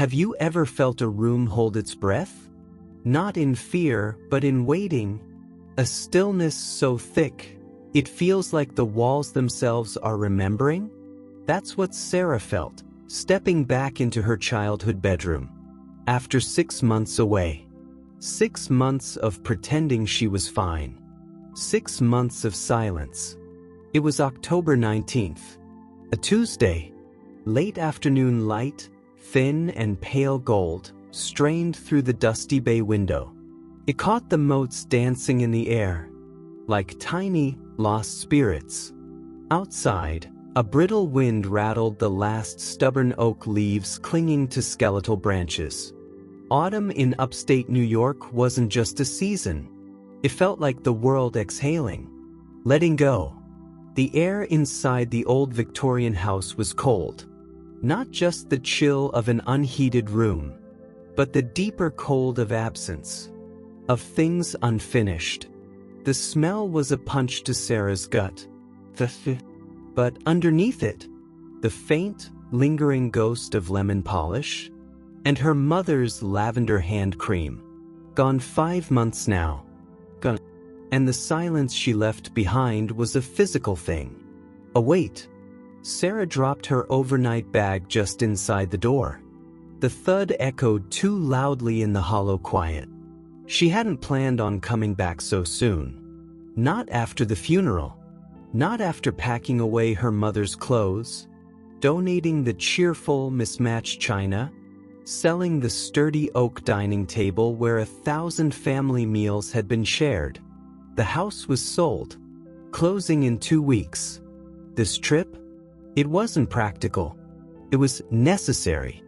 Have you ever felt a room hold its breath? Not in fear, but in waiting. A stillness so thick, it feels like the walls themselves are remembering? That's what Sarah felt, stepping back into her childhood bedroom. After 6 months away. 6 months of pretending she was fine. 6 months of silence. It was October 19th. A Tuesday. Late afternoon light, thin and pale gold, strained through the dusty bay window. It caught the motes dancing in the air, like tiny, lost spirits. Outside, a brittle wind rattled the last stubborn oak leaves clinging to skeletal branches. Autumn in upstate New York wasn't just a season. It felt like the world exhaling, letting go. The air inside the old Victorian house was cold. Not just the chill of an unheated room, but the deeper cold of absence, of things unfinished. The smell was a punch to Sarah's gut. But underneath it, the faint, lingering ghost of lemon polish, and her mother's lavender hand cream. Gone 5 months now. Gone. And the silence she left behind was a physical thing. A weight. Sarah dropped her overnight bag just inside the door. The thud echoed too loudly in the hollow quiet. She hadn't planned on coming back so soon. Not after the funeral. Not after packing away her mother's clothes, donating the cheerful, mismatched china, selling the sturdy oak dining table where 1,000 family meals had been shared. The house was sold, closing in 2 weeks. This trip? It wasn't practical. It was necessary.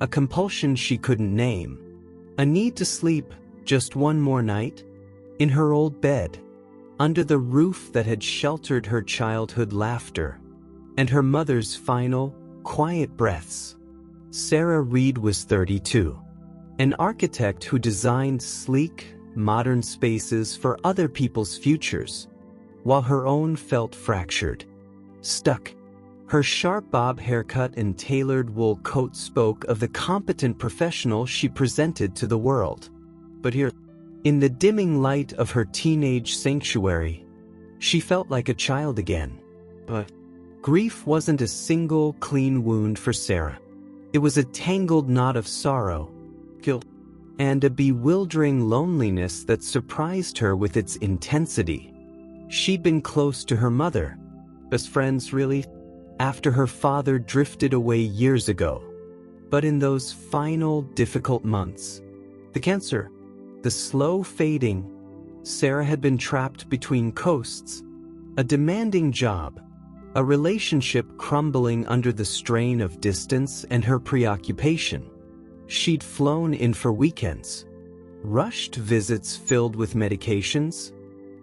A compulsion she couldn't name. A need to sleep just one more night in her old bed, under the roof that had sheltered her childhood laughter and her mother's final, quiet breaths. Sarah Reed was 32, an architect who designed sleek, modern spaces for other people's futures, while her own felt fractured, stuck. Her sharp bob haircut and tailored wool coat spoke of the competent professional she presented to the world. But here, in the dimming light of her teenage sanctuary, she felt like a child again. But grief wasn't a single, clean wound for Sarah. It was a tangled knot of sorrow, guilt, and a bewildering loneliness that surprised her with its intensity. She'd been close to her mother, best friends really, after her father drifted away years ago. But in those final, difficult months, the cancer, the slow fading, Sarah had been trapped between coasts, a demanding job, a relationship crumbling under the strain of distance and her preoccupation. She'd flown in for weekends, rushed visits filled with medications,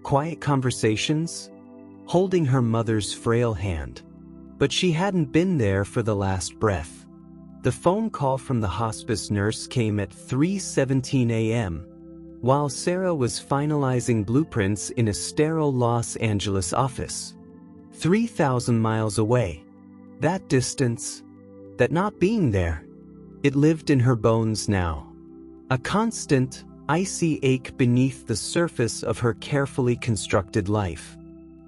quiet conversations, holding her mother's frail hand. But she hadn't been there for the last breath. The phone call from the hospice nurse came at 3:17 a.m., while Sarah was finalizing blueprints in a sterile Los Angeles office. 3,000 miles away. That distance, that not being there, it lived in her bones now. A constant, icy ache beneath the surface of her carefully constructed life.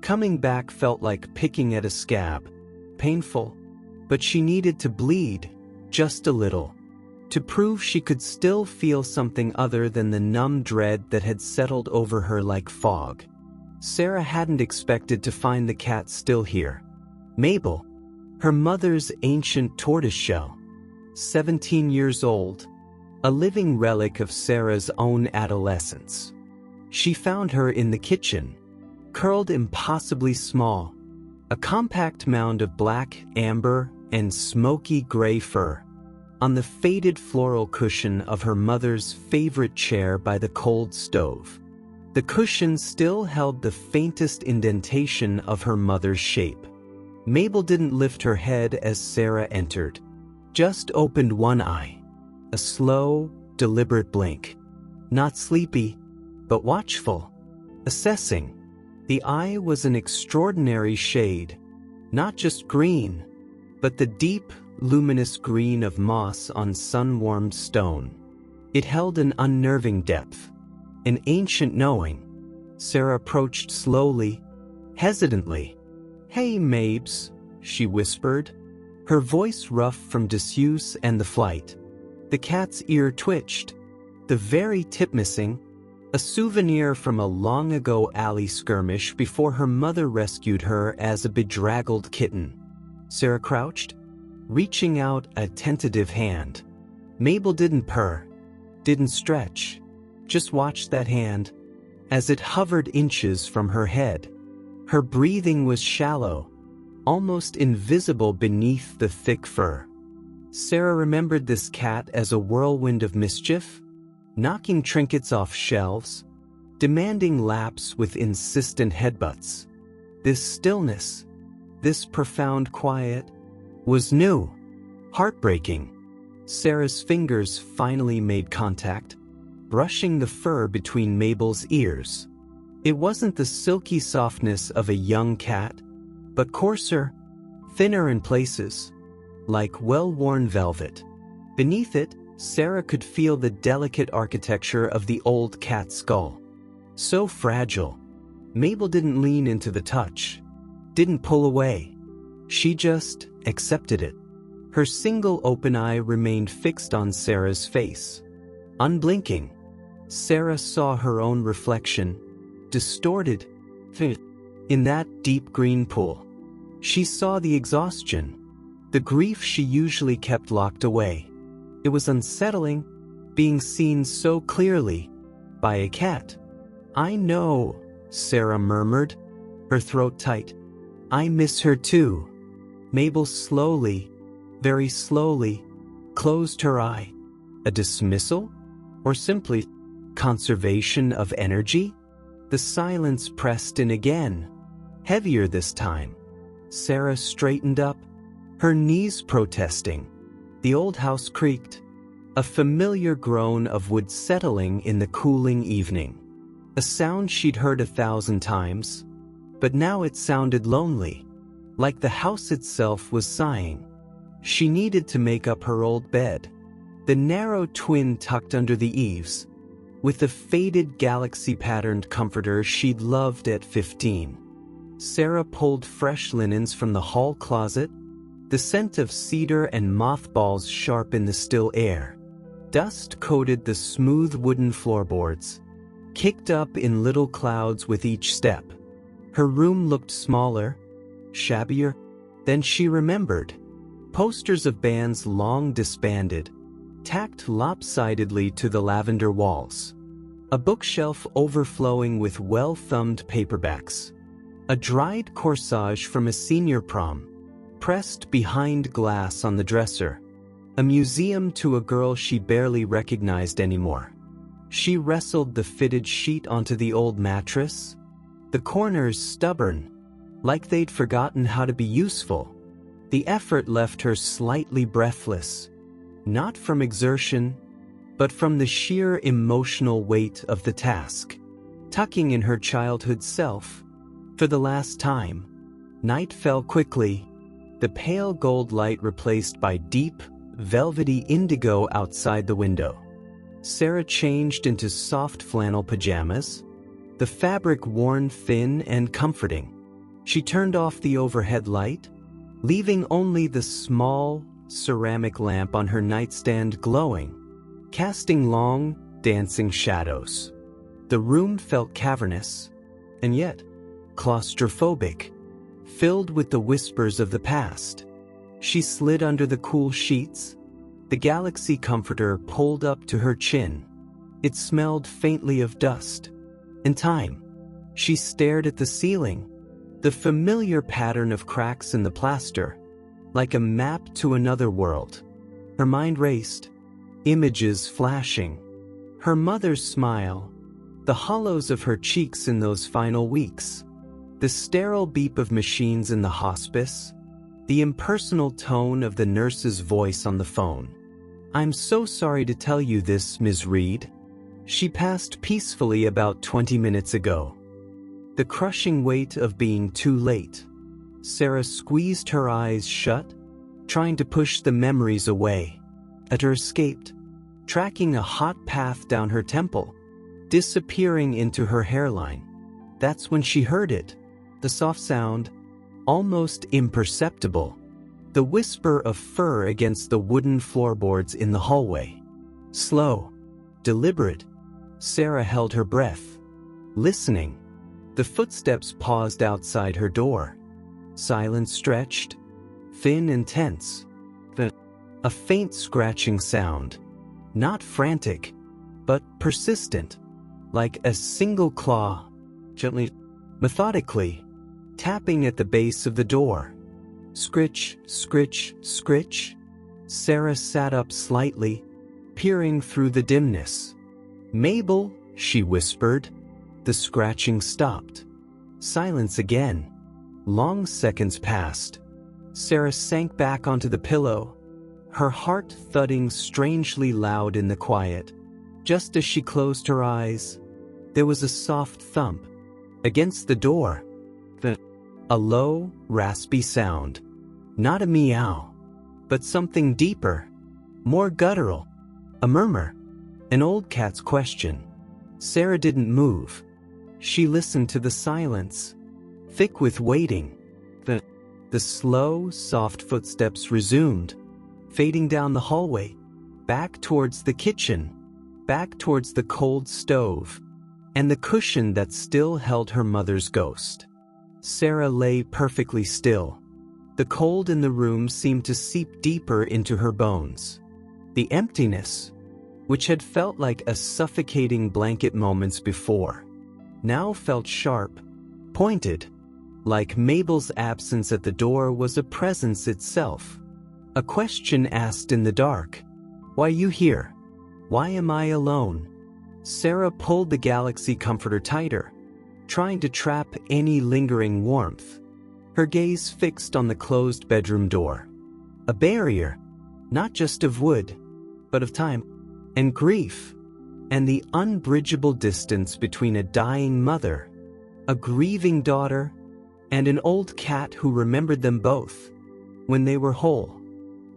Coming back felt like picking at a scab. Painful, but she needed to bleed, just a little, to prove she could still feel something other than the numb dread that had settled over her like fog. Sarah hadn't expected to find the cat still here. Mabel, her mother's ancient tortoiseshell, 17 years old, a living relic of Sarah's own adolescence. She found her in the kitchen, curled impossibly small, a compact mound of black, amber, and smoky gray fur, on the faded floral cushion of her mother's favorite chair by the cold stove. The cushion still held the faintest indentation of her mother's shape. Mabel didn't lift her head as Sarah entered, just opened one eye, a slow, deliberate blink. Not sleepy, but watchful, assessing. The eye was an extraordinary shade, not just green, but the deep, luminous green of moss on sun-warmed stone. It held an unnerving depth, an ancient knowing. Sarah approached slowly, hesitantly. "Hey, Mabes," she whispered, her voice rough from disuse and the flight. The cat's ear twitched, the very tip missing, a souvenir from a long-ago alley skirmish before her mother rescued her as a bedraggled kitten. Sarah crouched, reaching out a tentative hand. Mabel didn't purr, didn't stretch, just watched that hand as it hovered inches from her head. Her breathing was shallow, almost invisible beneath the thick fur. Sarah remembered this cat as a whirlwind of mischief, knocking trinkets off shelves, demanding laps with insistent headbutts. This stillness, this profound quiet, was new, heartbreaking. Sarah's fingers finally made contact, brushing the fur between Mabel's ears. It wasn't the silky softness of a young cat, but coarser, thinner in places, like well-worn velvet. Beneath it, Sarah could feel the delicate architecture of the old cat's skull. So fragile. Mabel didn't lean into the touch, didn't pull away. She just accepted it. Her single open eye remained fixed on Sarah's face. Unblinking, Sarah saw her own reflection, distorted, in that deep green pool. She saw the exhaustion, the grief she usually kept locked away. It was unsettling, being seen so clearly by a cat. "I know," Sarah murmured, her throat tight. "I miss her too." Mabel slowly, very slowly, closed her eye. A dismissal? Or simply conservation of energy? The silence pressed in again, heavier this time. Sarah straightened up, her knees protesting. The old house creaked, a familiar groan of wood settling in the cooling evening. A sound she'd heard 1,000 times, but now it sounded lonely, like the house itself was sighing. She needed to make up her old bed, the narrow twin tucked under the eaves, with the faded galaxy-patterned comforter she'd loved at 15. Sarah pulled fresh linens from the hall closet, the scent of cedar and mothballs sharp in the still air. Dust coated the smooth wooden floorboards, kicked up in little clouds with each step. Her room looked smaller, shabbier, than she remembered. Posters of bands long disbanded, tacked lopsidedly to the lavender walls. A bookshelf overflowing with well-thumbed paperbacks. A dried corsage from a senior prom, pressed behind glass on the dresser. A museum to a girl she barely recognized anymore. She wrestled the fitted sheet onto the old mattress, the corners stubborn, like they'd forgotten how to be useful. The effort left her slightly breathless, not from exertion, but from the sheer emotional weight of the task. Tucking in her childhood self, for the last time. Night fell quickly, the pale gold light replaced by deep, velvety indigo outside the window. Sarah changed into soft flannel pajamas, the fabric worn thin and comforting. She turned off the overhead light, leaving only the small, ceramic lamp on her nightstand glowing, casting long, dancing shadows. The room felt cavernous, and yet claustrophobic, filled with the whispers of the past. She slid under the cool sheets, the galaxy comforter pulled up to her chin. It smelled faintly of dust and time. She stared at the ceiling, the familiar pattern of cracks in the plaster, like a map to another world. Her mind raced, images flashing. Her mother's smile, the hollows of her cheeks in those final weeks, the sterile beep of machines in the hospice, the impersonal tone of the nurse's voice on the phone. "I'm so sorry to tell you this, Ms. Reed. She passed peacefully about 20 minutes ago." The crushing weight of being too late. Sarah squeezed her eyes shut, trying to push the memories away. At her escaped, tracking a hot path down her temple, disappearing into her hairline. That's when she heard it, the soft sound, almost imperceptible, the whisper of fur against the wooden floorboards in the hallway. Slow, deliberate, Sarah held her breath, listening. The footsteps paused outside her door. Silence stretched, thin and tense. A faint scratching sound, not frantic, but persistent, like a single claw, gently, methodically, tapping at the base of the door. Scritch, scritch, scritch. Sarah sat up slightly, peering through the dimness. "Mabel," she whispered. The scratching stopped. Silence again. Long seconds passed. Sarah sank back onto the pillow, her heart thudding strangely loud in the quiet. Just as she closed her eyes, there was a soft thump against the door. A low, raspy sound. Not a meow, but something deeper, more guttural. A murmur. An old cat's question. Sarah didn't move. She listened to the silence, thick with waiting. The slow, soft footsteps resumed, fading down the hallway, back towards the kitchen, back towards the cold stove, and the cushion that still held her mother's ghost. Sarah lay perfectly still. The cold in the room seemed to seep deeper into her bones. The emptiness, which had felt like a suffocating blanket moments before, now felt sharp, pointed, like Mabel's absence at the door was a presence itself. A question asked in the dark. "Why you here? Why am I alone?" Sarah pulled the galaxy comforter tighter, trying to trap any lingering warmth. Her gaze fixed on the closed bedroom door. A barrier, not just of wood, but of time and grief, and the unbridgeable distance between a dying mother, a grieving daughter, and an old cat who remembered them both when they were whole.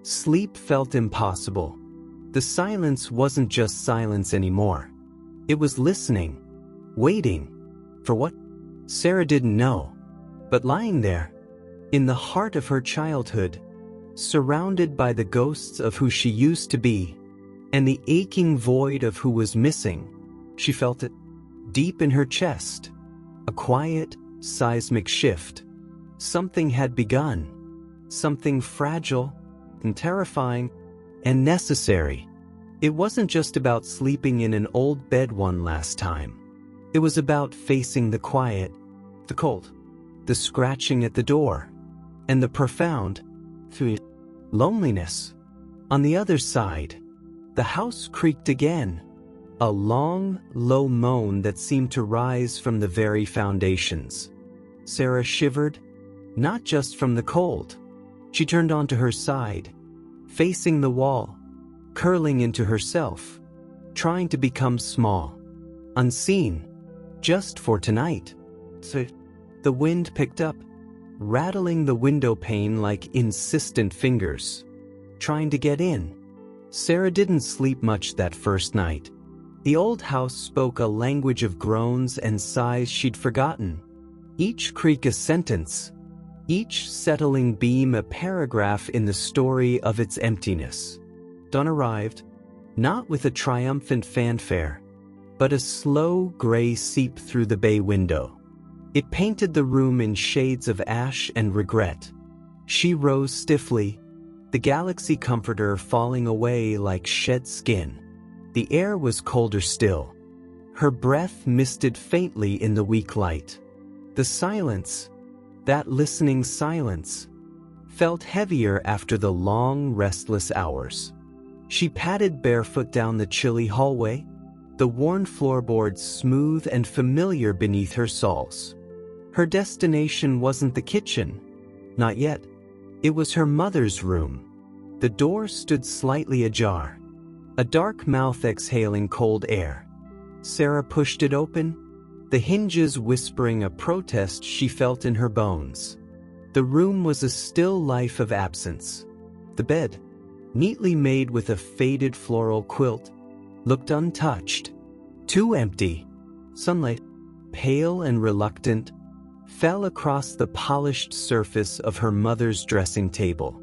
Sleep felt impossible. The silence wasn't just silence anymore. It was listening, waiting. For what? Sarah didn't know. But lying there, in the heart of her childhood, surrounded by the ghosts of who she used to be, and the aching void of who was missing, she felt it deep in her chest. A quiet, seismic shift. Something had begun. Something fragile and terrifying and necessary. It wasn't just about sleeping in an old bed one last time. It was about facing the quiet, the cold, the scratching at the door, and the profound loneliness. On the other side, the house creaked again. A long, low moan that seemed to rise from the very foundations. Sarah shivered, not just from the cold. She turned onto her side, facing the wall, curling into herself, trying to become small, unseen, just for tonight. So the wind picked up, rattling the window pane like insistent fingers, trying to get in. Sarah didn't sleep much that first night. The old house spoke a language of groans and sighs she'd forgotten. Each creak a sentence, each settling beam a paragraph in the story of its emptiness. Dawn arrived, not with a triumphant fanfare, but a slow gray seep through the bay window. It painted the room in shades of ash and regret. She rose stiffly, the galaxy comforter falling away like shed skin. The air was colder still. Her breath misted faintly in the weak light. The silence, that listening silence, felt heavier after the long, restless hours. She padded barefoot down the chilly hallway, the worn floorboards smooth and familiar beneath her soles. Her destination wasn't the kitchen. Not yet. It was her mother's room. The door stood slightly ajar, a dark mouth exhaling cold air. Sarah pushed it open, the hinges whispering a protest she felt in her bones. The room was a still life of absence. The bed, neatly made with a faded floral quilt, looked untouched, too empty. Sunlight, pale and reluctant, fell across the polished surface of her mother's dressing table.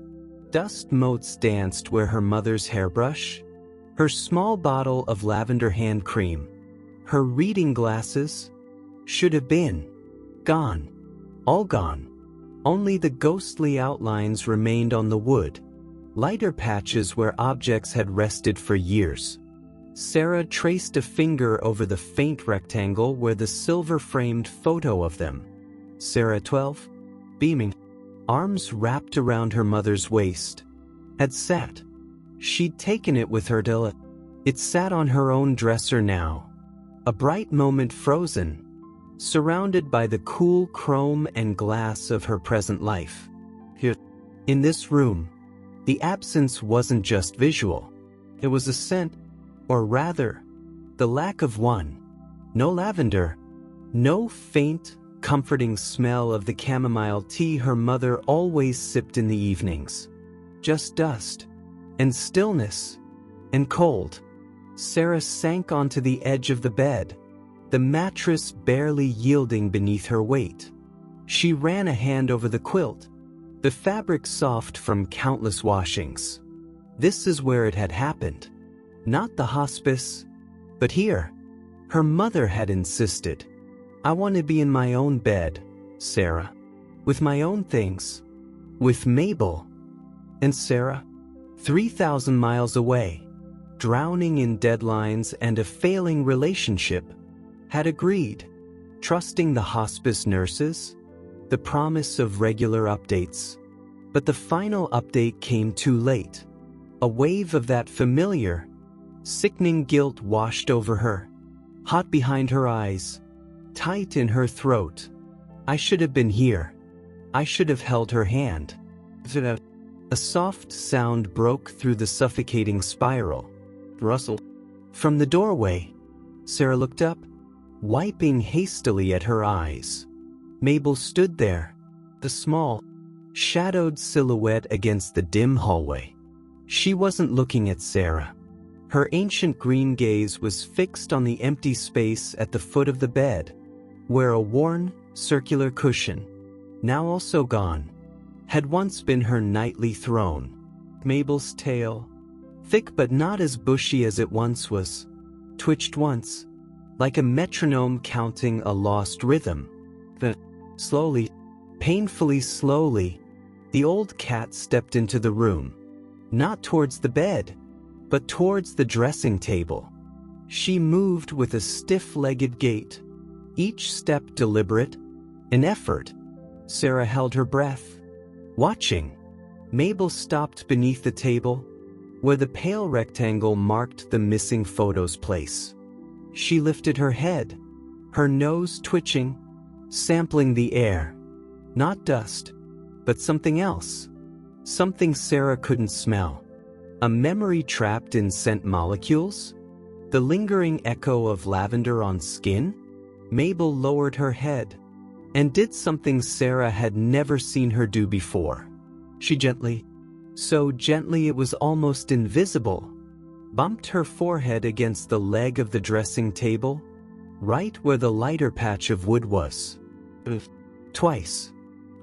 Dust motes danced where her mother's hairbrush, her small bottle of lavender hand cream, her reading glasses, should have been gone. All gone. Only the ghostly outlines remained on the wood, lighter patches where objects had rested for years. Sarah traced a finger over the faint rectangle where the silver-framed photo of them. Sarah, 12, beaming, arms wrapped around her mother's waist, had sat. She'd taken it with her to it sat on her own dresser now, a bright moment frozen, surrounded by the cool chrome and glass of her present life. Here, in this room, the absence wasn't just visual. It was a scent, or rather, the lack of one. No lavender, no faint, comforting smell of the chamomile tea her mother always sipped in the evenings. Just dust, and stillness, and cold. Sarah sank onto the edge of the bed, the mattress barely yielding beneath her weight. She ran a hand over the quilt, the fabric soft from countless washings. This is where it had happened. Not the hospice, but here. Her mother had insisted. I want to be in my own bed, Sarah. With my own things. With Mabel. And Sarah, 3,000 miles away, drowning in deadlines and a failing relationship, had agreed, trusting the hospice nurses, the promise of regular updates. But the final update came too late. A wave of that familiar, sickening guilt washed over her, hot behind her eyes, tight in her throat. I should have been here. I should have held her hand. A soft sound broke through the suffocating spiral. Rustle. From the doorway, Sarah looked up, wiping hastily at her eyes. Mabel stood there, the small, shadowed silhouette against the dim hallway. She wasn't looking at Sarah. Her ancient green gaze was fixed on the empty space at the foot of the bed, where a worn, circular cushion, now also gone, had once been her nightly throne. Mabel's tail, thick but not as bushy as it once was, twitched once, like a metronome counting a lost rhythm. Then, slowly, painfully slowly, the old cat stepped into the room, not towards the bed, but towards the dressing table. She moved with a stiff-legged gait, each step deliberate, an effort. Sarah held her breath, watching. Mabel stopped beneath the table, where the pale rectangle marked the missing photo's place. She lifted her head, her nose twitching, sampling the air. Not dust, but something else. Something Sarah couldn't smell. A memory trapped in scent molecules? The lingering echo of lavender on skin? Mabel lowered her head and did something Sarah had never seen her do before. She gently, so gently it was almost invisible, bumped her forehead against the leg of the dressing table, right where the lighter patch of wood was. Twice.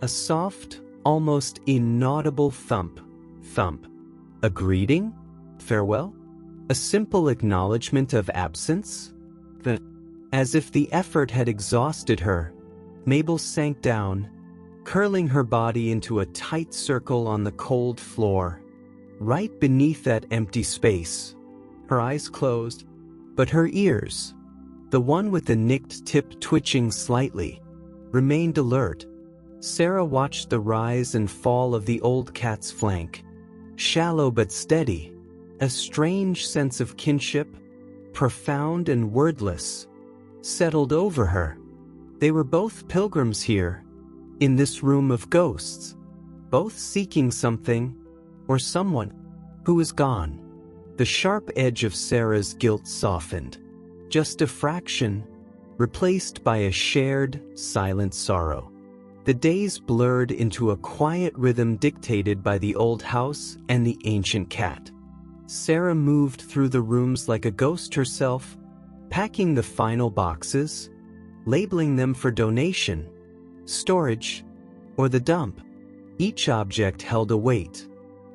A soft, almost inaudible thump, thump. A greeting? Farewell? A simple acknowledgement of absence? As if the effort had exhausted her, Mabel sank down, curling her body into a tight circle on the cold floor, right beneath that empty space. Her eyes closed, but her ears, the one with the nicked tip twitching slightly, remained alert. Sarah watched the rise and fall of the old cat's flank. Shallow but steady, a strange sense of kinship, profound and wordless, settled over her. They were both pilgrims here, in this room of ghosts, both seeking something, or someone, who was gone. The sharp edge of Sarah's guilt softened, just a fraction, replaced by a shared, silent sorrow. The days blurred into a quiet rhythm dictated by the old house and the ancient cat. Sarah moved through the rooms like a ghost herself, packing the final boxes, labeling them for donation, storage, or the dump. Each object held a weight.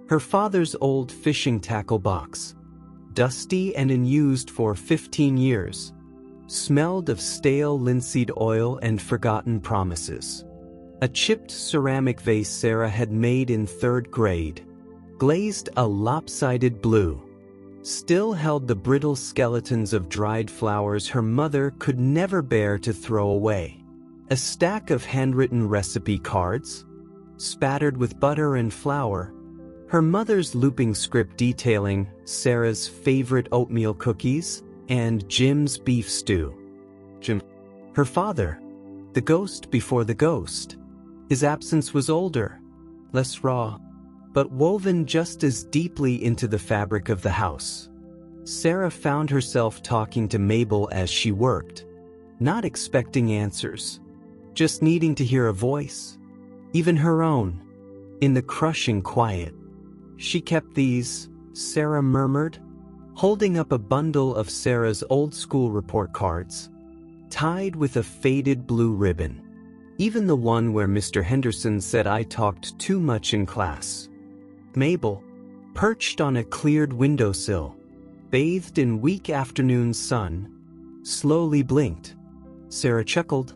Her father's old fishing tackle box, dusty and unused for 15 years, smelled of stale linseed oil and forgotten promises. A chipped ceramic vase Sarah had made in 3rd grade, glazed a lopsided blue, still held the brittle skeletons of dried flowers her mother could never bear to throw away. A stack of handwritten recipe cards, spattered with butter and flour, her mother's looping script detailing Sarah's favorite oatmeal cookies and Jim's beef stew. Jim, her father, the ghost before the ghost. His absence was older, less raw, but woven just as deeply into the fabric of the house. Sarah found herself talking to Mabel as she worked, not expecting answers, just needing to hear a voice, even her own, in the crushing quiet. "She kept these," Sarah murmured, holding up a bundle of Sarah's old school report cards, tied with a faded blue ribbon. Even the one where Mr. Henderson said I talked too much in class. Mabel, perched on a cleared windowsill, bathed in weak afternoon sun, slowly blinked. Sarah chuckled,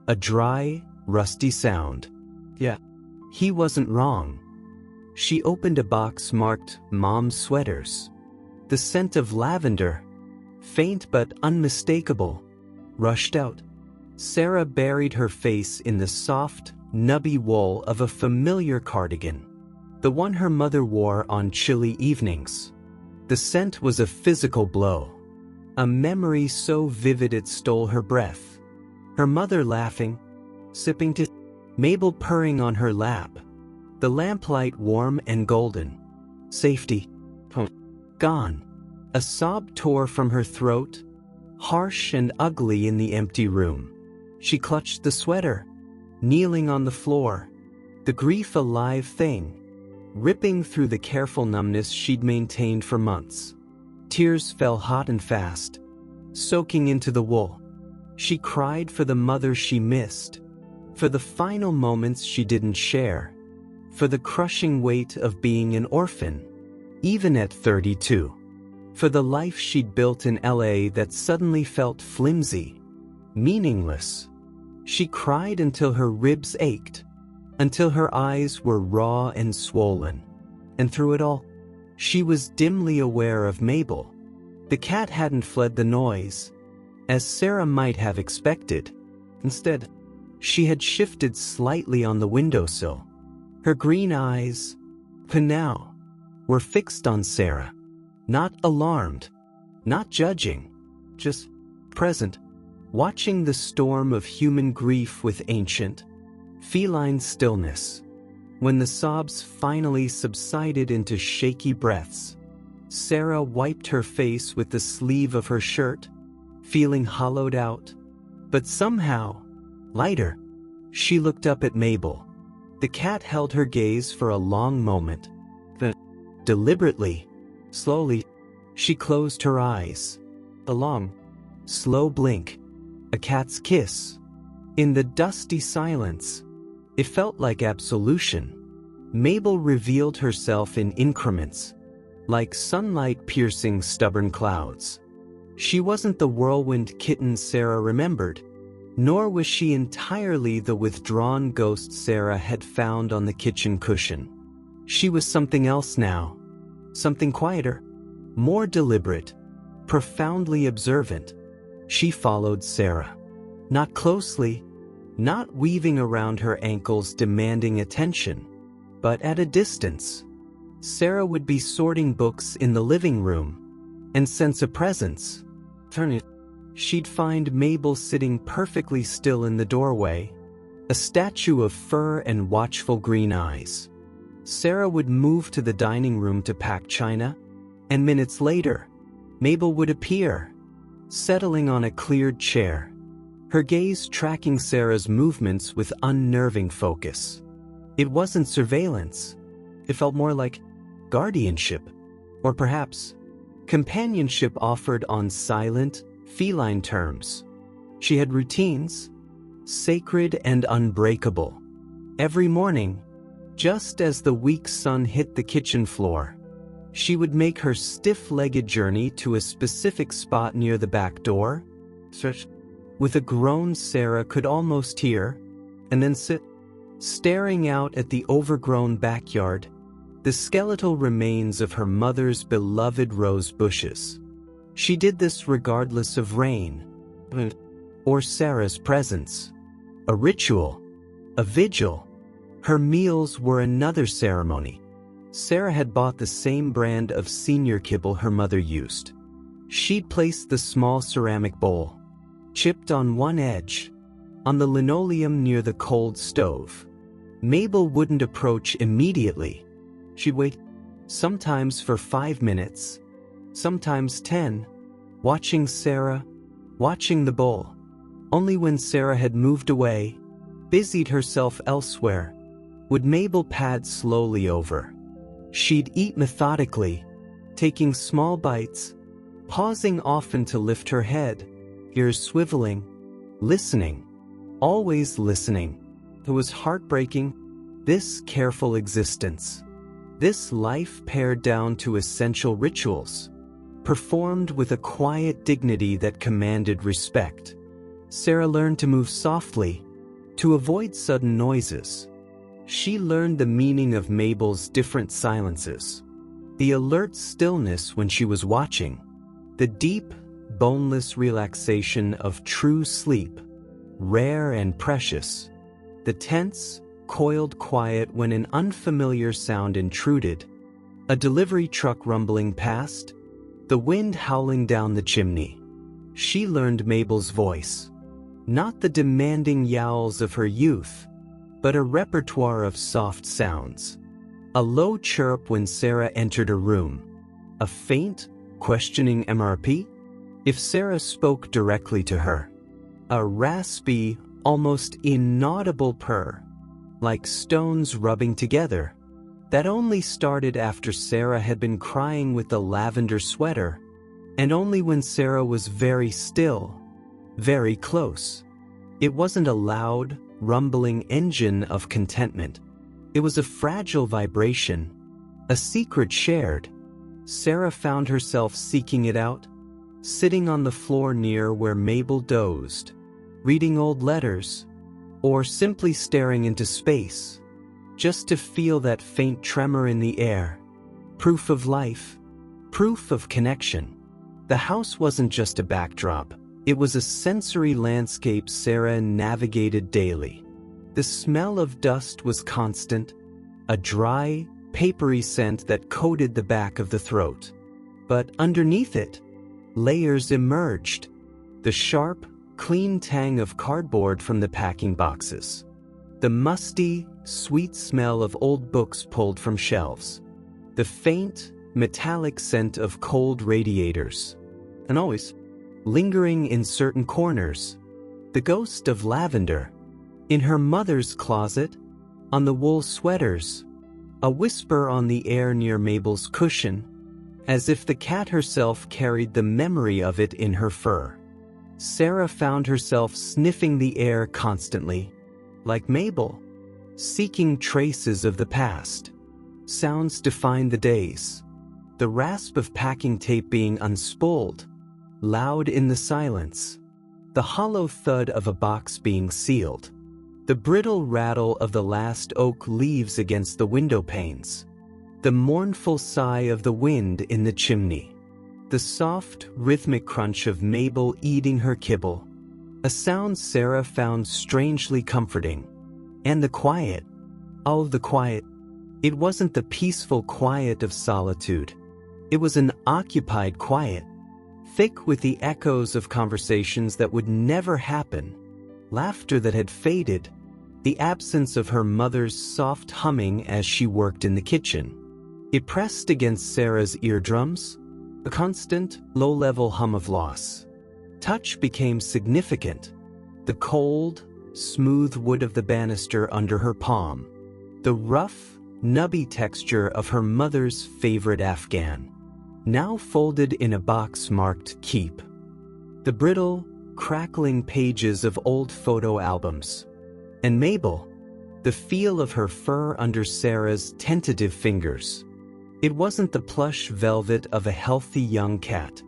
a dry, rusty sound. Yeah, he wasn't wrong. She opened a box marked Mom's Sweaters. The scent of lavender, faint but unmistakable, rushed out. Sarah buried her face in the soft, nubby wool of a familiar cardigan, the one her mother wore on chilly evenings. The scent was a physical blow, a memory so vivid it stole her breath. Her mother laughing, sipping tea, Mabel purring on her lap, the lamplight warm and golden. Safety. Gone. A sob tore from her throat, harsh and ugly in the empty room. She clutched the sweater, kneeling on the floor, the grief a live thing, ripping through the careful numbness she'd maintained for months. Tears fell hot and fast, soaking into the wool. She cried for the mother she missed, for the final moments she didn't share, for the crushing weight of being an orphan, even at 32, for the life she'd built in LA that suddenly felt flimsy, meaningless. She cried until her ribs ached, until her eyes were raw and swollen. And through it all, she was dimly aware of Mabel. The cat hadn't fled the noise, as Sarah might have expected. Instead, she had shifted slightly on the windowsill. Her green eyes, now, were fixed on Sarah, not alarmed, not judging, just present, watching the storm of human grief with ancient, feline stillness. When the sobs finally subsided into shaky breaths, Sarah wiped her face with the sleeve of her shirt, feeling hollowed out, but somehow lighter. She looked up at Mabel. The cat held her gaze for a long moment. Then, deliberately, slowly, she closed her eyes. A long, slow blink. A cat's kiss. In the dusty silence, it felt like absolution. Mabel revealed herself in increments, like sunlight piercing stubborn clouds. She wasn't the whirlwind kitten Sarah remembered, nor was she entirely the withdrawn ghost Sarah had found on the kitchen cushion. She was something else now, something quieter, more deliberate, profoundly observant. She followed Sarah. Not closely, not weaving around her ankles demanding attention, but at a distance. Sarah would be sorting books in the living room, and sense a presence. She'd find Mabel sitting perfectly still in the doorway, a statue of fur and watchful green eyes. Sarah would move to the dining room to pack china, and minutes later, Mabel would appear, settling on a cleared chair, her gaze tracking Sarah's movements with unnerving focus. It wasn't surveillance. It felt more like guardianship, or perhaps companionship offered on silent, feline terms. She had routines, sacred and unbreakable. Every morning, just as the weak sun hit the kitchen floor, she would make her stiff-legged journey to a specific spot near the back door, with a groan Sarah could almost hear, and then sit, staring out at the overgrown backyard, the skeletal remains of her mother's beloved rose bushes. She did this regardless of rain or Sarah's presence. A ritual, a vigil. Her meals were another ceremony. Sarah had bought the same brand of senior kibble her mother used. She'd placed the small ceramic bowl, chipped on one edge, on the linoleum near the cold stove. Mabel wouldn't approach immediately. She'd wait, sometimes for 5 minutes, sometimes 10, watching Sarah, watching the bowl. Only when Sarah had moved away, busied herself elsewhere, would Mabel pad slowly over. She'd eat methodically, taking small bites, pausing often to lift her head, ears swiveling, listening, always listening. It was heartbreaking, this careful existence. This life pared down to essential rituals, performed with a quiet dignity that commanded respect. Sarah learned to move softly, to avoid sudden noises. She learned the meaning of Mabel's different silences. The alert stillness when she was watching, the deep, boneless relaxation of true sleep, rare and precious, the tense, coiled quiet when an unfamiliar sound intruded, a delivery truck rumbling past, the wind howling down the chimney. She learned Mabel's voice, not the demanding yowls of her youth, but a repertoire of soft sounds. A low chirp when Sarah entered a room, a faint, questioning MRP, if Sarah spoke directly to her, a raspy, almost inaudible purr, like stones rubbing together, that only started after Sarah had been crying with the lavender sweater, and only when Sarah was very still, very close. It wasn't a loud, rumbling engine of contentment. It was a fragile vibration, a secret shared. Sarah found herself seeking it out, sitting on the floor near where Mabel dozed, reading old letters, or simply staring into space, just to feel that faint tremor in the air. Proof of life, proof of connection. The house wasn't just a backdrop. It was a sensory landscape Sarah navigated daily. The smell of dust was constant, a dry, papery scent that coated the back of the throat. But underneath it, layers emerged. The sharp, clean tang of cardboard from the packing boxes. The musty, sweet smell of old books pulled from shelves. The faint, metallic scent of cold radiators. And always, lingering in certain corners, the ghost of lavender. In her mother's closet, on the wool sweaters, a whisper on the air near Mabel's cushion, as if the cat herself carried the memory of it in her fur. Sarah found herself sniffing the air constantly, like Mabel, seeking traces of the past. Sounds defined the days. The rasp of packing tape being unspooled, loud in the silence. The hollow thud of a box being sealed. The brittle rattle of the last oak leaves against the window panes. The mournful sigh of the wind in the chimney. The soft, rhythmic crunch of Mabel eating her kibble. A sound Sarah found strangely comforting. And the quiet. Oh, the quiet. It wasn't the peaceful quiet of solitude. It was an occupied quiet, thick with the echoes of conversations that would never happen, laughter that had faded, the absence of her mother's soft humming as she worked in the kitchen. It pressed against Sarah's eardrums, a constant, low-level hum of loss. Touch became significant. The cold, smooth wood of the banister under her palm. The rough, nubby texture of her mother's favorite Afghan, now folded in a box marked Keep. The brittle, crackling pages of old photo albums. And Mabel, the feel of her fur under Sarah's tentative fingers. It wasn't the plush velvet of a healthy young cat.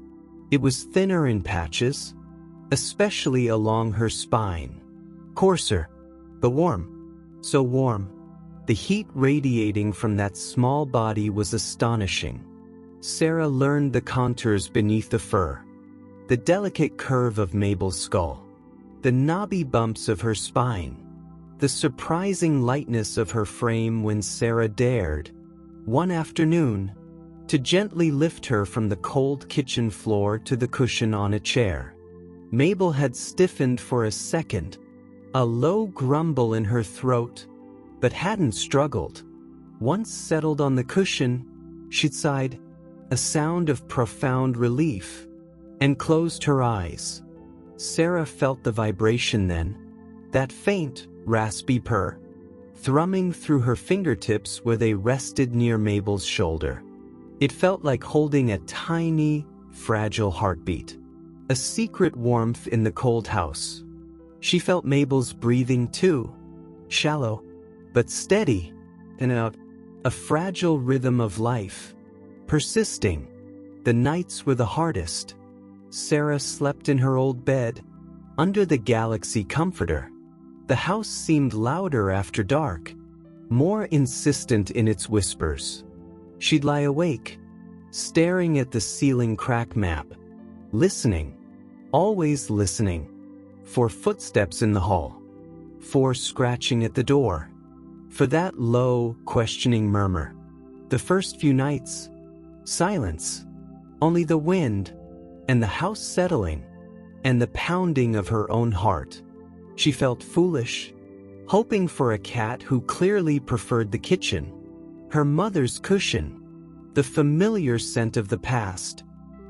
It was thinner in patches, especially along her spine. Coarser, but warm. So warm. The heat radiating from that small body was astonishing. Sarah learned the contours beneath the fur. The delicate curve of Mabel's skull. The knobby bumps of her spine. The surprising lightness of her frame when Sarah dared, one afternoon, to gently lift her from the cold kitchen floor to the cushion on a chair. Mabel had stiffened for a second, a low grumble in her throat, but hadn't struggled. Once settled on the cushion, she'd sighed, a sound of profound relief, and closed her eyes. Sarah felt the vibration then, that faint, raspy purr, thrumming through her fingertips where they rested near Mabel's shoulder. It felt like holding a tiny, fragile heartbeat, a secret warmth in the cold house. She felt Mabel's breathing too, shallow, but steady, in a fragile rhythm of life, persisting. The nights were the hardest. Sarah slept in her old bed, under the Galaxy comforter. The house seemed louder after dark, more insistent in its whispers. She'd lie awake, staring at the ceiling crack map, listening, always listening, for footsteps in the hall, for scratching at the door, for that low, questioning murmur. The first few nights, silence, only the wind, and the house settling, and the pounding of her own heart. She felt foolish, hoping for a cat who clearly preferred the kitchen, her mother's cushion, the familiar scent of the past,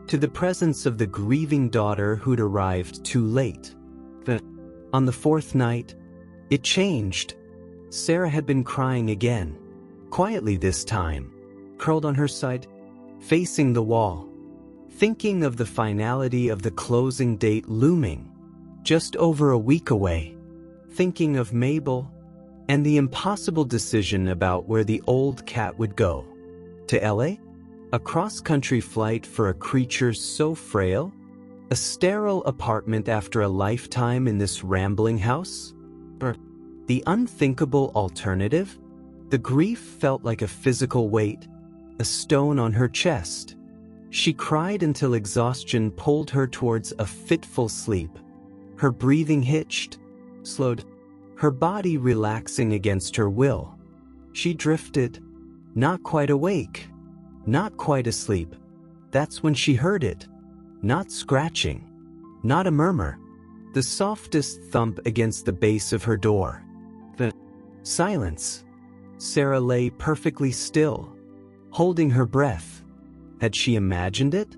to the presence of the grieving daughter who'd arrived too late. But on the fourth night, it changed. Sarah had been crying again, quietly this time, curled on her side, facing the wall, thinking of the finality of the closing date looming, just over a week away, thinking of Mabel, and the impossible decision about where the old cat would go. To LA? A cross-country flight for a creature so frail? A sterile apartment after a lifetime in this rambling house? Or the unthinkable alternative? The grief felt like a physical weight, a stone on her chest. She cried until exhaustion pulled her towards a fitful sleep. Her breathing hitched, slowed, her body relaxing against her will. She drifted, not quite awake, not quite asleep. That's when she heard it. Not scratching, not a murmur, the softest thump against the base of her door. The silence. Sarah lay perfectly still, holding her breath. Had she imagined it?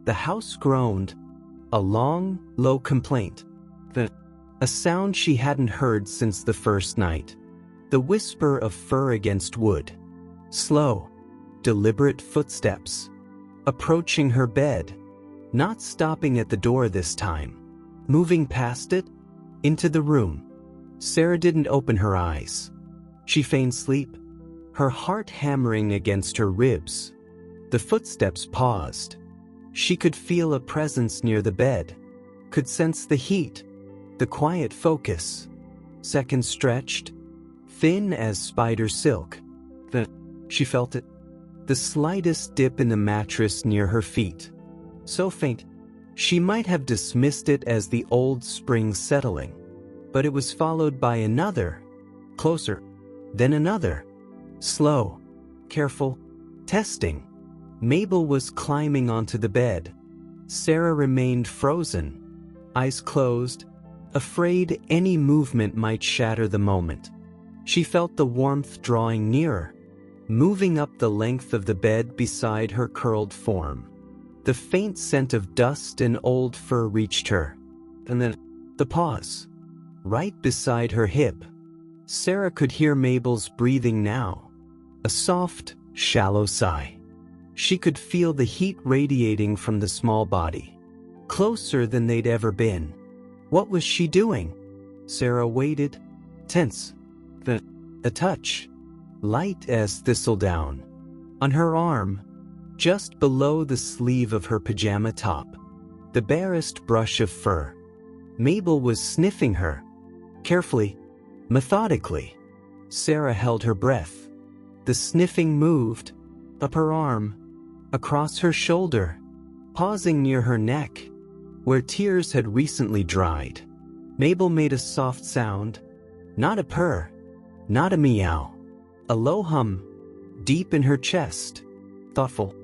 The house groaned, a long, low complaint. A sound she hadn't heard since the first night. The whisper of fur against wood. Slow, deliberate footsteps. Approaching her bed. Not stopping at the door this time. Moving past it, into the room. Sarah didn't open her eyes. She feigned sleep, her heart hammering against her ribs. The footsteps paused. She could feel a presence near the bed, could sense the heat, the quiet focus. Seconds stretched, thin as spider silk. She felt it, the slightest dip in the mattress near her feet. So faint, she might have dismissed it as the old spring settling. But it was followed by another, closer, then another. Slow, careful, testing. Mabel was climbing onto the bed. Sarah remained frozen, eyes closed, afraid any movement might shatter the moment. She felt the warmth drawing nearer, moving up the length of the bed beside her curled form. The faint scent of dust and old fur reached her. And then, the pause. right beside her hip. Sarah could hear Mabel's breathing now, a soft, shallow sigh. She could feel the heat radiating from the small body, closer than they'd ever been. What was she doing? Sarah waited, tense. A touch, light as thistledown, on her arm, just below the sleeve of her pajama top. The barest brush of fur. Mabel was sniffing her. Carefully, methodically. Sarah held her breath. The sniffing moved, up her arm, across her shoulder, pausing near her neck, where tears had recently dried. Mabel made a soft sound, not a purr, not a meow, a low hum, deep in her chest, thoughtful.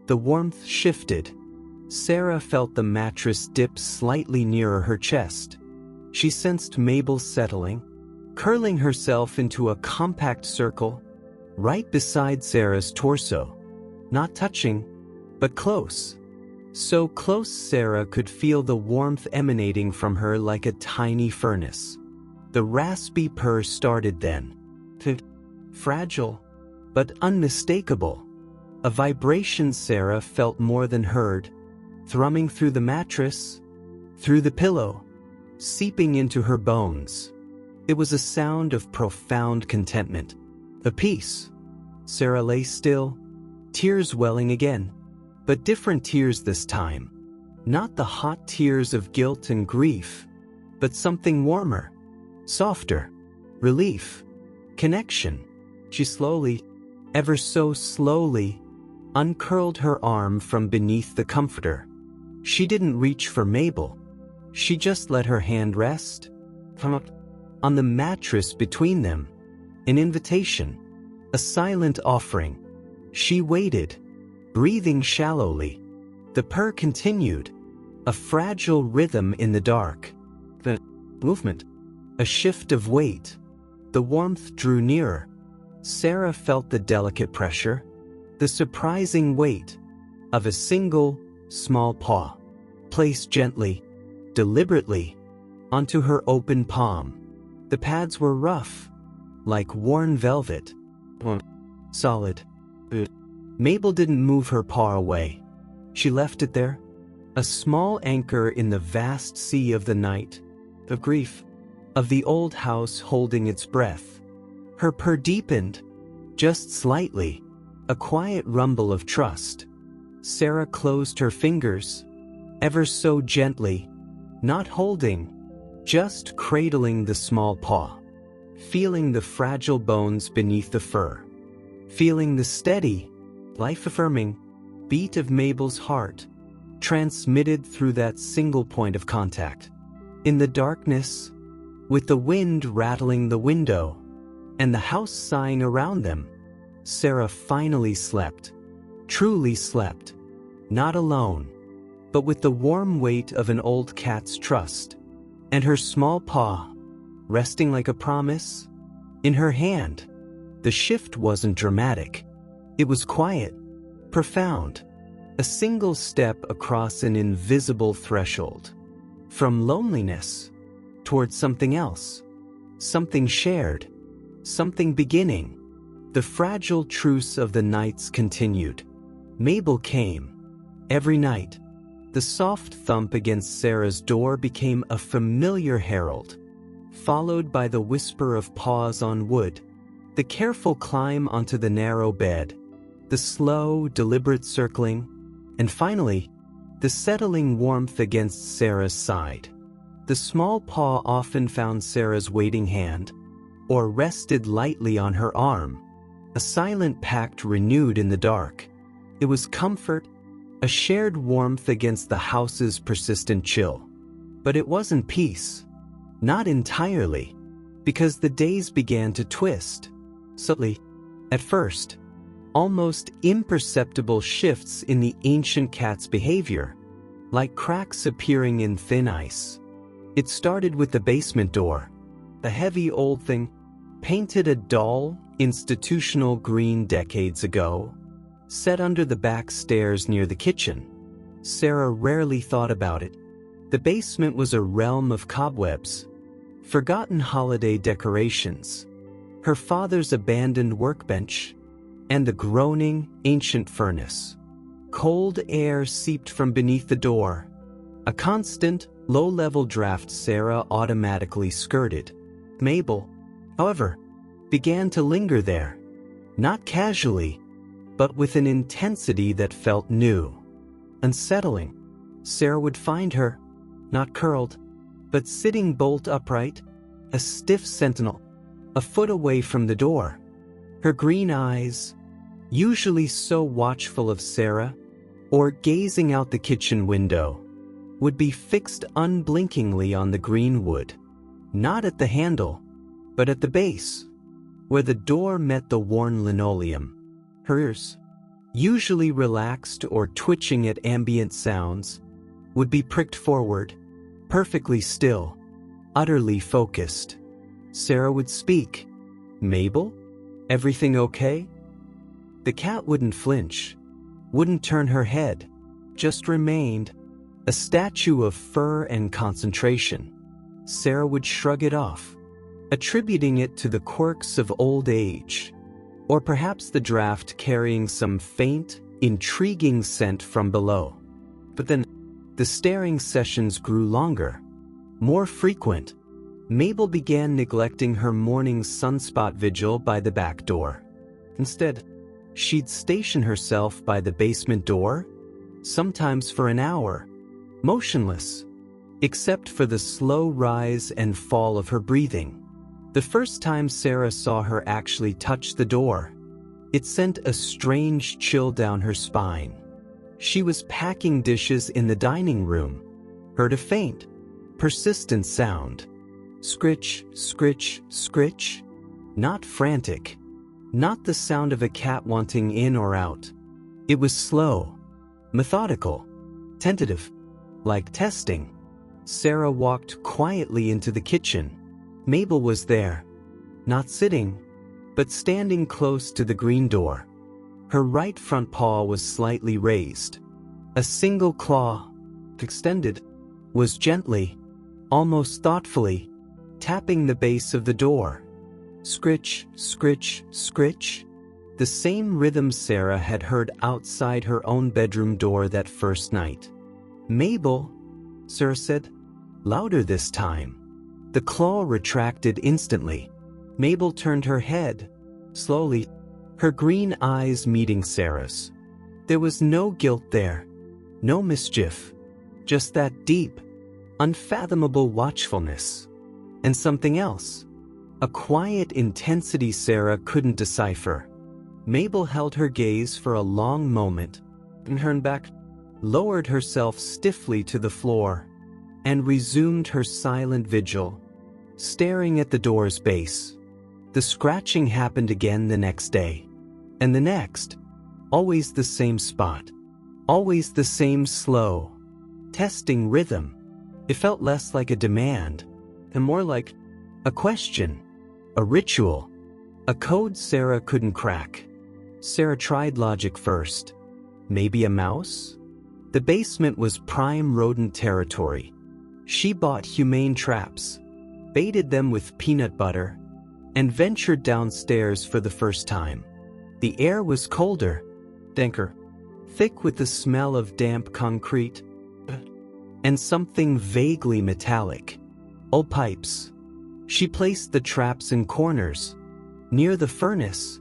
The warmth shifted. Sarah felt the mattress dip slightly nearer her chest. She sensed Mabel settling, curling herself into a compact circle, right beside Sarah's torso. Not touching, but close. So close Sarah could feel the warmth emanating from her like a tiny furnace. The raspy purr started then. Fragile, but unmistakable. A vibration Sarah felt more than heard, thrumming through the mattress, through the pillow, seeping into her bones. It was a sound of profound contentment, a peace. Sarah lay still, tears welling again, but different tears this time. Not the hot tears of guilt and grief, but something warmer, softer, relief, connection. She slowly, ever so slowly, uncurled her arm from beneath the comforter. She didn't reach for Mabel. She just let her hand rest on the mattress between them. An invitation, a silent offering. She waited, breathing shallowly. The purr continued, a fragile rhythm in the dark. The movement, a shift of weight. The warmth drew nearer. Sarah felt the delicate pressure, the surprising weight of a single, small paw, placed gently, deliberately, onto her open palm. The pads were rough, like worn velvet. Solid. Mabel didn't move her paw away. She left it there, a small anchor in the vast sea of the night, of grief, of the old house holding its breath. Her purr deepened, just slightly, a quiet rumble of trust. Sarah closed her fingers, ever so gently, not holding, just cradling the small paw, feeling the fragile bones beneath the fur, feeling the steady, life-affirming beat of Mabel's heart, transmitted through that single point of contact. In the darkness, with the wind rattling the window, and the house sighing around them, Sarah finally slept, truly slept, not alone, but with the warm weight of an old cat's trust, and her small paw, resting like a promise, in her hand. The shift wasn't dramatic. It was quiet, profound, a single step across an invisible threshold, from loneliness towards something else, something shared, something beginning. The fragile truce of the nights continued. Mabel came. Every night, the soft thump against Sarah's door became a familiar herald, followed by the whisper of paws on wood, the careful climb onto the narrow bed, the slow, deliberate circling, and finally, the settling warmth against Sarah's side. The small paw often found Sarah's waiting hand, or rested lightly on her arm, a silent pact renewed in the dark. It was comfort, a shared warmth against the house's persistent chill. But it wasn't peace. Not entirely, because the days began to twist. Subtly, at first, almost imperceptible shifts in the ancient cat's behavior, like cracks appearing in thin ice. It started with the basement door. The heavy old thing, painted a dull, institutional green decades ago, set under the back stairs near the kitchen. Sarah rarely thought about it. The basement was a realm of cobwebs, forgotten holiday decorations, her father's abandoned workbench, and the groaning, ancient furnace. Cold air seeped from beneath the door, a constant, low-level draft Sarah automatically skirted. Mabel, however, began to linger there, not casually, but with an intensity that felt new. Unsettling. Sarah would find her, not curled, but sitting bolt upright, a stiff sentinel, a foot away from the door. Her green eyes, usually so watchful of Sarah, or gazing out the kitchen window, would be fixed unblinkingly on the green wood, not at the handle, but at the base, where the door met the worn linoleum. Her ears, usually relaxed or twitching at ambient sounds, would be pricked forward, perfectly still, utterly focused. Sarah would speak. "Mabel? Everything okay?" The cat wouldn't flinch, wouldn't turn her head, just remained, a statue of fur and concentration. Sarah would shrug it off, attributing it to the quirks of old age, or perhaps the draft carrying some faint, intriguing scent from below. But then, the staring sessions grew longer, more frequent. Mabel began neglecting her morning sunspot vigil by the back door. Instead, she'd station herself by the basement door, sometimes for an hour, motionless, except for the slow rise and fall of her breathing. The first time Sarah saw her actually touch the door, it sent a strange chill down her spine. She was packing dishes in the dining room, heard a faint, persistent sound. Scritch, scritch, scritch. Not frantic. Not the sound of a cat wanting in or out. It was slow, methodical, tentative, like testing. Sarah walked quietly into the kitchen. Mabel was there, not sitting, but standing close to the green door. Her right front paw was slightly raised. A single claw, extended, was gently, almost thoughtfully, tapping the base of the door. Scritch, scritch, scritch. The same rhythm Sarah had heard outside her own bedroom door that first night. "Mabel," Sarah said, louder this time. The claw retracted instantly. Mabel turned her head, slowly, her green eyes meeting Sarah's. There was no guilt there, no mischief, just that deep, unfathomable watchfulness. And something else, a quiet intensity Sarah couldn't decipher. Mabel held her gaze for a long moment, and turned back, lowered herself stiffly to the floor, and resumed her silent vigil, staring at the door's base. The scratching happened again the next day, and the next, always the same spot, always the same slow, testing rhythm. It felt less like a demand, and more like a question, a ritual, a code Sarah couldn't crack. Sarah tried logic first. Maybe a mouse? The basement was prime rodent territory. She bought humane traps, baited them with peanut butter, and ventured downstairs for the first time. The air was colder, danker, thick with the smell of damp concrete, and something vaguely metallic. Old pipes. She placed the traps in corners, near the furnace,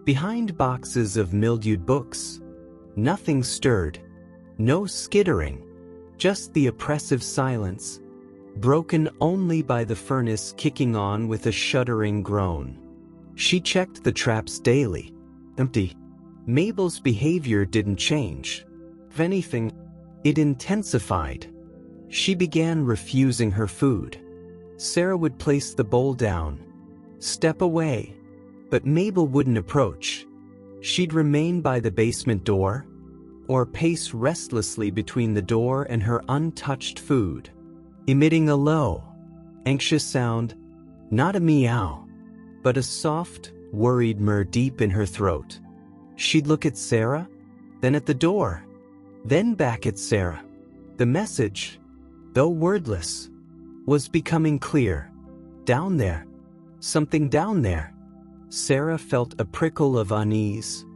behind boxes of mildewed books. Nothing stirred, no skittering, just the oppressive silence, broken only by the furnace kicking on with a shuddering groan. She checked the traps daily. Empty. Mabel's behavior didn't change. If anything, it intensified. She began refusing her food. Sarah would place the bowl down, step away, but Mabel wouldn't approach. She'd remain by the basement door, or pace restlessly between the door and her untouched food, emitting a low, anxious sound, not a meow, but a soft, worried murr deep in her throat. She'd look at Sarah, then at the door, then back at Sarah. The message, though wordless, was becoming clear. Down there. Something down there. Sarah felt a prickle of unease.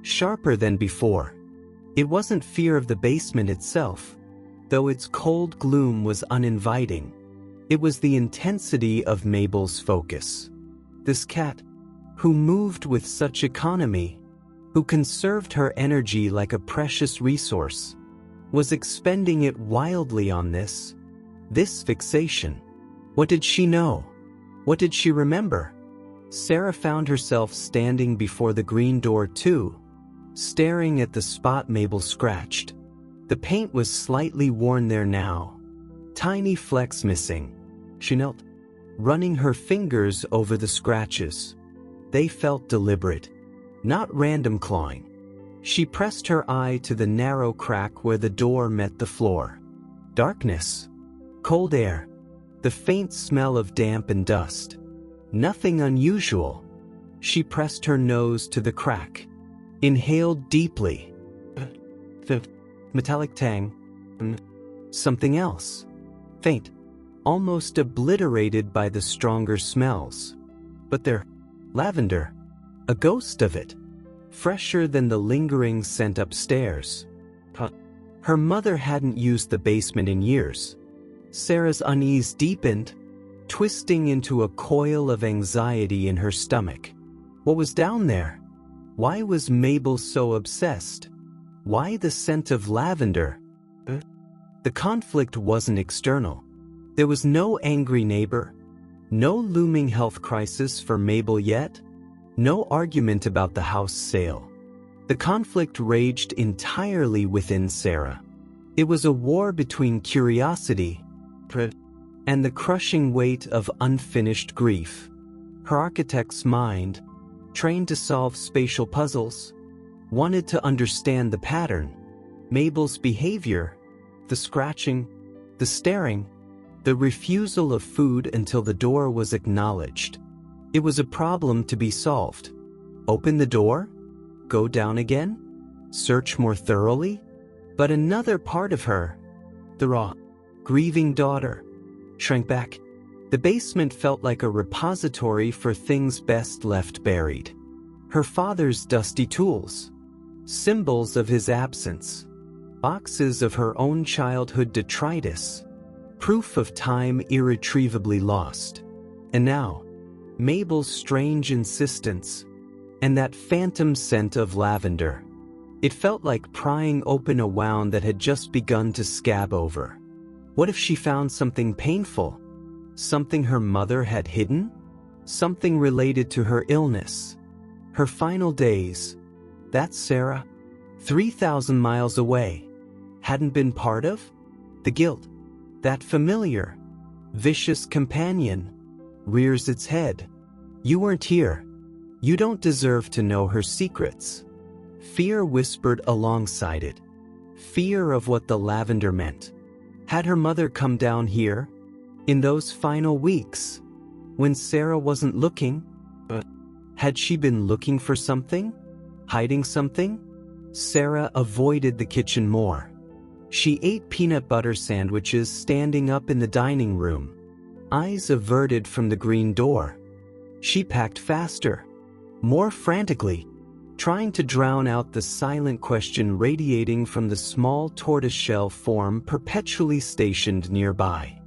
Sharper than before. It wasn't fear of the basement itself, though its cold gloom was uninviting. It was the intensity of Mabel's focus. This cat, who moved with such economy, who conserved her energy like a precious resource, was expending it wildly on this fixation. What did she know? What did she remember? Sarah found herself standing before the green door too, staring at the spot Mabel scratched. The paint was slightly worn there now, tiny flecks missing. She knelt, running her fingers over the scratches. They felt deliberate, not random clawing. She pressed her eye to the narrow crack where the door met the floor. Darkness. Cold air. The faint smell of damp and dust. Nothing unusual. She pressed her nose to the crack. Inhaled deeply. The metallic tang. Something else. Faint. Almost obliterated by the stronger smells. But there. Lavender. A ghost of it. Fresher than the lingering scent upstairs. Her mother hadn't used the basement in years. Sarah's unease deepened, twisting into a coil of anxiety in her stomach. What was down there? Why was Mabel so obsessed? Why the scent of lavender? The conflict wasn't external. There was no angry neighbor, no looming health crisis for Mabel yet, no argument about the house sale. The conflict raged entirely within Sarah. It was a war between curiosity and the crushing weight of unfinished grief. Her architect's mind, trained to solve spatial puzzles, wanted to understand the pattern. Mabel's behavior, the scratching, the staring, the refusal of food until the door was acknowledged. It was a problem to be solved. Open the door? Go down again? Search more thoroughly? But another part of her, the raw, grieving daughter, shrank back. The basement felt like a repository for things best left buried. Her father's dusty tools, symbols of his absence, boxes of her own childhood detritus, proof of time irretrievably lost. And now, Mabel's strange insistence, and that phantom scent of lavender. It felt like prying open a wound that had just begun to scab over. What if she found something painful? Something her mother had hidden? Something related to her illness? Her final days? That Sarah, 3,000 miles away, hadn't been part of? The guilt, that familiar, vicious companion, rears its head. You weren't here. You don't deserve to know her secrets. Fear whispered alongside it. Fear of what the lavender meant. Had her mother come down here? In those final weeks? When Sarah wasn't looking? Had she been looking for something? Hiding something? Sarah avoided the kitchen more. She ate peanut butter sandwiches standing up in the dining room, eyes averted from the green door. She packed faster, more frantically, trying to drown out the silent question radiating from the small tortoiseshell form perpetually stationed nearby.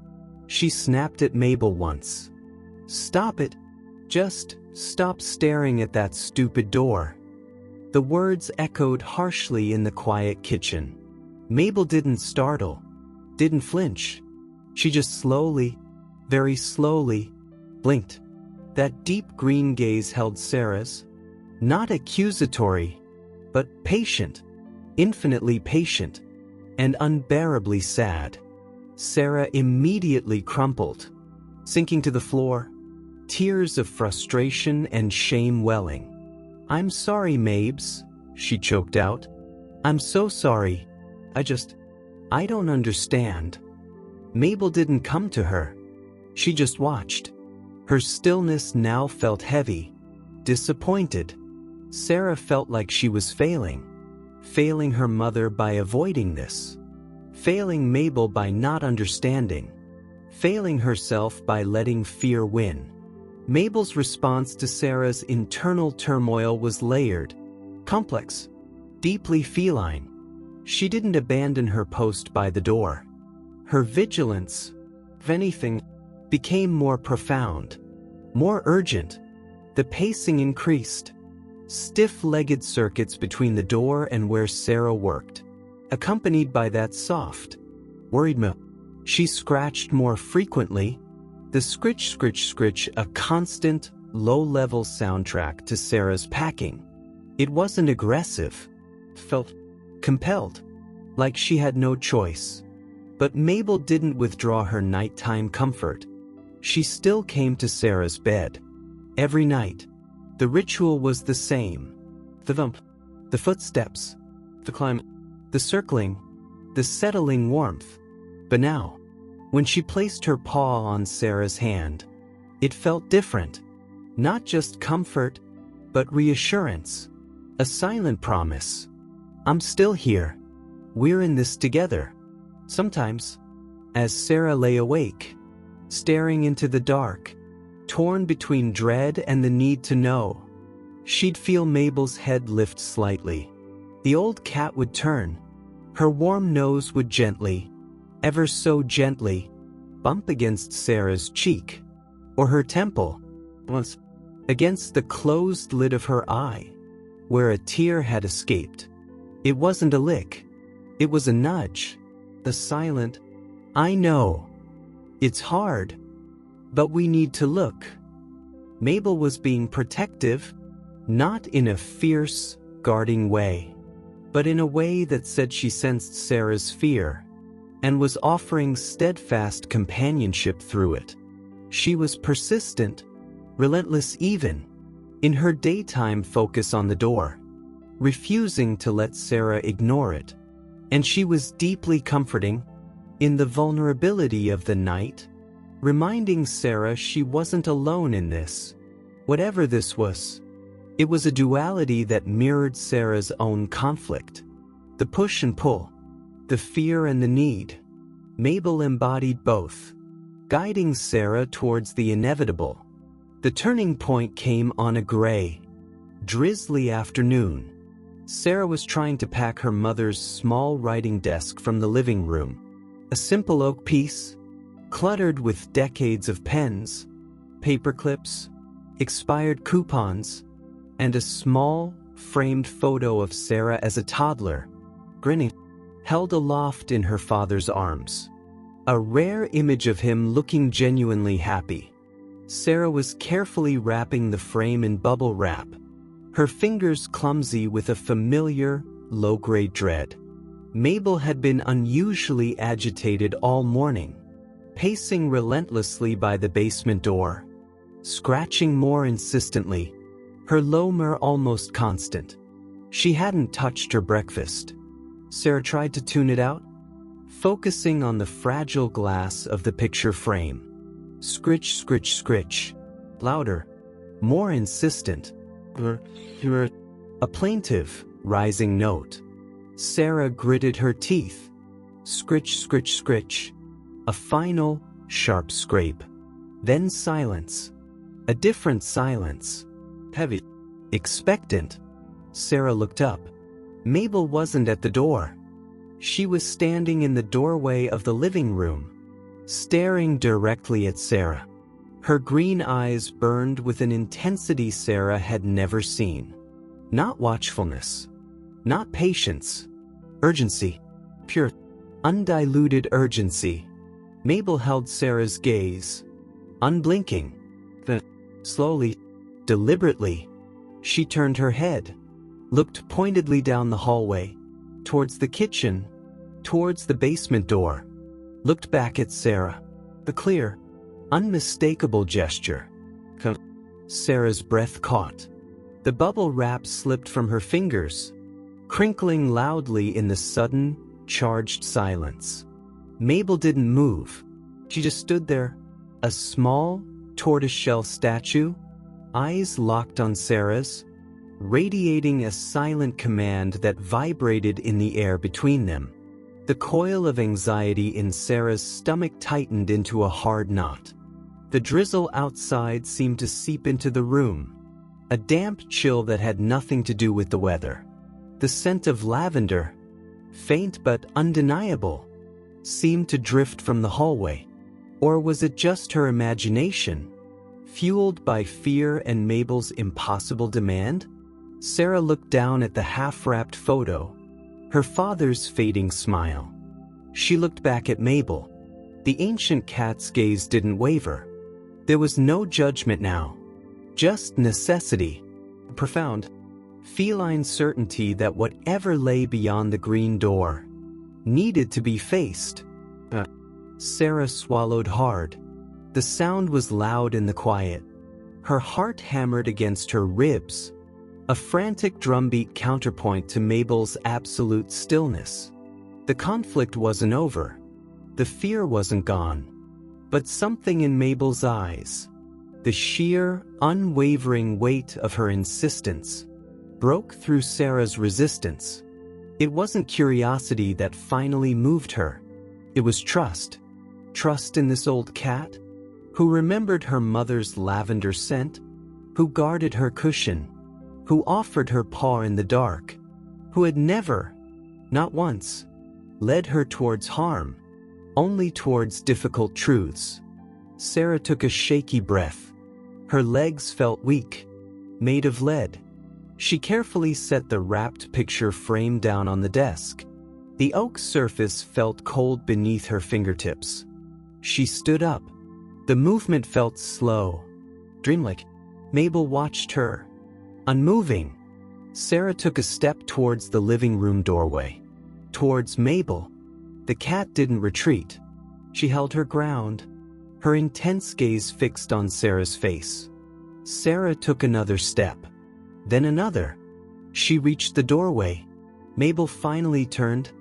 She snapped at Mabel once. Stop it. Just stop staring at that stupid door. The words echoed harshly in the quiet kitchen. Mabel didn't startle, didn't flinch. She just slowly, very slowly, blinked. That deep green gaze held Sarah's. Not accusatory, but patient, infinitely patient, and unbearably sad. Sarah immediately crumpled, sinking to the floor, tears of frustration and shame welling. I'm sorry, Mabes, she choked out. I'm so sorry. I don't understand. Mabel didn't come to her. She just watched. Her stillness now felt heavy, disappointed. Sarah felt like she was failing her mother by avoiding this, failing Mabel by not understanding, failing herself by letting fear win. Mabel's response to Sarah's internal turmoil was layered, complex, deeply feline. She didn't abandon her post by the door. Her vigilance, if anything, became more profound, more urgent. The pacing increased. Stiff-legged circuits between the door and where Sarah worked, accompanied by that soft, worried moan. She scratched more frequently, the scritch, scritch, scritch, a constant, low-level soundtrack to Sarah's packing. It wasn't aggressive, felt compelled, like she had no choice. But Mabel didn't withdraw her nighttime comfort. She still came to Sarah's bed. Every night. The ritual was the same. The thump, the footsteps, the climb, the circling, the settling warmth. But now, when she placed her paw on Sarah's hand, it felt different. Not just comfort, but reassurance. A silent promise. I'm still here. We're in this together. Sometimes, as Sarah lay awake, staring into the dark, torn between dread and the need to know, she'd feel Mabel's head lift slightly. The old cat would turn. Her warm nose would gently, ever so gently, bump against Sarah's cheek, or her temple, once against the closed lid of her eye, where a tear had escaped. It wasn't a lick. It was a nudge. The silent, I know. It's hard, but we need to look. Mabel was being protective, not in a fierce, guarding way, but in a way that said she sensed Sarah's fear and was offering steadfast companionship through it. She was persistent, relentless even, in her daytime focus on the door, refusing to let Sarah ignore it. And she was deeply comforting, in the vulnerability of the night, reminding Sarah she wasn't alone in this. Whatever this was, it was a duality that mirrored Sarah's own conflict. The push and pull, the fear and the need. Mabel embodied both, guiding Sarah towards the inevitable. The turning point came on a gray, drizzly afternoon. Sarah was trying to pack her mother's small writing desk from the living room. A simple oak piece, cluttered with decades of pens, paper clips, expired coupons, and a small, framed photo of Sarah as a toddler, grinning, held aloft in her father's arms. A rare image of him looking genuinely happy. Sarah was carefully wrapping the frame in bubble wrap, her fingers clumsy with a familiar, low-grade dread. Mabel had been unusually agitated all morning, pacing relentlessly by the basement door, scratching more insistently, her low murr almost constant. She hadn't touched her breakfast. Sarah tried to tune it out, focusing on the fragile glass of the picture frame. Scritch, scritch, scritch. Louder, more insistent. A plaintive, rising note. Sarah gritted her teeth. Scritch, scritch, scritch. A final, sharp scrape. Then silence. A different silence. Heavy. Expectant. Sarah looked up. Mabel wasn't at the door. She was standing in the doorway of the living room, staring directly at Sarah. Her green eyes burned with an intensity Sarah had never seen. Not watchfulness. Not patience. Urgency. Pure, undiluted urgency. Mabel held Sarah's gaze, unblinking. Then, slowly, deliberately, she turned her head, looked pointedly down the hallway, towards the kitchen, towards the basement door, looked back at Sarah. The clear, unmistakable gesture. Sarah's breath caught. The bubble wrap slipped from her fingers, crinkling loudly in the sudden, charged silence. Mabel didn't move. She just stood there, a small, tortoiseshell statue, eyes locked on Sarah's, radiating a silent command that vibrated in the air between them. The coil of anxiety in Sarah's stomach tightened into a hard knot. The drizzle outside seemed to seep into the room, a damp chill that had nothing to do with the weather. The scent of lavender, faint but undeniable, seemed to drift from the hallway. Or was it just her imagination, fueled by fear and Mabel's impossible demand? Sarah looked down at the half-wrapped photo, her father's fading smile. She looked back at Mabel. The ancient cat's gaze didn't waver. There was no judgment now, just necessity, a profound, feline certainty that whatever lay beyond the green door needed to be faced. Sarah swallowed hard. The sound was loud in the quiet. Her heart hammered against her ribs, a frantic drumbeat counterpoint to Mabel's absolute stillness. The conflict wasn't over. The fear wasn't gone. But something in Mabel's eyes, the sheer, unwavering weight of her insistence, broke through Sarah's resistance. It wasn't curiosity that finally moved her. It was trust. Trust in this old cat, who remembered her mother's lavender scent, who guarded her cushion, who offered her paw in the dark, who had never, not once, led her towards harm, only towards difficult truths. Sarah took a shaky breath. Her legs felt weak, made of lead. She carefully set the wrapped picture frame down on the desk. The oak surface felt cold beneath her fingertips. She stood up. The movement felt slow, dreamlike. Mabel watched her, unmoving. Sarah took a step towards the living room doorway. Towards Mabel. The cat didn't retreat. She held her ground, her intense gaze fixed on Sarah's face. Sarah took another step, then another. She reached the doorway. Mabel finally turned,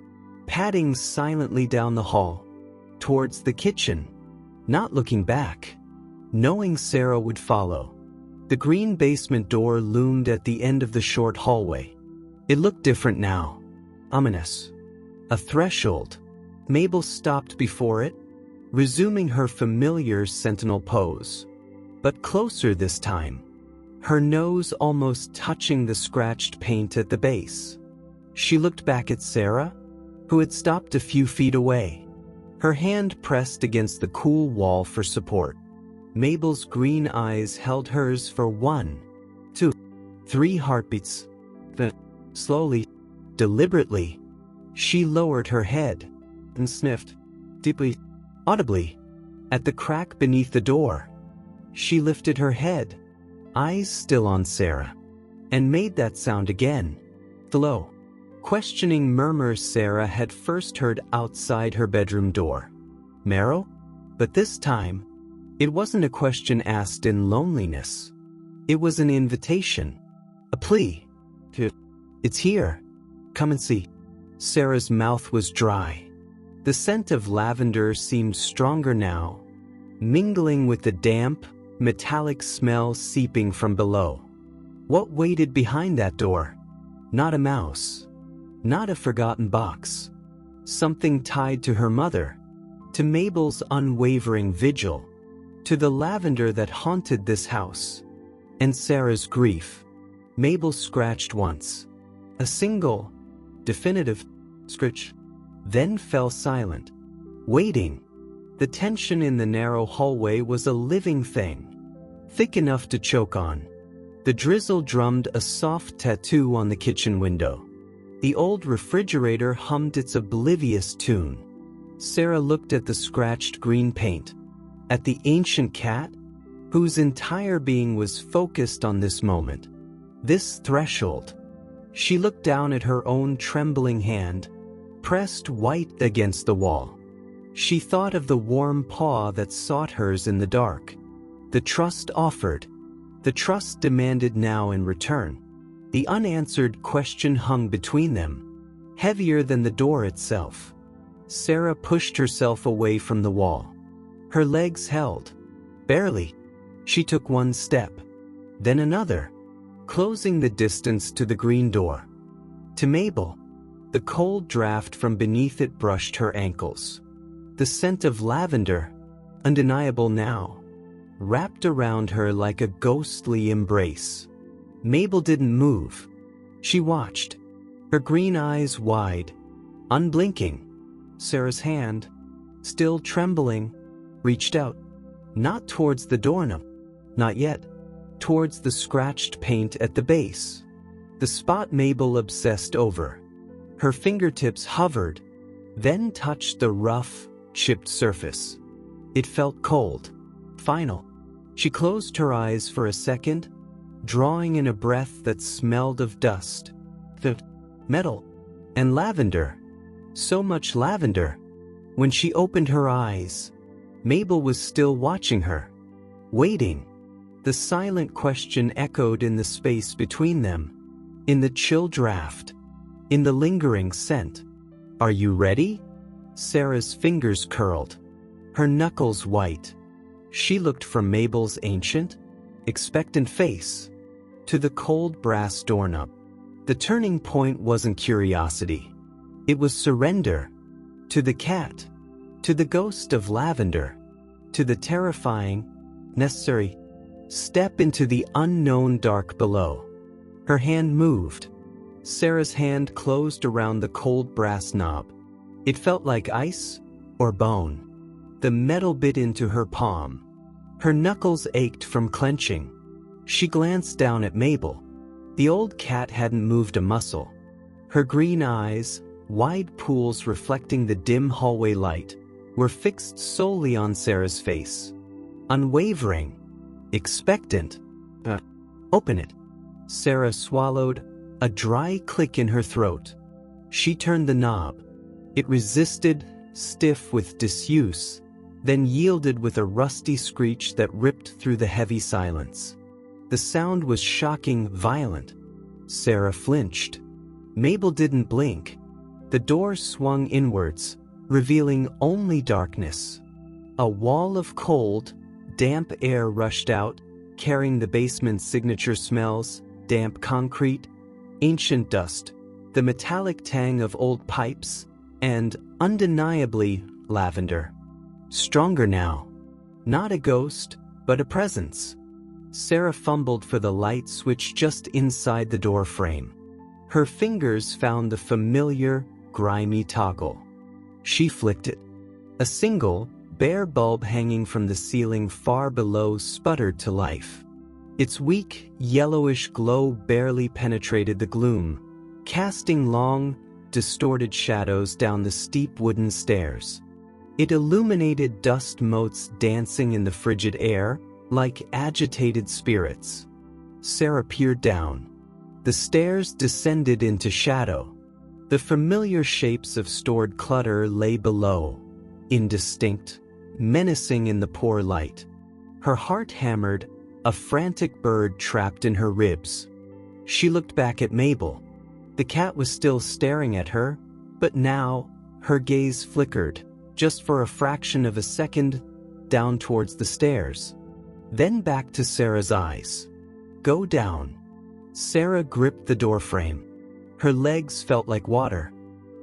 padding silently down the hall, towards the kitchen, not looking back, knowing Sarah would follow. The green basement door loomed at the end of the short hallway. It looked different now, ominous. A threshold. Mabel stopped before it, resuming her familiar sentinel pose. But closer this time, her nose almost touching the scratched paint at the base. She looked back at Sarah, who had stopped a few feet away, her hand pressed against the cool wall for support. Mabel's green eyes held hers for 1, 2, 3 heartbeats. Then, slowly, deliberately, she lowered her head and sniffed, deeply, audibly, at the crack beneath the door. She lifted her head, eyes still on Sarah, and made that sound again. The low, questioning murmur Sarah had first heard outside her bedroom door. Marrow? But this time, it wasn't a question asked in loneliness. It was an invitation, a plea. It's here. Come and see. Sarah's mouth was dry. The scent of lavender seemed stronger now, mingling with the damp, metallic smell seeping from below. What waited behind that door? Not a mouse. Not a forgotten box. Something tied to her mother, to Mabel's unwavering vigil, to the lavender that haunted this house, and Sarah's grief. Mabel scratched once. A single, definitive scratch, then fell silent, waiting. The tension in the narrow hallway was a living thing, thick enough to choke on. The drizzle drummed a soft tattoo on the kitchen window. The old refrigerator hummed its oblivious tune. Sarah looked at the scratched green paint, at the ancient cat, whose entire being was focused on this moment, this threshold. She looked down at her own trembling hand, pressed white against the wall. She thought of the warm paw that sought hers in the dark, the trust offered, the trust demanded now in return. The unanswered question hung between them, heavier than the door itself. Sarah pushed herself away from the wall. Her legs held, barely. She took one step, then another, closing the distance to the green door. To Mabel, The cold draft from beneath it brushed her ankles. The scent of lavender, undeniable now, wrapped around her like a ghostly embrace. Mabel didn't move. She watched, her green eyes wide, unblinking. Sarah's hand, still trembling, reached out, not towards the doorknob, not yet, towards the scratched paint at the base. The spot Mabel obsessed over. Her fingertips hovered, then touched the rough, chipped surface. It felt cold, final. She closed her eyes for a second, drawing in a breath that smelled of dust, metal, and lavender. So much lavender. When she opened her eyes, Mabel was still watching her, waiting. The silent question echoed in the space between them, in the chill draft, in the lingering scent. "Are you ready?" Sarah's fingers curled, her knuckles white. She looked from Mabel's ancient, expectant face to the cold brass doorknob. The turning point wasn't curiosity. It was surrender. To the cat, to the ghost of lavender, to the terrifying, necessary step into the unknown dark below. Her hand moved. Sarah's hand closed around the cold brass knob. It felt like ice or bone. The metal bit into her palm. Her knuckles ached from clenching. She glanced down at Mabel. The old cat hadn't moved a muscle. Her green eyes, wide pools reflecting the dim hallway light, were fixed solely on Sarah's face. Unwavering, expectant. Open it. Sarah swallowed, a dry click in her throat. She turned the knob. It resisted, stiff with disuse, then yielded with a rusty screech that ripped through the heavy silence. The sound was shocking, violent. Sarah flinched. Mabel didn't blink. The door swung inwards, revealing only darkness. A wall of cold, damp air rushed out, carrying the basement's signature smells, damp concrete, ancient dust, the metallic tang of old pipes, and, undeniably, lavender. Stronger now. Not a ghost, but a presence. Sarah fumbled for the light switch just inside the door frame. Her fingers found the familiar, grimy toggle. She flicked it. A single, bare bulb hanging from the ceiling far below sputtered to life. Its weak, yellowish glow barely penetrated the gloom, casting long, distorted shadows down the steep wooden stairs. It illuminated dust motes dancing in the frigid air, like agitated spirits. Sarah peered down. The stairs descended into shadow. The familiar shapes of stored clutter lay below, indistinct, menacing in the poor light. Her heart hammered, a frantic bird trapped in her ribs. She looked back at Mabel. The cat was still staring at her, but now, her gaze flickered, just for a fraction of a second, down towards the stairs. Then back to Sarah's eyes. "Go down." Sarah gripped the doorframe. Her legs felt like water.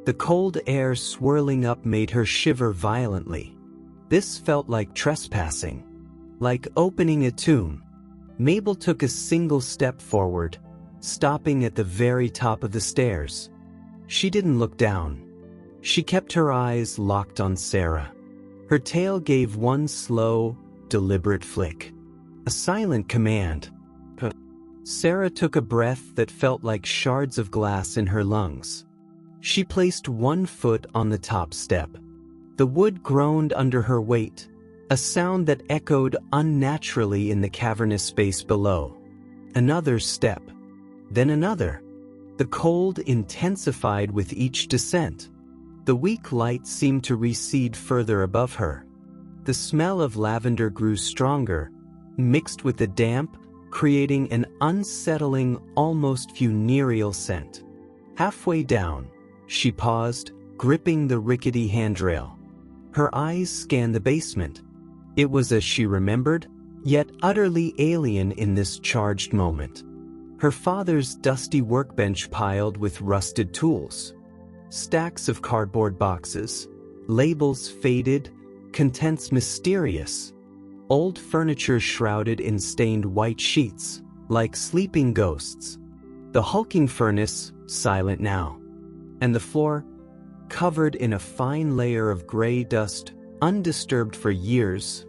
The cold air swirling up made her shiver violently. This felt like trespassing, like opening a tomb. Mabel took a single step forward, stopping at the very top of the stairs. She didn't look down. She kept her eyes locked on Sarah. Her tail gave one slow, deliberate flick. A silent command. Sarah took a breath that felt like shards of glass in her lungs. She placed one foot on the top step. The wood groaned under her weight, a sound that echoed unnaturally in the cavernous space below. Another step. Then another. The cold intensified with each descent. The weak light seemed to recede further above her. The smell of lavender grew stronger, mixed with the damp, creating an unsettling, almost funereal scent. Halfway down, she paused, gripping the rickety handrail. Her eyes scanned the basement. It was as she remembered, yet utterly alien in this charged moment. Her father's dusty workbench piled with rusted tools. Stacks of cardboard boxes. Labels faded, contents mysterious. Old furniture shrouded in stained white sheets, like sleeping ghosts. The hulking furnace, silent now. And the floor, covered in a fine layer of gray dust, undisturbed for years,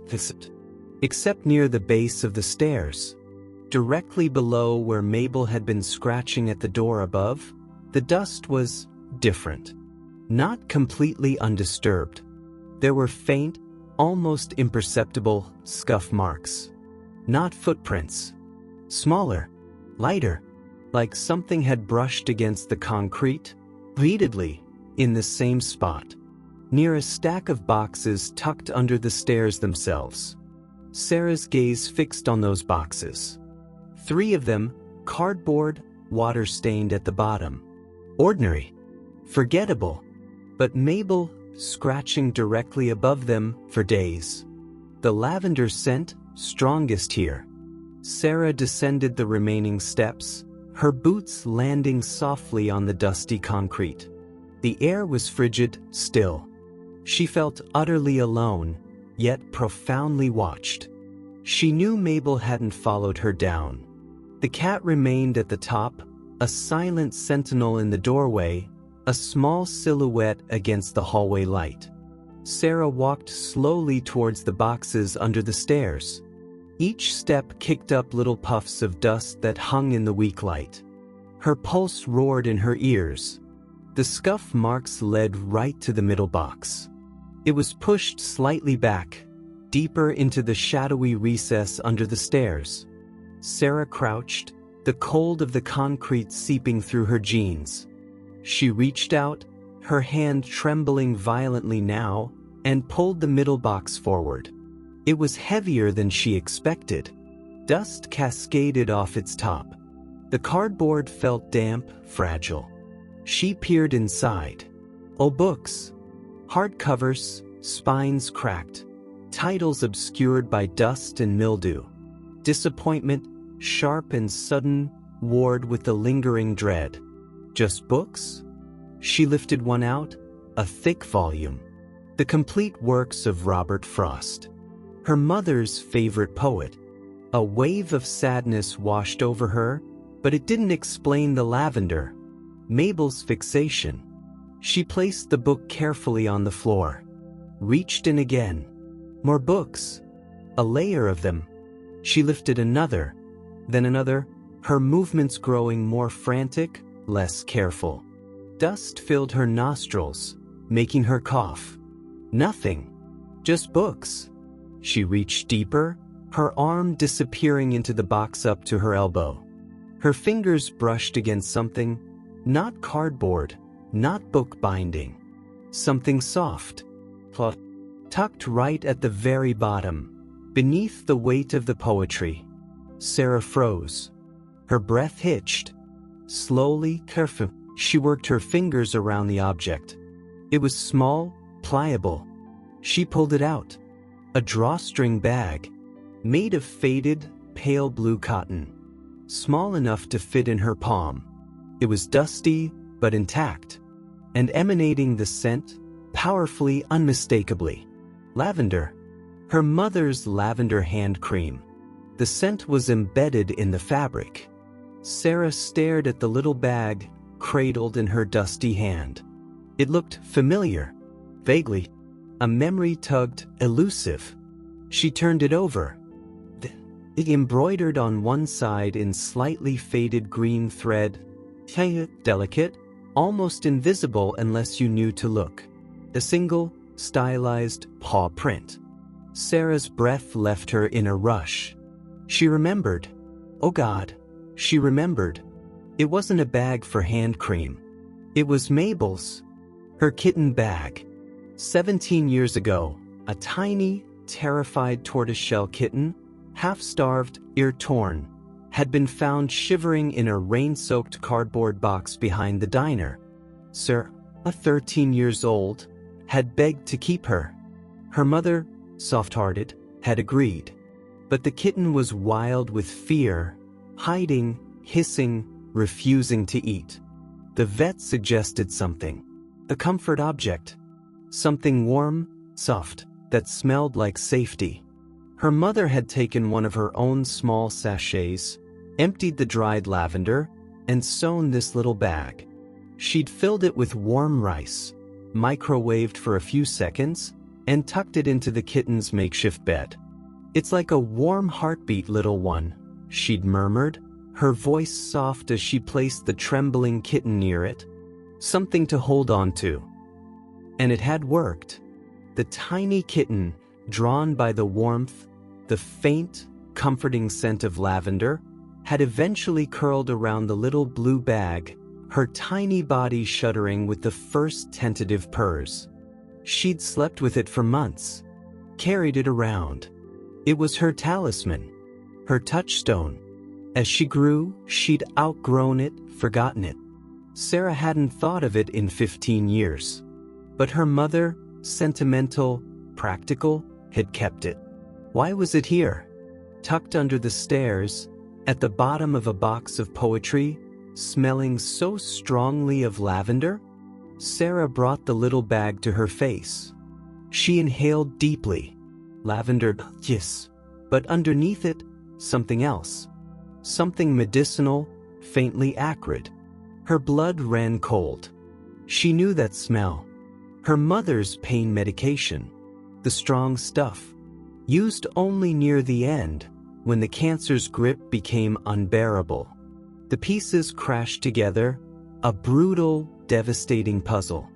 except near the base of the stairs. Directly below where Mabel had been scratching at the door above, the dust was different. Not completely undisturbed. There were faint, almost imperceptible scuff marks. Not footprints. Smaller, lighter, like something had brushed against the concrete, repeatedly, in the same spot. Near a stack of boxes tucked under the stairs themselves. Sarah's gaze fixed on those boxes. 3 of them, cardboard, water-stained at the bottom. Ordinary. Forgettable. But Mabel, scratching directly above them for days. The lavender scent, strongest here. Sarah descended the remaining steps, her boots landing softly on the dusty concrete. The air was frigid, still. She felt utterly alone, yet profoundly watched. She knew Mabel hadn't followed her down. The cat remained at the top, a silent sentinel in the doorway, a small silhouette against the hallway light. Sarah walked slowly towards the boxes under the stairs. Each step kicked up little puffs of dust that hung in the weak light. Her pulse roared in her ears. The scuff marks led right to the middle box. It was pushed slightly back, deeper into the shadowy recess under the stairs. Sarah crouched, the cold of the concrete seeping through her jeans. She reached out, her hand trembling violently now, and pulled the middle box forward. It was heavier than she expected. Dust cascaded off its top. The cardboard felt damp, fragile. She peered inside. Oh, books. Hardcovers, spines cracked, titles obscured by dust and mildew. Disappointment, sharp and sudden, warred with the lingering dread. Just books? She lifted one out, a thick volume. The complete works of Robert Frost. Her mother's favorite poet. A wave of sadness washed over her, but it didn't explain the lavender. Mabel's fixation. She placed the book carefully on the floor. Reached in again. More books. A layer of them. She lifted another, then another, her movements growing more frantic, less careful. Dust filled her nostrils, making her cough. Nothing. Just books. She reached deeper, her arm disappearing into the box up to her elbow. Her fingers brushed against something, not cardboard, not book binding. Something soft. Tucked right at the very bottom, beneath the weight of the poetry. Sarah froze. Her breath hitched. Slowly, carefully, she worked her fingers around the object. It was small, pliable. She pulled it out. A drawstring bag, made of faded, pale blue cotton. Small enough to fit in her palm. It was dusty, but intact, and emanating the scent, powerfully, unmistakably. Lavender. Her mother's lavender hand cream. The scent was embedded in the fabric. Sarah stared at the little bag, cradled in her dusty hand. It looked familiar. Vaguely. A memory tugged, elusive. She turned it over. It embroidered on one side in slightly faded green thread. Delicate, almost invisible unless you knew to look. A single, stylized paw print. Sarah's breath left her in a rush. She remembered. Oh God, she remembered. It wasn't a bag for hand cream. It was Mabel's. Her kitten bag. 17 years ago, a tiny, terrified tortoiseshell kitten, half-starved, ear-torn, had been found shivering in a rain-soaked cardboard box behind the diner. Sir, 13 years old, had begged to keep her. Her mother, soft-hearted, had agreed. But the kitten was wild with fear, hiding, hissing, refusing to eat. The vet suggested something. A comfort object. Something warm, soft, that smelled like safety. Her mother had taken one of her own small sachets, emptied the dried lavender, and sewn this little bag. She'd filled it with warm rice, microwaved for a few seconds, and tucked it into the kitten's makeshift bed. "It's like a warm heartbeat, little one," she'd murmured, her voice soft as she placed the trembling kitten near it. Something to hold on to. And it had worked. The tiny kitten, drawn by the warmth, the faint, comforting scent of lavender, had eventually curled around the little blue bag, her tiny body shuddering with the first tentative purrs. She'd slept with it for months, carried it around. It was her talisman, her touchstone. As she grew, she'd outgrown it, forgotten it. Sarah hadn't thought of it in 15 years. But her mother, sentimental, practical, had kept it. Why was it here? Tucked under the stairs, at the bottom of a box of poetry, smelling so strongly of lavender? Sarah brought the little bag to her face. She inhaled deeply. Lavender, yes, but underneath it, something else. Something medicinal, faintly acrid. Her blood ran cold. She knew that smell. Her mother's pain medication. The strong stuff. Used only near the end, when the cancer's grip became unbearable. The pieces crashed together, a brutal, devastating puzzle.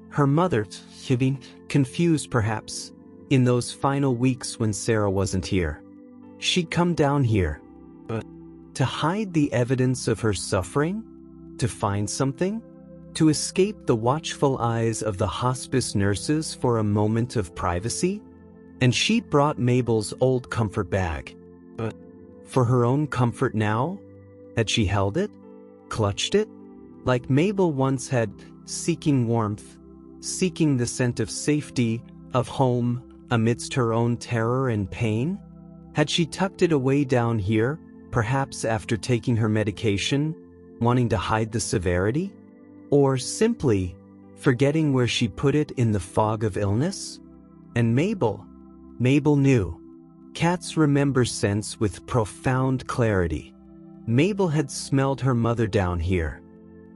Her mother, confused perhaps, in those final weeks when Sarah wasn't here. She'd come down here, but to hide the evidence of her suffering? To find something? To escape the watchful eyes of the hospice nurses for a moment of privacy? And she'd brought Mabel's old comfort bag. But for her own comfort now? Had she held it? Clutched it? Like Mabel once had, seeking warmth, seeking the scent of safety, of home, amidst her own terror and pain? Had she tucked it away down here, perhaps after taking her medication, wanting to hide the severity? Or simply forgetting where she put it in the fog of illness? And Mabel knew. Cats remember scents with profound clarity. Mabel had smelled her mother down here.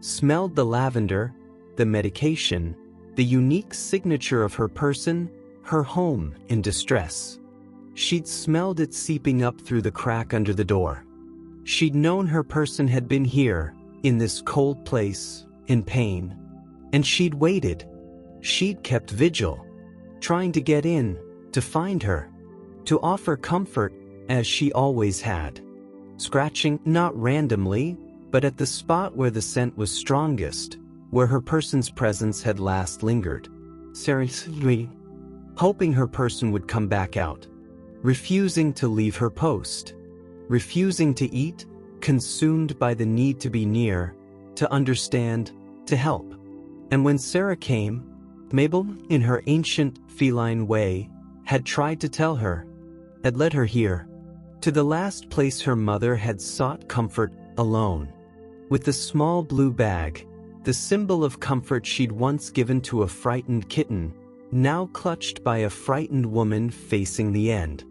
Smelled the lavender, the medication, the unique signature of her person, her home in distress. She'd smelled it seeping up through the crack under the door. She'd known her person had been here, in this cold place, in pain. And she'd waited. She'd kept vigil, trying to get in, to find her, to offer comfort, as she always had. Scratching, not randomly, but at the spot where the scent was strongest, where her person's presence had last lingered. Seriously, hoping her person would come back out. Refusing to leave her post. Refusing to eat, consumed by the need to be near, to understand, to help. And when Sarah came, Mabel, in her ancient, feline way, had tried to tell her, had led her here, to the last place her mother had sought comfort alone. With the small blue bag, the symbol of comfort she'd once given to a frightened kitten, now clutched by a frightened woman facing the end.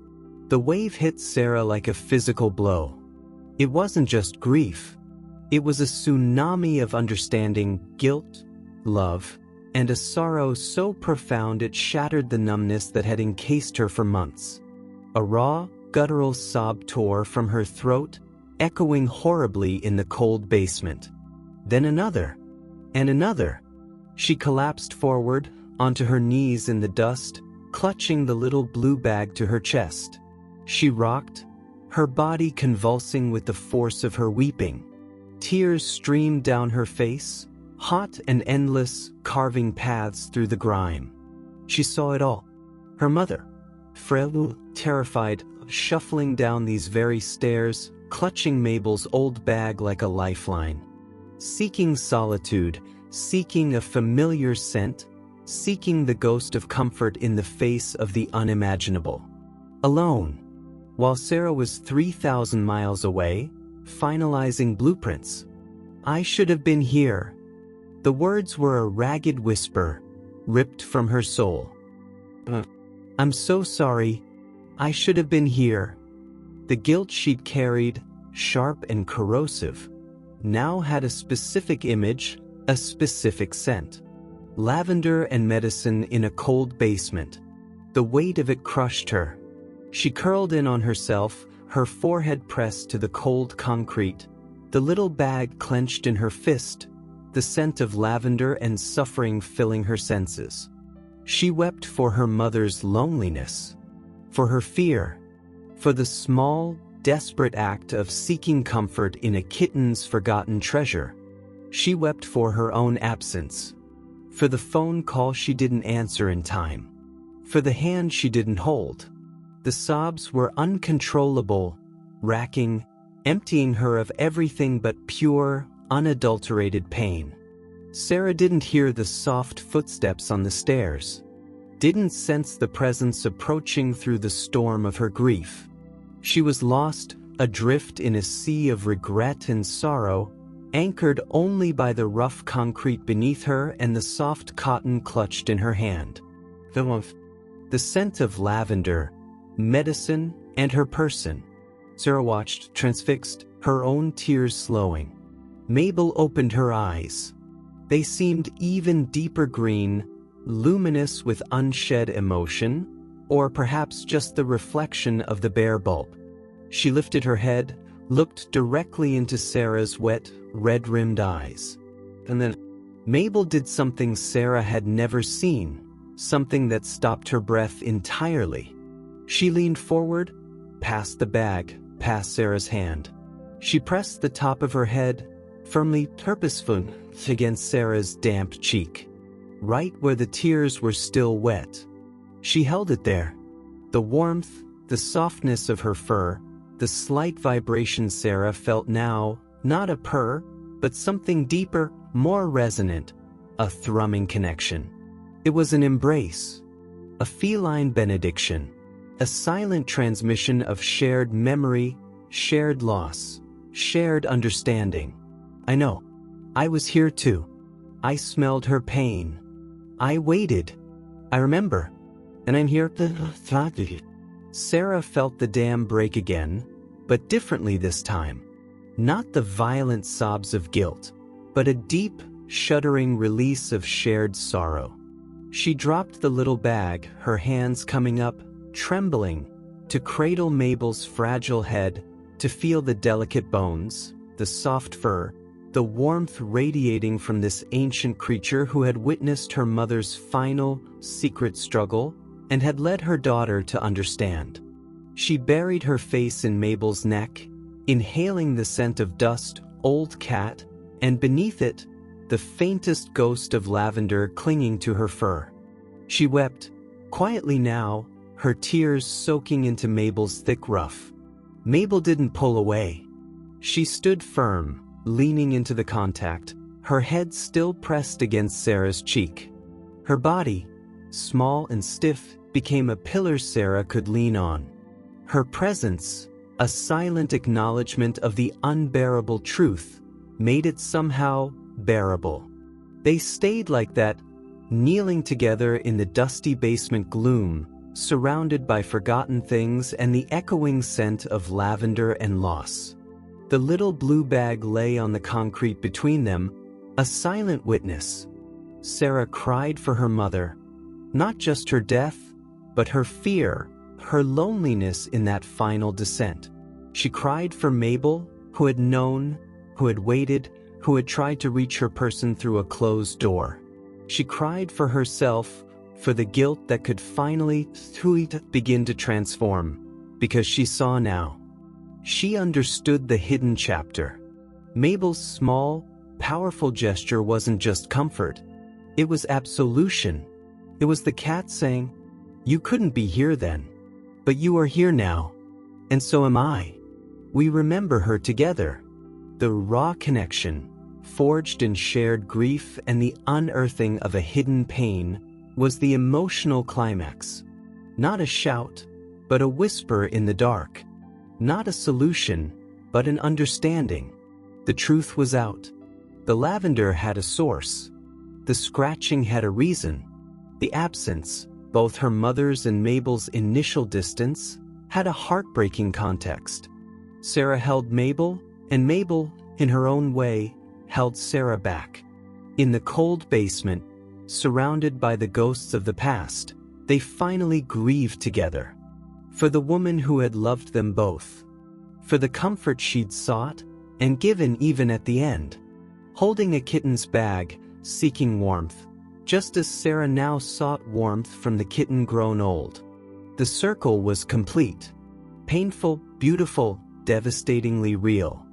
The wave hit Sarah like a physical blow. It wasn't just grief. It was a tsunami of understanding, guilt, love, and a sorrow so profound it shattered the numbness that had encased her for months. A raw, guttural sob tore from her throat, echoing horribly in the cold basement. Then another, and another. She collapsed forward, onto her knees in the dust, clutching the little blue bag to her chest. She rocked, her body convulsing with the force of her weeping. Tears streamed down her face, hot and endless, carving paths through the grime. She saw it all. Her mother, frail, terrified, shuffling down these very stairs, clutching Mabel's old bag like a lifeline. Seeking solitude, seeking a familiar scent, seeking the ghost of comfort in the face of the unimaginable. Alone. While Sarah was 3,000 miles away, finalizing blueprints. I should have been here. The words were a ragged whisper, ripped from her soul. I'm so sorry. I should have been here. The guilt she'd carried, sharp and corrosive, now had a specific image, a specific scent. Lavender and medicine in a cold basement. The weight of it crushed her. She curled in on herself, her forehead pressed to the cold concrete, the little bag clenched in her fist, the scent of lavender and suffering filling her senses. She wept for her mother's loneliness, for her fear, for the small, desperate act of seeking comfort in a kitten's forgotten treasure. She wept for her own absence, for the phone call she didn't answer in time, for the hand she didn't hold. The sobs were uncontrollable, racking, emptying her of everything but pure, unadulterated pain. Sarah didn't hear the soft footsteps on the stairs, didn't sense the presence approaching through the storm of her grief. She was lost, adrift in a sea of regret and sorrow, anchored only by the rough concrete beneath her and the soft cotton clutched in her hand. The scent of lavender, medicine, and her person. Sarah watched, transfixed, her own tears slowing. Mabel opened her eyes. They seemed even deeper green, luminous with unshed emotion, or perhaps just the reflection of the bare bulb. She lifted her head, looked directly into Sarah's wet, red-rimmed eyes. And then Mabel did something Sarah had never seen, something that stopped her breath entirely. She leaned forward, past the bag, past Sarah's hand. She pressed the top of her head, firmly, purposefully, against Sarah's damp cheek, right where the tears were still wet. She held it there. The warmth, the softness of her fur, the slight vibration Sarah felt now, not a purr, but something deeper, more resonant, a thrumming connection. It was an embrace, a feline benediction, a silent transmission of shared memory, shared loss, shared understanding. I know. I was here too. I smelled her pain. I waited. I remember. And I'm here. Sarah felt the dam break again, but differently this time. Not the violent sobs of guilt, but a deep, shuddering release of shared sorrow. She dropped the little bag, her hands coming up, trembling, to cradle Mabel's fragile head, to feel the delicate bones, the soft fur, the warmth radiating from this ancient creature who had witnessed her mother's final, secret struggle and had led her daughter to understand. She buried her face in Mabel's neck, inhaling the scent of dust, old cat, and beneath it, the faintest ghost of lavender clinging to her fur. She wept, quietly now, her tears soaking into Mabel's thick ruff. Mabel didn't pull away. She stood firm, leaning into the contact, her head still pressed against Sarah's cheek. Her body, small and stiff, became a pillar Sarah could lean on. Her presence, a silent acknowledgement of the unbearable truth, made it somehow bearable. They stayed like that, kneeling together in the dusty basement gloom, surrounded by forgotten things and the echoing scent of lavender and loss. The little blue bag lay on the concrete between them, a silent witness. Sarah cried for her mother, not just her death, but her fear, her loneliness in that final descent. She cried for Mabel, who had known, who had waited, who had tried to reach her person through a closed door. She cried for herself, for the guilt that could finally begin to transform, because she saw now. She understood the hidden chapter. Mabel's small, powerful gesture wasn't just comfort. It was absolution. It was the cat saying, "You couldn't be here then, but you are here now, and so am I." We remember her together. The raw connection, forged in shared grief and the unearthing of a hidden pain, was the emotional climax. Not a shout, but a whisper in the dark. Not a solution, but an understanding. The truth was out. The lavender had a source, The scratching had a reason. The absence, both her mother's and Mabel's initial distance, had a heartbreaking context. Sarah held Mabel, and Mabel, in her own way, held Sarah back. In the cold basement, surrounded by the ghosts of the past, they finally grieved together. For the woman who had loved them both. For the comfort she'd sought, and given even at the end. Holding a kitten's bag, seeking warmth, just as Sarah now sought warmth from the kitten grown old. The circle was complete. Painful, beautiful, devastatingly real.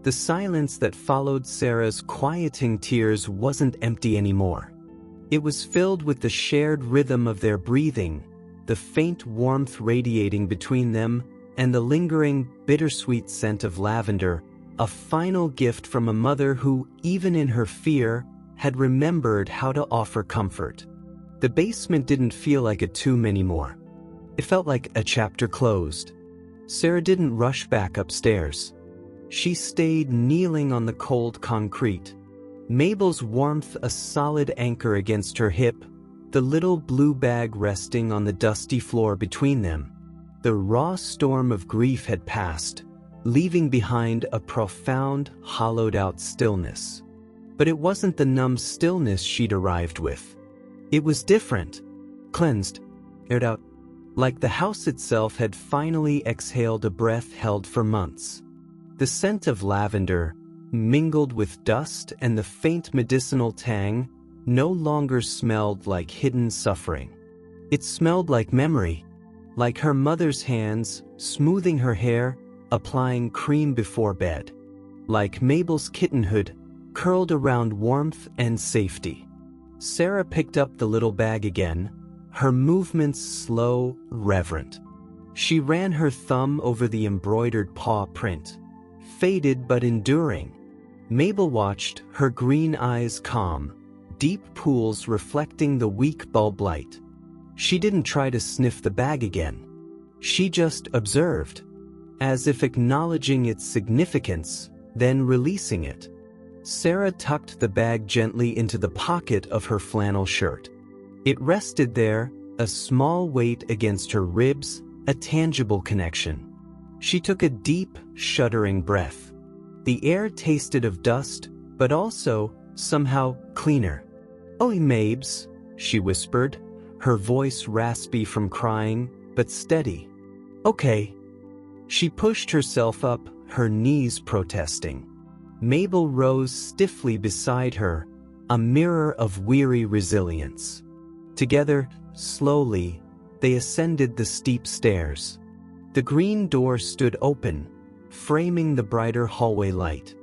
The silence that followed Sarah's quieting tears wasn't empty anymore. It was filled with the shared rhythm of their breathing, the faint warmth radiating between them, and the lingering, bittersweet scent of lavender, a final gift from a mother who, even in her fear, had remembered how to offer comfort. The basement didn't feel like a tomb anymore. It felt like a chapter closed. Sarah didn't rush back upstairs. She stayed kneeling on the cold concrete. Mabel's warmth a solid anchor against her hip, the little blue bag resting on the dusty floor between them. The raw storm of grief had passed, leaving behind a profound, hollowed-out stillness. But it wasn't the numb stillness she'd arrived with. It was different, cleansed, aired out, like the house itself had finally exhaled a breath held for months. The scent of lavender, mingled with dust and the faint medicinal tang, no longer smelled like hidden suffering. It smelled like memory, like her mother's hands, smoothing her hair, applying cream before bed. Like Mabel's kittenhood, curled around warmth and safety. Sarah picked up the little bag again, her movements slow, reverent. She ran her thumb over the embroidered paw print, faded but enduring. Mabel watched, her green eyes calm, deep pools reflecting the weak bulb light. She didn't try to sniff the bag again. She just observed, as if acknowledging its significance, then releasing it. Sarah tucked the bag gently into the pocket of her flannel shirt. It rested there, a small weight against her ribs, a tangible connection. She took a deep, shuddering breath. The air tasted of dust, but also, somehow, cleaner. "Oh, Mabes," she whispered, her voice raspy from crying, but steady. "Okay." She pushed herself up, her knees protesting. Mabel rose stiffly beside her, a mirror of weary resilience. Together, slowly, they ascended the steep stairs. The green door stood open, framing the brighter hallway light.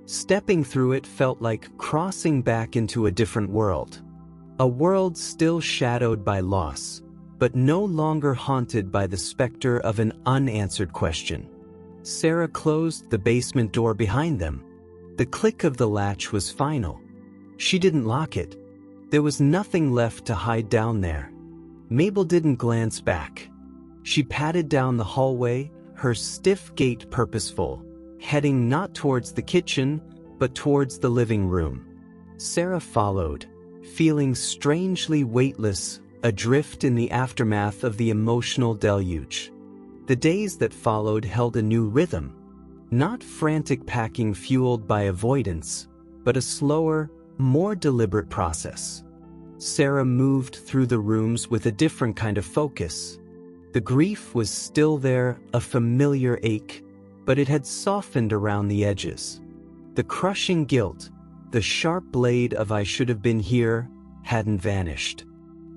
Stepping through it felt like crossing back into a different world. A world still shadowed by loss, but no longer haunted by the specter of an unanswered question. Sarah closed the basement door behind them. The click of the latch was final. She didn't lock it. There was nothing left to hide down there. Mabel didn't glance back. She padded down the hallway, her stiff gait purposeful, heading not towards the kitchen, but towards the living room. Sarah followed, feeling strangely weightless, adrift in the aftermath of the emotional deluge. The days that followed held a new rhythm. Not frantic packing fueled by avoidance, but a slower, more deliberate process. Sarah moved through the rooms with a different kind of focus. The grief was still there, a familiar ache, but it had softened around the edges. The crushing guilt, the sharp blade of "I should have been here," hadn't vanished.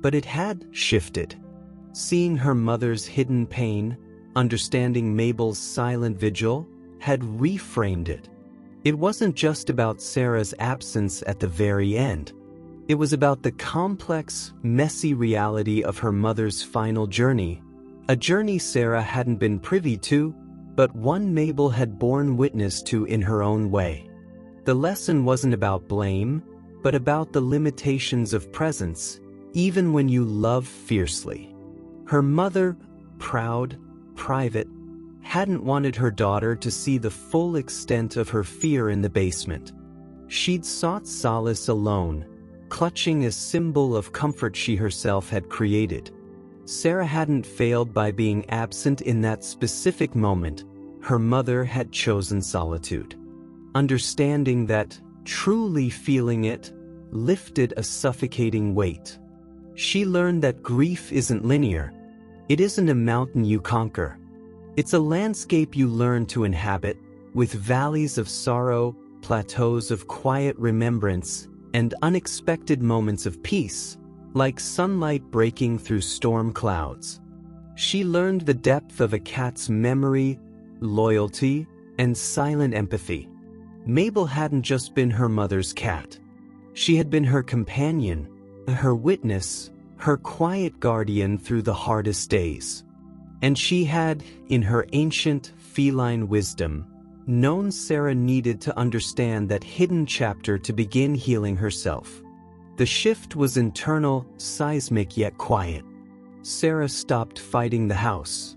But it had shifted. Seeing her mother's hidden pain, understanding Mabel's silent vigil, had reframed it. It wasn't just about Sarah's absence at the very end. It was about the complex, messy reality of her mother's final journey, a journey Sarah hadn't been privy to, but one Mabel had borne witness to in her own way. The lesson wasn't about blame, but about the limitations of presence, even when you love fiercely. Her mother, proud, private, hadn't wanted her daughter to see the full extent of her fear in the basement. She'd sought solace alone, clutching a symbol of comfort she herself had created. Sarah hadn't failed by being absent in that specific moment. Her mother had chosen solitude. Understanding that, truly feeling it, lifted a suffocating weight. She learned that grief isn't linear. It isn't a mountain you conquer. It's a landscape you learn to inhabit, with valleys of sorrow, plateaus of quiet remembrance, and unexpected moments of peace, like sunlight breaking through storm clouds. She learned the depth of a cat's memory, loyalty, and silent empathy. Mabel hadn't just been her mother's cat. She had been her companion, her witness, her quiet guardian through the hardest days. And she had, in her ancient, feline wisdom, known Sarah needed to understand that hidden chapter to begin healing herself. The shift was internal, seismic yet quiet. Sarah stopped fighting the house.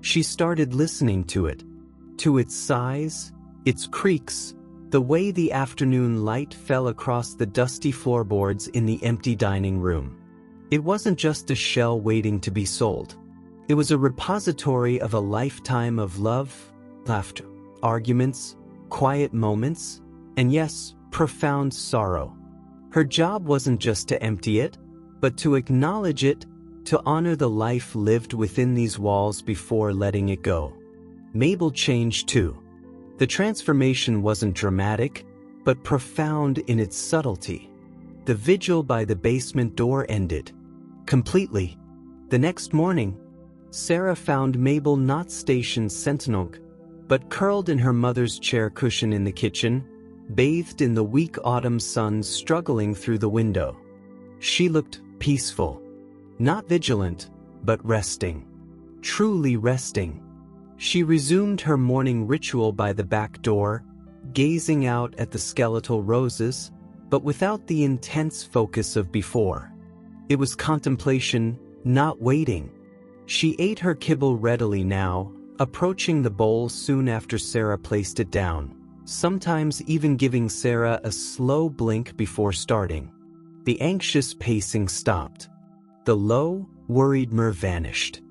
She started listening to it. To its sighs, its creaks, the way the afternoon light fell across the dusty floorboards in the empty dining room. It wasn't just a shell waiting to be sold. It was a repository of a lifetime of love, laughter, arguments, quiet moments, and yes, profound sorrow. Her job wasn't just to empty it, but to acknowledge it, to honor the life lived within these walls before letting it go. Mabel changed too. The transformation wasn't dramatic, but profound in its subtlety. The vigil by the basement door ended. Completely. The next morning, Sarah found Mabel not stationed sentinel, but curled in her mother's chair cushion in the kitchen, bathed in the weak autumn sun struggling through the window. She looked peaceful. Not vigilant, but resting. Truly resting. She resumed her morning ritual by the back door, gazing out at the skeletal roses, but without the intense focus of before. It was contemplation, not waiting. She ate her kibble readily now, approaching the bowl soon after Sarah placed it down, sometimes even giving Sarah a slow blink before starting. The anxious pacing stopped. The low, worried murmur vanished.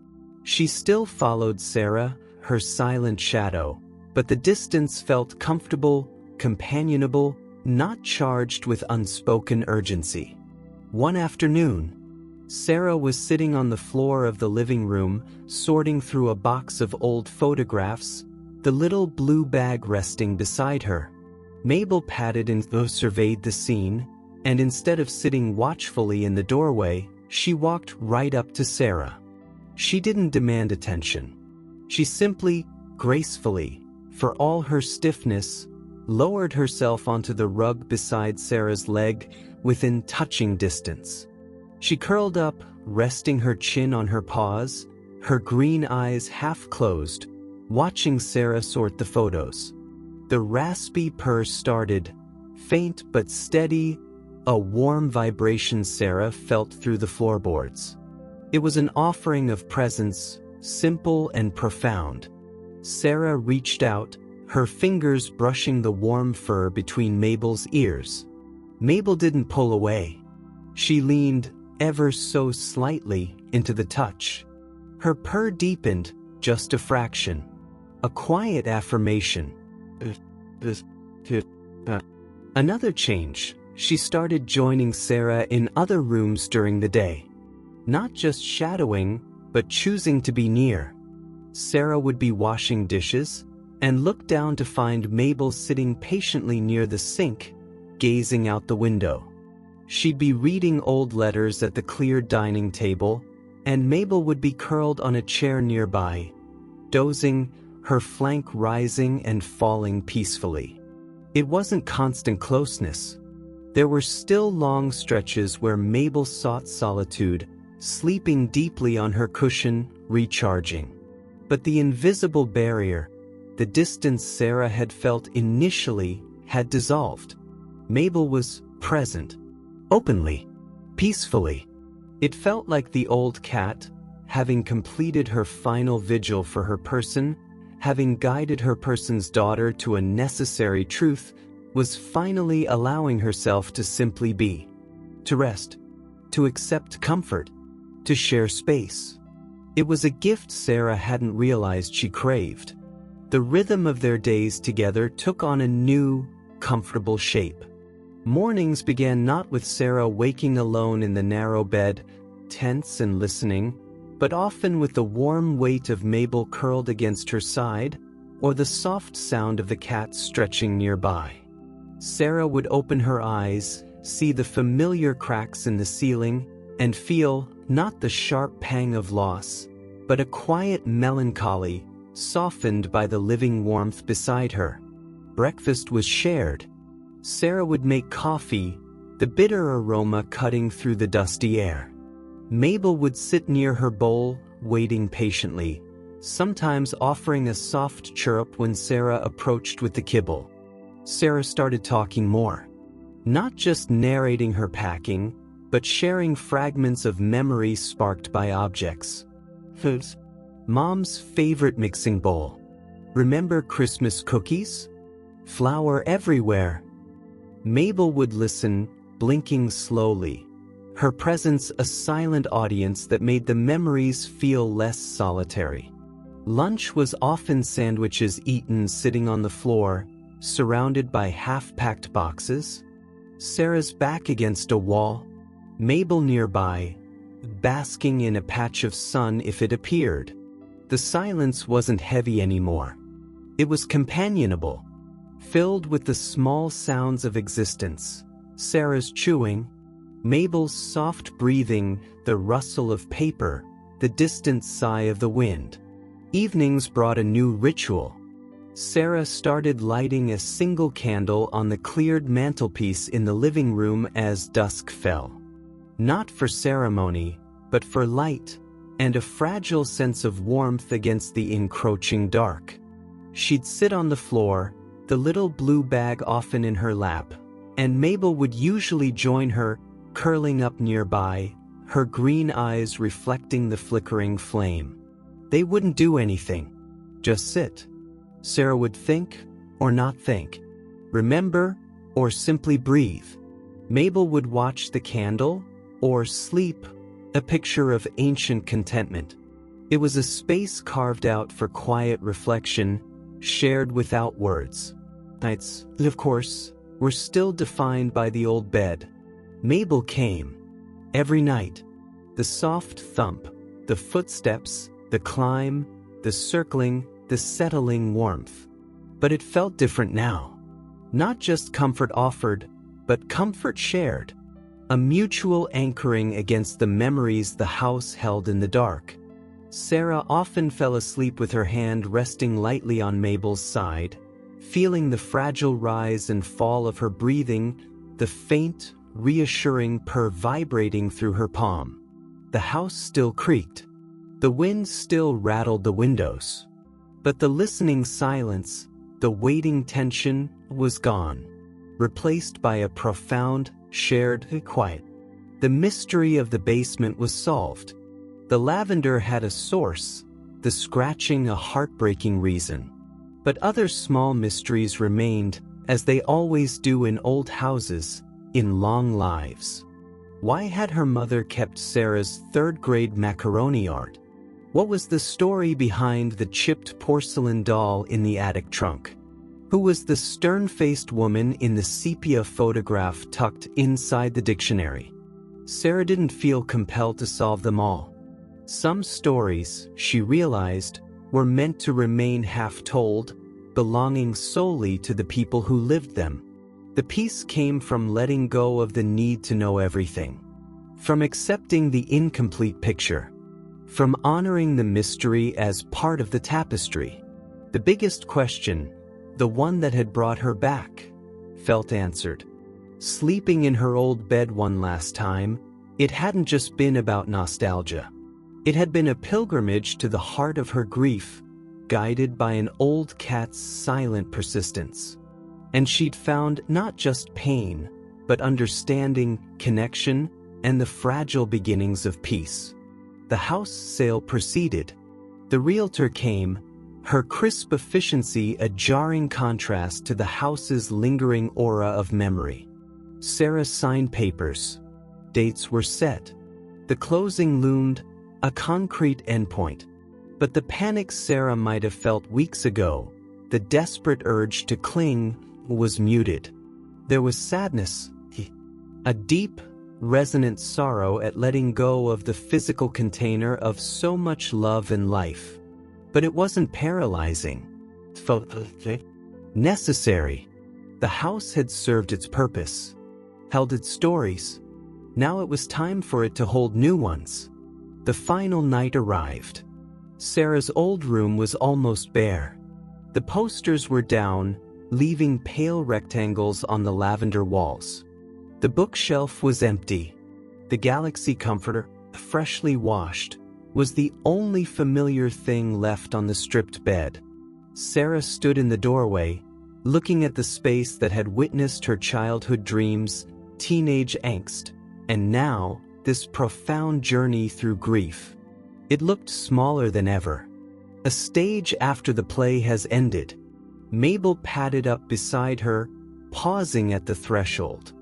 She still followed Sarah, her silent shadow, but the distance felt comfortable, companionable, not charged with unspoken urgency. One afternoon, Sarah was sitting on the floor of the living room, sorting through a box of old photographs, the little blue bag resting beside her. Mabel patted and surveyed the scene, and instead of sitting watchfully in the doorway, she walked right up to Sarah. She didn't demand attention. She simply, gracefully, for all her stiffness, lowered herself onto the rug beside Sarah's leg, within touching distance. She curled up, resting her chin on her paws, her green eyes half closed, watching Sarah sort the photos. The raspy purr started, faint but steady, a warm vibration Sarah felt through the floorboards. It was an offering of presence, simple and profound. Sarah reached out, her fingers brushing the warm fur between Mabel's ears. Mabel didn't pull away. She leaned, ever so slightly, into the touch. Her purr deepened, just a fraction. A quiet affirmation. Another change. She started joining Sarah in other rooms during the day. Not just shadowing, but choosing to be near. Sarah would be washing dishes, and look down to find Mabel sitting patiently near the sink, gazing out the window. She'd be reading old letters at the clear dining table, and Mabel would be curled on a chair nearby, dozing, her flank rising and falling peacefully. It wasn't constant closeness. There were still long stretches where Mabel sought solitude, sleeping deeply on her cushion, recharging. But the invisible barrier, the distance Sarah had felt initially, had dissolved. Mabel was present, openly, peacefully. It felt like the old cat, having completed her final vigil for her person, having guided her person's daughter to a necessary truth, was finally allowing herself to simply be. to rest, to accept comfort, to share space. It was a gift Sarah hadn't realized she craved. The rhythm of their days together took on a new, comfortable shape. Mornings began not with Sarah waking alone in the narrow bed, tense and listening, but often with the warm weight of Mabel curled against her side, or the soft sound of the cat stretching nearby. Sarah would open her eyes, see the familiar cracks in the ceiling, and feel not the sharp pang of loss, but a quiet melancholy, softened by the living warmth beside her. Breakfast was shared. Sarah would make coffee, the bitter aroma cutting through the dusty air. Mabel would sit near her bowl, waiting patiently, sometimes offering a soft chirp when Sarah approached with the kibble. Sarah started talking more, not just narrating her packing, but sharing fragments of memory sparked by objects. Foods. Mom's favorite mixing bowl. Remember Christmas cookies? Flour everywhere. Mabel would listen, blinking slowly, her presence a silent audience that made the memories feel less solitary. Lunch was often sandwiches eaten sitting on the floor, surrounded by half-packed boxes. Sarah's back against a wall, Mabel nearby, basking in a patch of sun if it appeared. The silence wasn't heavy anymore. It was companionable, filled with the small sounds of existence. Sarah's chewing, Mabel's soft breathing, the rustle of paper, the distant sigh of the wind. Evenings brought a new ritual. Sarah started lighting a single candle on the cleared mantelpiece in the living room as dusk fell. Not for ceremony, but for light, and a fragile sense of warmth against the encroaching dark. She'd sit on the floor, the little blue bag often in her lap, and Mabel would usually join her, curling up nearby, her green eyes reflecting the flickering flame. They wouldn't do anything, just sit. Sarah would think, or not think, remember, or simply breathe. Mabel would watch the candle, or sleep, a picture of ancient contentment. It was a space carved out for quiet reflection, shared without words. Nights, of course, were still defined by the old bed. Mabel came. Every night. The soft thump, the footsteps, the climb, the circling, the settling warmth. But it felt different now. Not just comfort offered, but comfort shared. A mutual anchoring against the memories the house held in the dark. Sarah often fell asleep with her hand resting lightly on Mabel's side, feeling the fragile rise and fall of her breathing, the faint, reassuring purr vibrating through her palm. The house still creaked. The wind still rattled the windows. But the listening silence, the waiting tension, was gone, replaced by a profound, shared quiet. The mystery of the basement was solved. The lavender had a source, the scratching a heartbreaking reason. But other small mysteries remained, as they always do in old houses, in long lives. Why had her mother kept Sarah's third-grade macaroni art? What was the story behind the chipped porcelain doll in the attic trunk? Who was the stern-faced woman in the sepia photograph tucked inside the dictionary? Sarah didn't feel compelled to solve them all. Some stories, she realized, were meant to remain half-told, belonging solely to the people who lived them. The peace came from letting go of the need to know everything, from accepting the incomplete picture, from honoring the mystery as part of the tapestry. The biggest question, the one that had brought her back, felt answered. Sleeping in her old bed one last time, it hadn't just been about nostalgia. It had been a pilgrimage to the heart of her grief, guided by an old cat's silent persistence. And she'd found not just pain, but understanding, connection, and the fragile beginnings of peace. The house sale proceeded. The realtor came, her crisp efficiency a jarring contrast to the house's lingering aura of memory. Sarah signed papers. dates were set. The closing loomed, a concrete endpoint. But the panic Sarah might have felt weeks ago, the desperate urge to cling, was muted. There was sadness, a deep, resonant sorrow at letting go of the physical container of so much love and life. But it wasn't paralyzing. Necessary. The house had served its purpose, held its stories. Now it was time for it to hold new ones. The final night arrived. Sarah's old room was almost bare. The posters were down, leaving pale rectangles on the lavender walls. The bookshelf was empty. The Galaxy comforter, freshly washed, was the only familiar thing left on the stripped bed. Sarah stood in the doorway, looking at the space that had witnessed her childhood dreams, teenage angst, and now this profound journey through grief. It looked smaller than ever. A stage after the play has ended. Mabel padded up beside her, pausing at the threshold.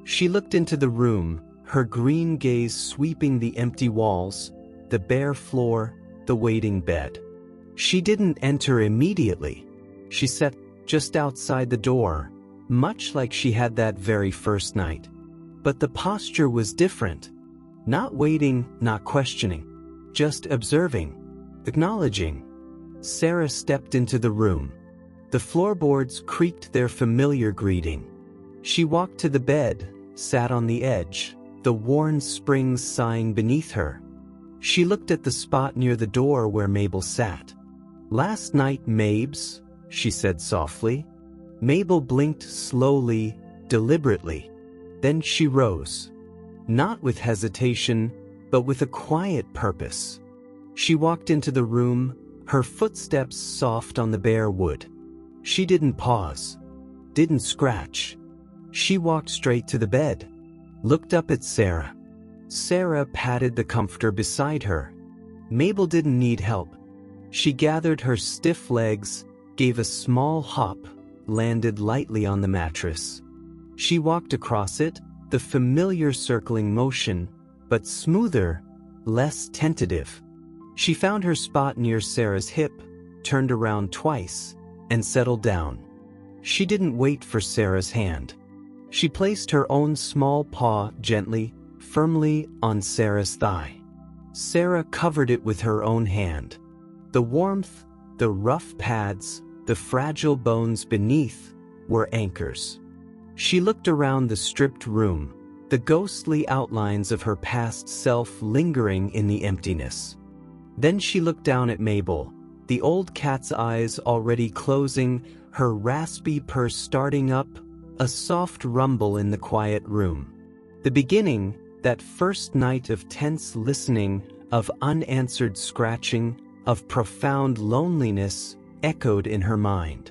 She looked into the room, her green gaze sweeping the empty walls, the bare floor, the waiting bed. She didn't enter immediately. She sat just outside the door, much like she had that very first night. But the posture was different. Not waiting, not questioning. Just observing, acknowledging. Sarah stepped into the room. The floorboards creaked their familiar greeting. She walked to the bed, sat on the edge, the worn springs sighing beneath her. She looked at the spot near the door where Mabel sat. "Last night, Mabes," she said softly. Mabel blinked slowly, deliberately. Then she rose. Not with hesitation, but with a quiet purpose. She walked into the room, her footsteps soft on the bare wood. She didn't pause, didn't scratch. She walked straight to the bed, looked up at Sarah. Sarah patted the comforter beside her. Mabel didn't need help. She gathered her stiff legs, gave a small hop, landed lightly on the mattress. She walked across it, the familiar circling motion, but smoother, less tentative. She found her spot near Sarah's hip, turned around twice, and settled down. She didn't wait for Sarah's hand. She placed her own small paw gently, firmly on Sarah's thigh. Sarah covered it with her own hand. The warmth, the rough pads, the fragile bones beneath were anchors. She looked around the stripped room, the ghostly outlines of her past self lingering in the emptiness. Then she looked down at Mabel, the old cat's eyes already closing, her raspy purr starting up, a soft rumble in the quiet room. The beginning, that first night of tense listening, of unanswered scratching, of profound loneliness, echoed in her mind.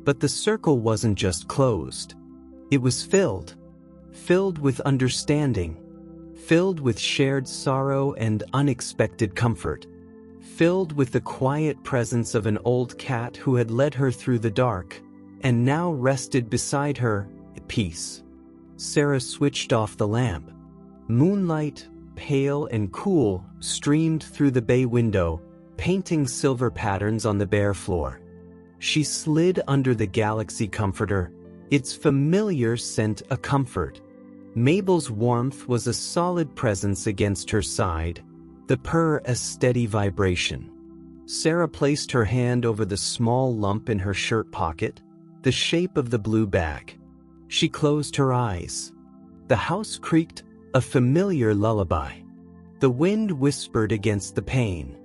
But the circle wasn't just closed. It was filled with understanding, filled with shared sorrow and unexpected comfort, filled with the quiet presence of an old cat who had led her through the dark, and now rested beside her, at peace. Sarah switched off the lamp. Moonlight, pale and cool, streamed through the bay window, painting silver patterns on the bare floor. She slid under the Galaxy comforter, its familiar scent a comfort. Mabel's warmth was a solid presence against her side, the purr a steady vibration. Sarah placed her hand over the small lump in her shirt pocket, the shape of the blue bag. She closed her eyes. The house creaked, a familiar lullaby. The wind whispered against the pane.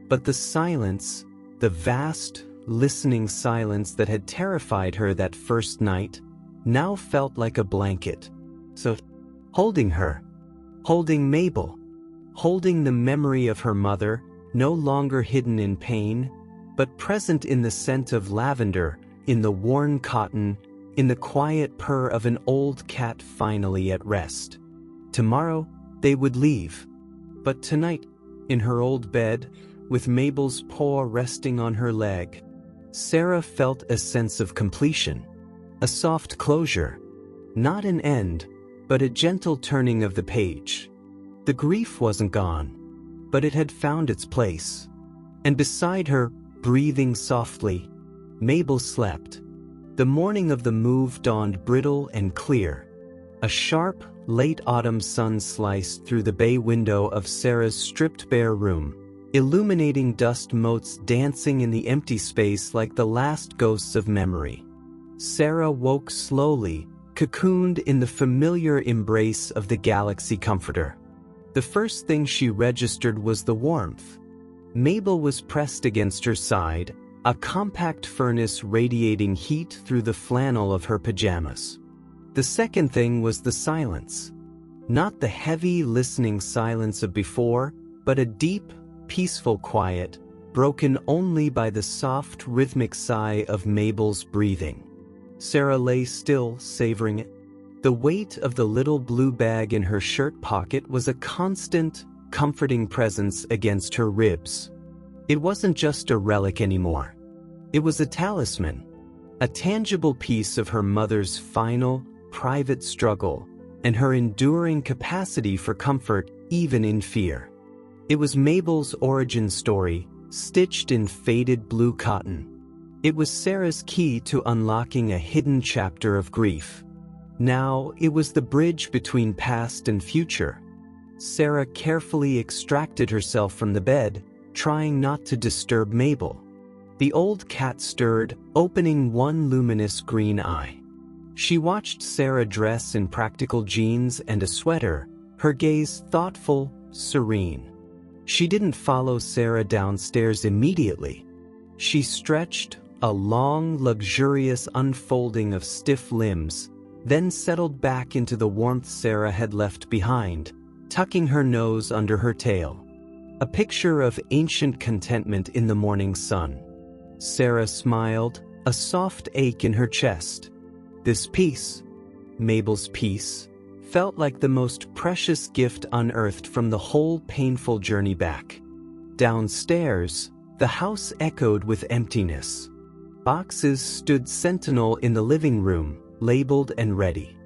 But the silence, the vast, listening silence that had terrified her that first night, now felt like a blanket. So, holding her, holding Mabel, holding the memory of her mother, no longer hidden in pain, but present in the scent of lavender, in the worn cotton, in the quiet purr of an old cat finally at rest. Tomorrow, they would leave. But tonight, in her old bed, with Mabel's paw resting on her leg, Sarah felt a sense of completion, a soft closure, not an end, but a gentle turning of the page. The grief wasn't gone, but it had found its place. And beside her, breathing softly, Mabel slept. The morning of the move dawned brittle and clear. A sharp, late autumn sun sliced through the bay window of Sarah's stripped-bare room, illuminating dust motes dancing in the empty space like the last ghosts of memory. Sarah woke slowly, cocooned in the familiar embrace of the galaxy comforter. The first thing she registered was the warmth. Mabel was pressed against her side, a compact furnace radiating heat through the flannel of her pajamas. The second thing was the silence. Not the heavy, listening silence of before, but a deep, peaceful quiet, broken only by the soft, rhythmic sigh of Mabel's breathing. Sarah lay still, savoring it. The weight of the little blue bag in her shirt pocket was a constant, comforting presence against her ribs. It wasn't just a relic anymore. It was a talisman, a tangible piece of her mother's final, private struggle, and her enduring capacity for comfort even in fear. It was Mabel's origin story, stitched in faded blue cotton. It was Sarah's key to unlocking a hidden chapter of grief. Now it was the bridge between past and future. Sarah carefully extracted herself from the bed, trying not to disturb Mabel. The old cat stirred, opening one luminous green eye. She watched Sarah dress in practical jeans and a sweater, her gaze thoughtful, serene. She didn't follow Sarah downstairs immediately. She stretched, a long, luxurious unfolding of stiff limbs, then settled back into the warmth Sarah had left behind, tucking her nose under her tail. A picture of ancient contentment in the morning sun. Sarah smiled, a soft ache in her chest. This peace, Mabel's peace, felt like the most precious gift unearthed from the whole painful journey back. Downstairs, the house echoed with emptiness. Boxes stood sentinel in the living room, labeled and ready.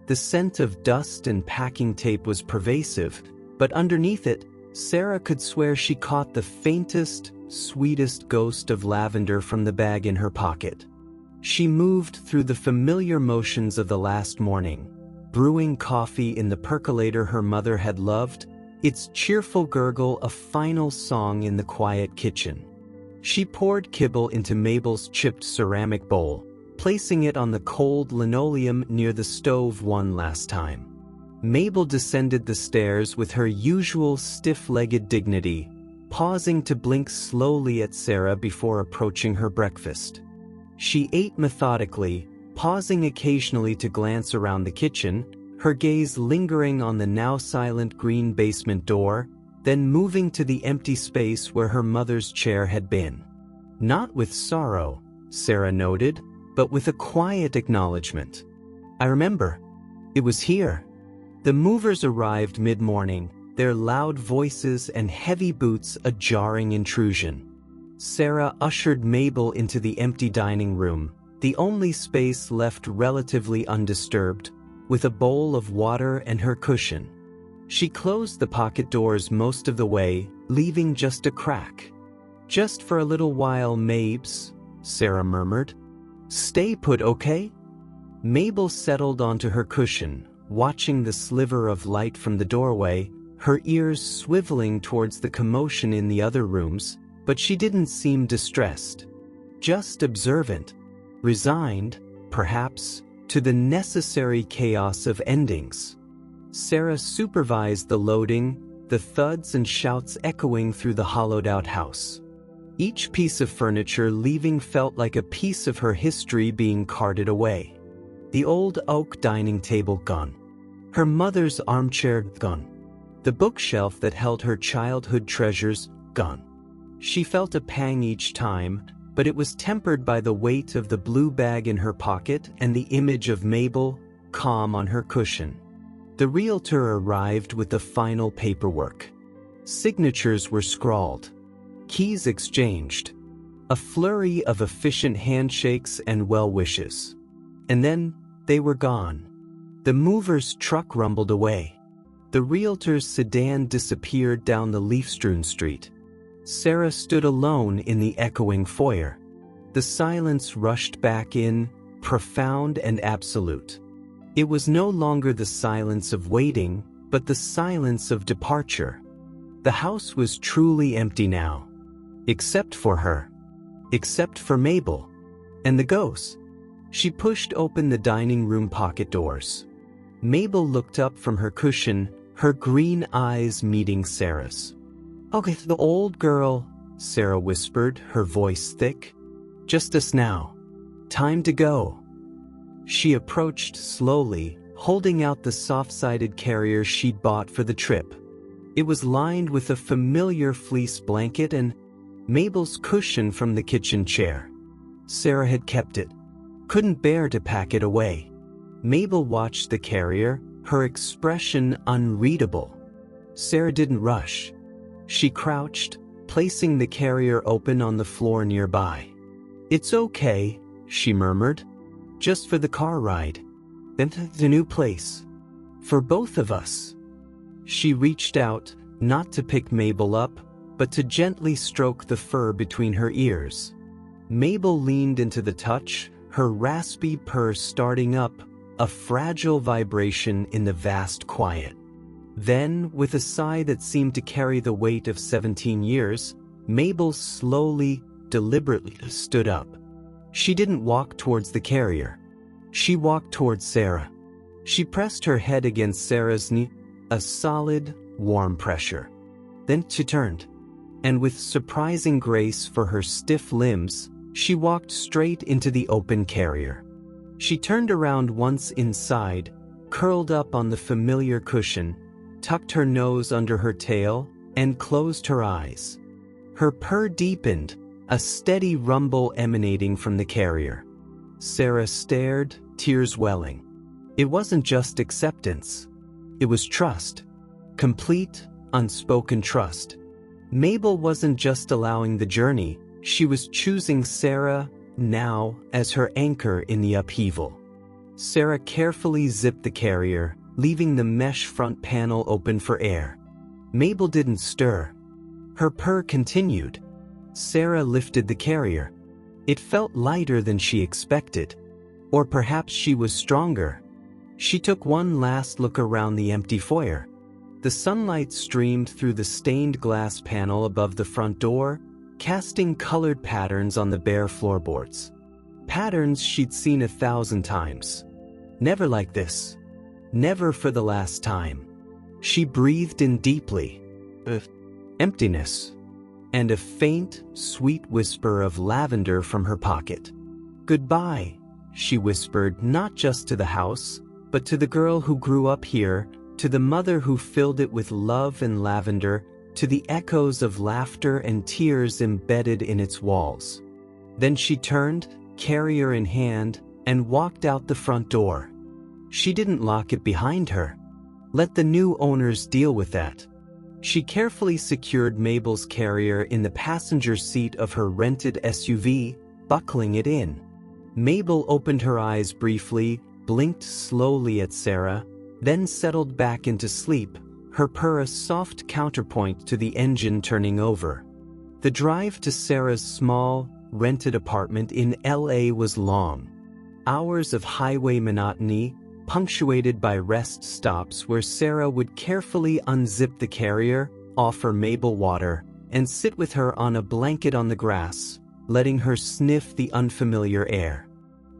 The scent of dust and packing tape was pervasive, but underneath it, Sarah could swear she caught the faintest, sweetest ghost of lavender from the bag in her pocket. She moved through the familiar motions of the last morning, brewing coffee in the percolator her mother had loved, its cheerful gurgle a final song in the quiet kitchen. She poured kibble into Mabel's chipped ceramic bowl, placing it on the cold linoleum near the stove one last time. Mabel descended the stairs with her usual stiff-legged dignity, pausing to blink slowly at Sarah before approaching her breakfast. She ate methodically, pausing occasionally to glance around the kitchen, her gaze lingering on the now silent green basement door, then moving to the empty space where her mother's chair had been. Not with sorrow, Sarah noted, but with a quiet acknowledgement. I remember. It was here. The movers arrived mid-morning, their loud voices and heavy boots a jarring intrusion. Sarah ushered Mabel into the empty dining room, the only space left relatively undisturbed, with a bowl of water and her cushion. She closed the pocket doors most of the way, leaving just a crack. "Just for a little while, Mabes," Sarah murmured. "Stay put, okay?" Mabel settled onto her cushion, watching the sliver of light from the doorway, her ears swiveling towards the commotion in the other rooms, but she didn't seem distressed. Just observant, resigned, perhaps, to the necessary chaos of endings. Sarah supervised the loading, the thuds and shouts echoing through the hollowed-out house. Each piece of furniture leaving felt like a piece of her history being carted away. The old oak dining table gone. Her mother's armchair gone. The bookshelf that held her childhood treasures gone. She felt a pang each time, but it was tempered by the weight of the blue bag in her pocket and the image of Mabel, calm on her cushion. The realtor arrived with the final paperwork. Signatures were scrawled. Keys exchanged. A flurry of efficient handshakes and well wishes. And then they were gone. The mover's truck rumbled away. The realtor's sedan disappeared down the leaf-strewn street. Sarah stood alone in the echoing foyer. The silence rushed back in, profound and absolute. It was no longer the silence of waiting, but the silence of departure. The house was truly empty now. Except for her. Except for Mabel. And the ghost. She pushed open the dining room pocket doors. Mabel looked up from her cushion, her green eyes meeting Sarah's. "Okay, the old girl," Sarah whispered, her voice thick. "Just us now. Time to go." She approached slowly, holding out the soft-sided carrier she'd bought for the trip. It was lined with a familiar fleece blanket and Mabel's cushion from the kitchen chair. Sarah had kept it. Couldn't bear to pack it away. Mabel watched the carrier, her expression unreadable. Sarah didn't rush. She crouched, placing the carrier open on the floor nearby. "It's okay," she murmured. "Just for the car ride. Then the new place. For both of us." She reached out, not to pick Mabel up, but to gently stroke the fur between her ears. Mabel leaned into the touch, her raspy purr starting up, a fragile vibration in the vast quiet. Then, with a sigh that seemed to carry the weight of 17 years, Mabel slowly, deliberately stood up. She didn't walk towards the carrier. She walked towards Sarah. She pressed her head against Sarah's knee, a solid, warm pressure. Then she turned, and with surprising grace for her stiff limbs, she walked straight into the open carrier. She turned around once inside, curled up on the familiar cushion, tucked her nose under her tail, and closed her eyes. Her purr deepened, a steady rumble emanating from the carrier. Sarah stared, tears welling. It wasn't just acceptance. It was trust. Complete, unspoken trust. Mabel wasn't just allowing the journey, she was choosing Sarah, now, as her anchor in the upheaval. Sarah carefully zipped the carrier, leaving the mesh front panel open for air. Mabel didn't stir. Her purr continued. Sarah lifted the carrier. It felt lighter than she expected. Or perhaps she was stronger. She took one last look around the empty foyer. The sunlight streamed through the stained glass panel above the front door, casting colored patterns on the bare floorboards. Patterns she'd seen 1,000 times. Never like this. Never for the last time. She breathed in deeply. Emptiness. And a faint, sweet whisper of lavender from her pocket. "Goodbye," she whispered, not just to the house, but to the girl who grew up here, to the mother who filled it with love and lavender, to the echoes of laughter and tears embedded in its walls. Then she turned, carrier in hand, and walked out the front door. She didn't lock it behind her. Let the new owners deal with that. She carefully secured Mabel's carrier in the passenger seat of her rented SUV, buckling it in. Mabel opened her eyes briefly, blinked slowly at Sarah, then settled back into sleep, her purr a soft counterpoint to the engine turning over. The drive to Sarah's small, rented apartment in LA was long. Hours of highway monotony, punctuated by rest stops where Sarah would carefully unzip the carrier, offer Mabel water, and sit with her on a blanket on the grass, letting her sniff the unfamiliar air.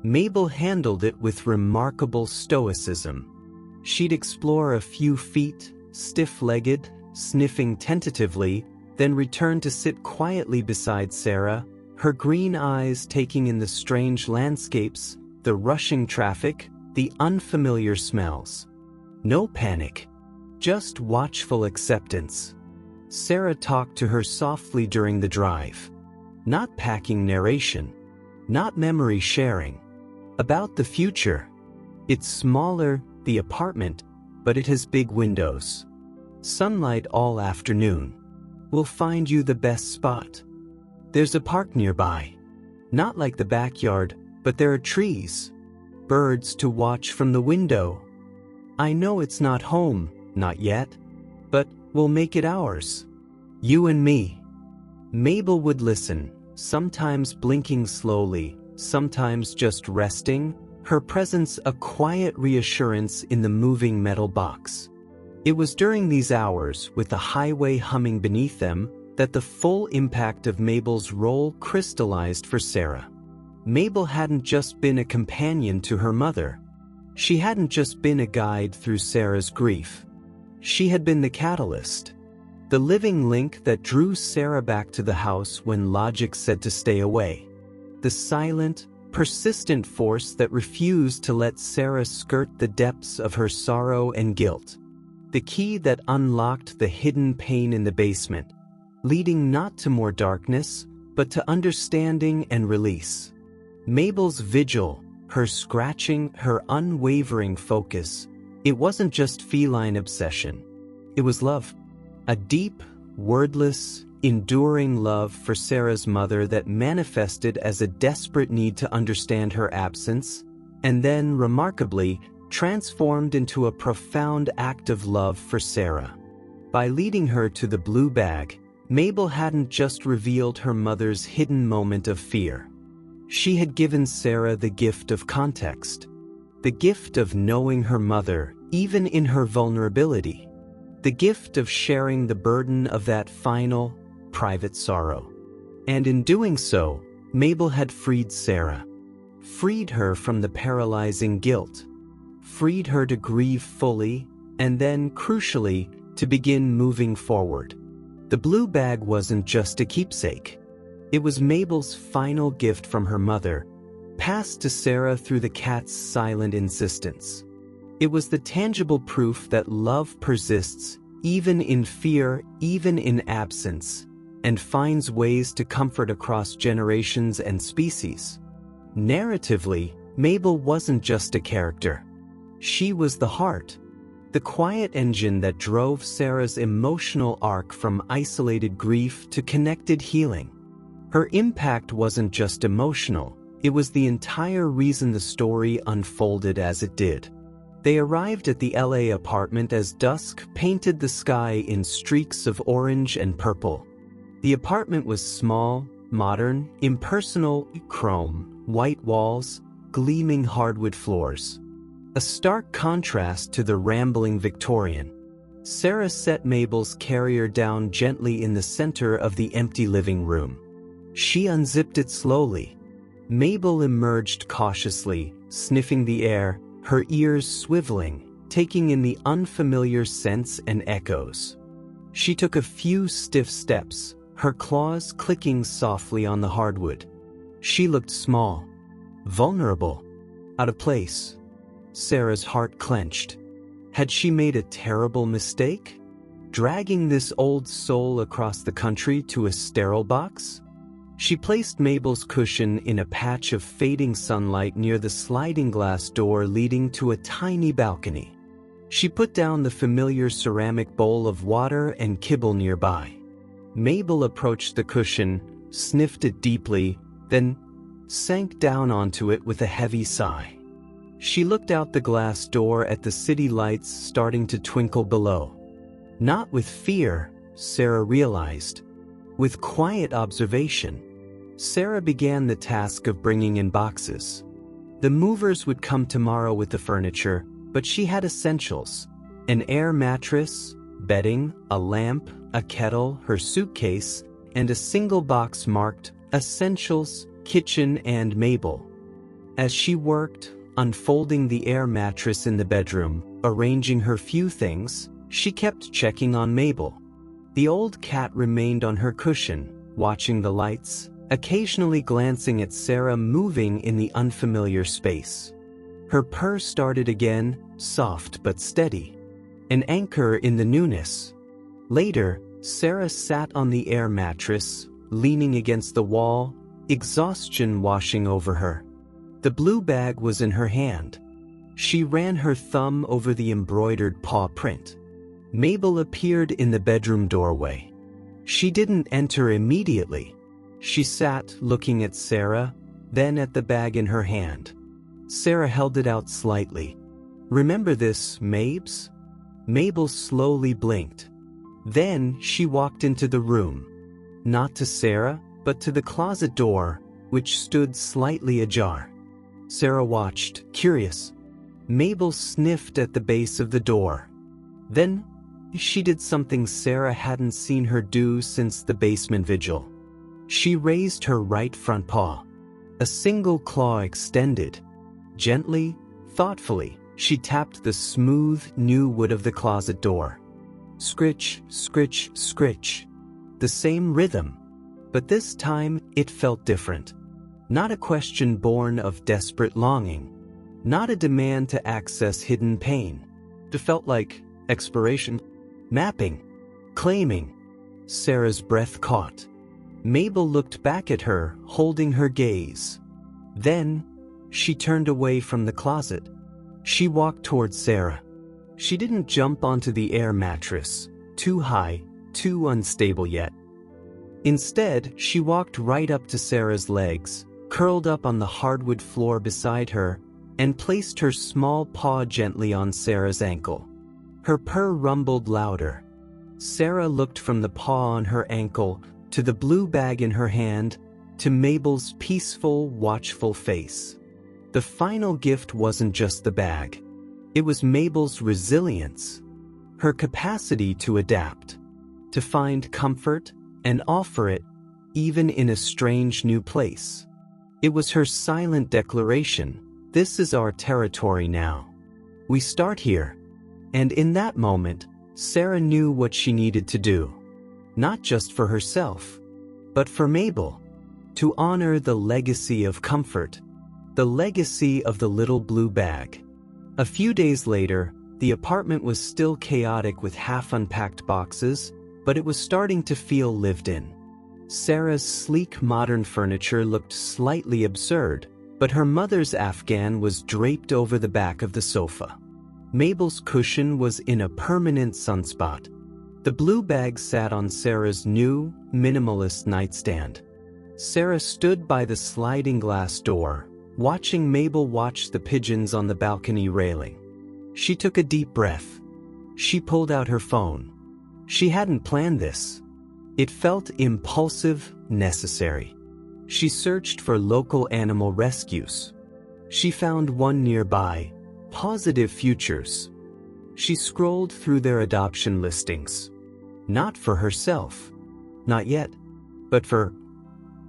Mabel handled it with remarkable stoicism. She'd explore a few feet, stiff-legged, sniffing tentatively, then return to sit quietly beside Sarah, her green eyes taking in the strange landscapes, the rushing traffic, the unfamiliar smells. No panic. Just watchful acceptance. Sarah talked to her softly during the drive. Not packing narration. Not memory sharing. About the future. It's smaller, the apartment, but it has big windows. Sunlight all afternoon. We'll find you the best spot. There's a park nearby. Not like the backyard, but there are trees. Birds to watch from the window. I know it's not home, not yet, but we'll make it ours. You and me." Mabel would listen, sometimes blinking slowly, sometimes just resting, her presence a quiet reassurance in the moving metal box. It was during these hours, with the highway humming beneath them, that the full impact of Mabel's role crystallized for Sarah. Mabel hadn't just been a companion to her mother. She hadn't just been a guide through Sarah's grief. She had been the catalyst, the living link that drew Sarah back to the house when logic said to stay away. The silent, persistent force that refused to let Sarah skirt the depths of her sorrow and guilt. The key that unlocked the hidden pain in the basement, leading not to more darkness, but to understanding and release. Mabel's vigil, her scratching, her unwavering focus, it wasn't just feline obsession. It was love. A deep, wordless, enduring love for Sarah's mother that manifested as a desperate need to understand her absence, and then, remarkably, transformed into a profound act of love for Sarah. By leading her to the blue bag, Mabel hadn't just revealed her mother's hidden moment of fear. She had given Sarah the gift of context, the gift of knowing her mother, even in her vulnerability, the gift of sharing the burden of that final, private sorrow. And in doing so, Mabel had freed Sarah, freed her from the paralyzing guilt, freed her to grieve fully, and then, crucially, to begin moving forward. The blue bag wasn't just a keepsake. It was Mabel's final gift from her mother, passed to Sarah through the cat's silent insistence. It was the tangible proof that love persists, even in fear, even in absence, and finds ways to comfort across generations and species. Narratively, Mabel wasn't just a character. She was the heart, the quiet engine that drove Sarah's emotional arc from isolated grief to connected healing. Her impact wasn't just emotional, it was the entire reason the story unfolded as it did. They arrived at the LA apartment as dusk painted the sky in streaks of orange and purple. The apartment was small, modern, impersonal, chrome, white walls, gleaming hardwood floors. A stark contrast to the rambling Victorian. Sarah set Mabel's carrier down gently in the center of the empty living room. She unzipped it slowly. Mabel emerged cautiously, sniffing the air, her ears swiveling, taking in the unfamiliar scents and echoes. She took a few stiff steps, her claws clicking softly on the hardwood. She looked small, vulnerable, out of place. Sarah's heart clenched. Had she made a terrible mistake? Dragging this old soul across the country to a sterile box? She placed Mabel's cushion in a patch of fading sunlight near the sliding glass door leading to a tiny balcony. She put down the familiar ceramic bowl of water and kibble nearby. Mabel approached the cushion, sniffed it deeply, then sank down onto it with a heavy sigh. She looked out the glass door at the city lights starting to twinkle below. Not with fear, Sarah realized. With quiet observation. Sarah began the task of bringing in boxes. The movers would come tomorrow with the furniture, but she had essentials: an air mattress, bedding, a lamp, a kettle, her suitcase, and a single box marked Essentials, Kitchen and Mabel. As she worked, unfolding the air mattress in the bedroom, arranging her few things, she kept checking on Mabel. The old cat remained on her cushion, watching the lights, occasionally glancing at Sarah moving in the unfamiliar space. Her purr started again, soft but steady, an anchor in the newness. Later, Sarah sat on the air mattress, leaning against the wall, exhaustion washing over her. The blue bag was in her hand. She ran her thumb over the embroidered paw print. Mabel appeared in the bedroom doorway. She didn't enter immediately. She sat looking at Sarah, then at the bag in her hand. Sarah held it out slightly. Remember this, Mabes? Mabel slowly blinked. Then she walked into the room. Not to Sarah, but to the closet door, which stood slightly ajar. Sarah watched, curious. Mabel sniffed at the base of the door. Then, she did something Sarah hadn't seen her do since the basement vigil. She raised her right front paw. A single claw extended. Gently, thoughtfully, she tapped the smooth, new wood of the closet door. Scritch, scritch, scritch. The same rhythm. But this time, it felt different. Not a question born of desperate longing. Not a demand to access hidden pain. It felt like exploration, mapping, claiming. Sarah's breath caught. Mabel looked back at her, holding her gaze. Then, she turned away from the closet. She walked towards Sarah. She didn't jump onto the air mattress, too high, too unstable yet. Instead, she walked right up to Sarah's legs, curled up on the hardwood floor beside her, and placed her small paw gently on Sarah's ankle. Her purr rumbled louder. Sarah looked from the paw on her ankle to the blue bag in her hand, to Mabel's peaceful, watchful face. The final gift wasn't just the bag. It was Mabel's resilience, her capacity to adapt, to find comfort and offer it, even in a strange new place. It was her silent declaration, "This is our territory now. We start here." And in that moment, Sarah knew what she needed to do. Not just for herself, but for Mabel. To honor the legacy of comfort, the legacy of the little blue bag. A few days later, the apartment was still chaotic with half-unpacked boxes, but it was starting to feel lived in. Sarah's sleek modern furniture looked slightly absurd, but her mother's Afghan was draped over the back of the sofa. Mabel's cushion was in a permanent sunspot. The blue bag sat on Sarah's new, minimalist nightstand. Sarah stood by the sliding glass door, watching Mabel watch the pigeons on the balcony railing. She took a deep breath. She pulled out her phone. She hadn't planned this. It felt impulsive, necessary. She searched for local animal rescues. She found one nearby, Positive Futures. She scrolled through their adoption listings. Not for herself. Not yet. But for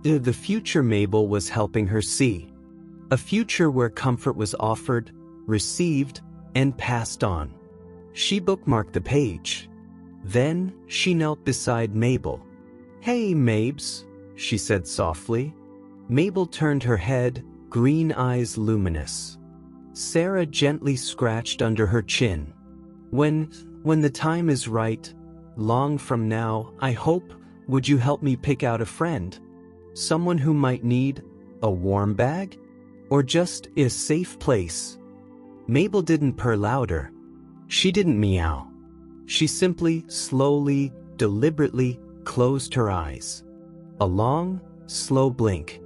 the future Mabel was helping her see. A future where comfort was offered, received, and passed on. She bookmarked the page. Then, she knelt beside Mabel. "Hey, Mabes," she said softly. Mabel turned her head, green eyes luminous. Sarah gently scratched under her chin. When the time is right, long from now, I hope, would you help me pick out a friend? Someone who might need a warm bag? Or just a safe place?" Mabel didn't purr louder. She didn't meow. She simply, slowly, deliberately closed her eyes. A long, slow blink.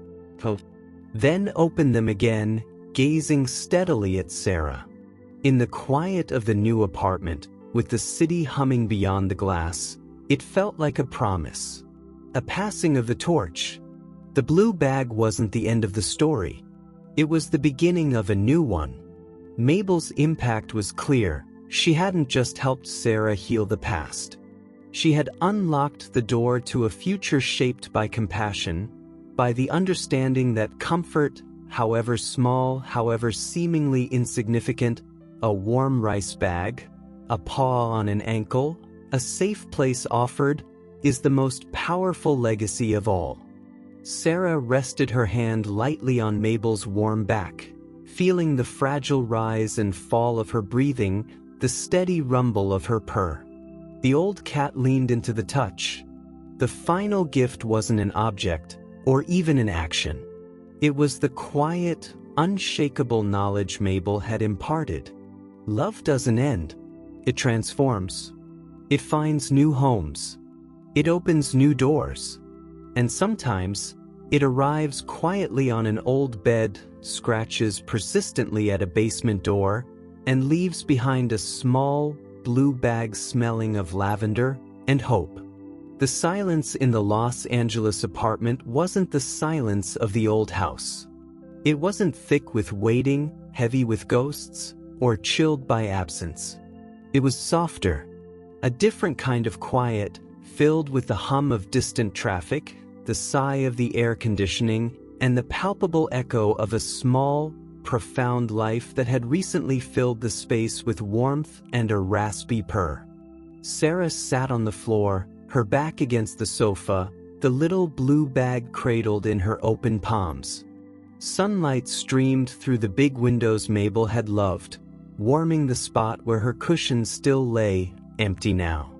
Then opened them again, gazing steadily at Sarah. In the quiet of the new apartment, with the city humming beyond the glass, it felt like a promise. A passing of the torch. The blue bag wasn't the end of the story. It was the beginning of a new one. Mabel's impact was clear. She hadn't just helped Sarah heal the past. She had unlocked the door to a future shaped by compassion, by the understanding that comfort, however small, however seemingly insignificant, a warm rice bag, a paw on an ankle, a safe place offered, is the most powerful legacy of all. Sarah rested her hand lightly on Mabel's warm back, feeling the fragile rise and fall of her breathing, the steady rumble of her purr. The old cat leaned into the touch. The final gift wasn't an object, or even an action. It was the quiet, unshakable knowledge Mabel had imparted. Love doesn't end. It transforms. It finds new homes. It opens new doors. And sometimes, it arrives quietly on an old bed, scratches persistently at a basement door, and leaves behind a small, blue bag smelling of lavender and hope. The silence in the Los Angeles apartment wasn't the silence of the old house. It wasn't thick with waiting, heavy with ghosts, or chilled by absence. It was softer, a different kind of quiet, filled with the hum of distant traffic, the sigh of the air conditioning, and the palpable echo of a small, profound life that had recently filled the space with warmth and a raspy purr. Sarah sat on the floor, her back against the sofa, the little blue bag cradled in her open palms. Sunlight streamed through the big windows Mabel had loved, warming the spot where her cushion still lay, empty now.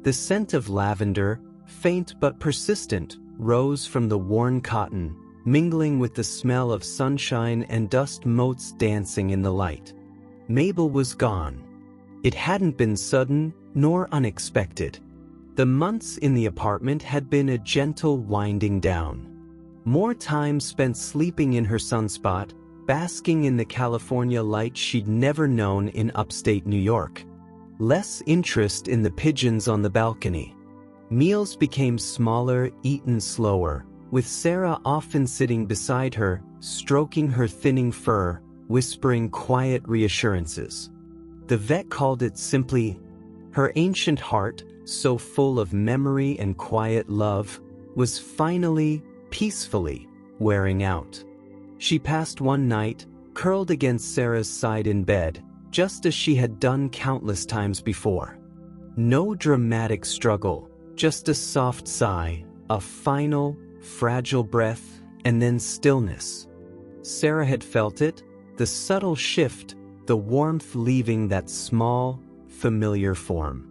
The scent of lavender, faint but persistent, rose from the worn cotton, mingling with the smell of sunshine and dust motes dancing in the light. Mabel was gone. It hadn't been sudden nor unexpected. The months in the apartment had been a gentle winding down. More time spent sleeping in her sunspot, basking in the California light she'd never known in upstate New York. Less interest in the pigeons on the balcony. Meals became smaller, eaten slower, with Sarah often sitting beside her, stroking her thinning fur, whispering quiet reassurances. The vet called it simply, her ancient heart, so full of memory and quiet love, was finally, peacefully, wearing out. She passed one night, curled against Sarah's side in bed, just as she had done countless times before. No dramatic struggle, just a soft sigh, a final, fragile breath, and then stillness. Sarah had felt it, the subtle shift, the warmth leaving that small, familiar form.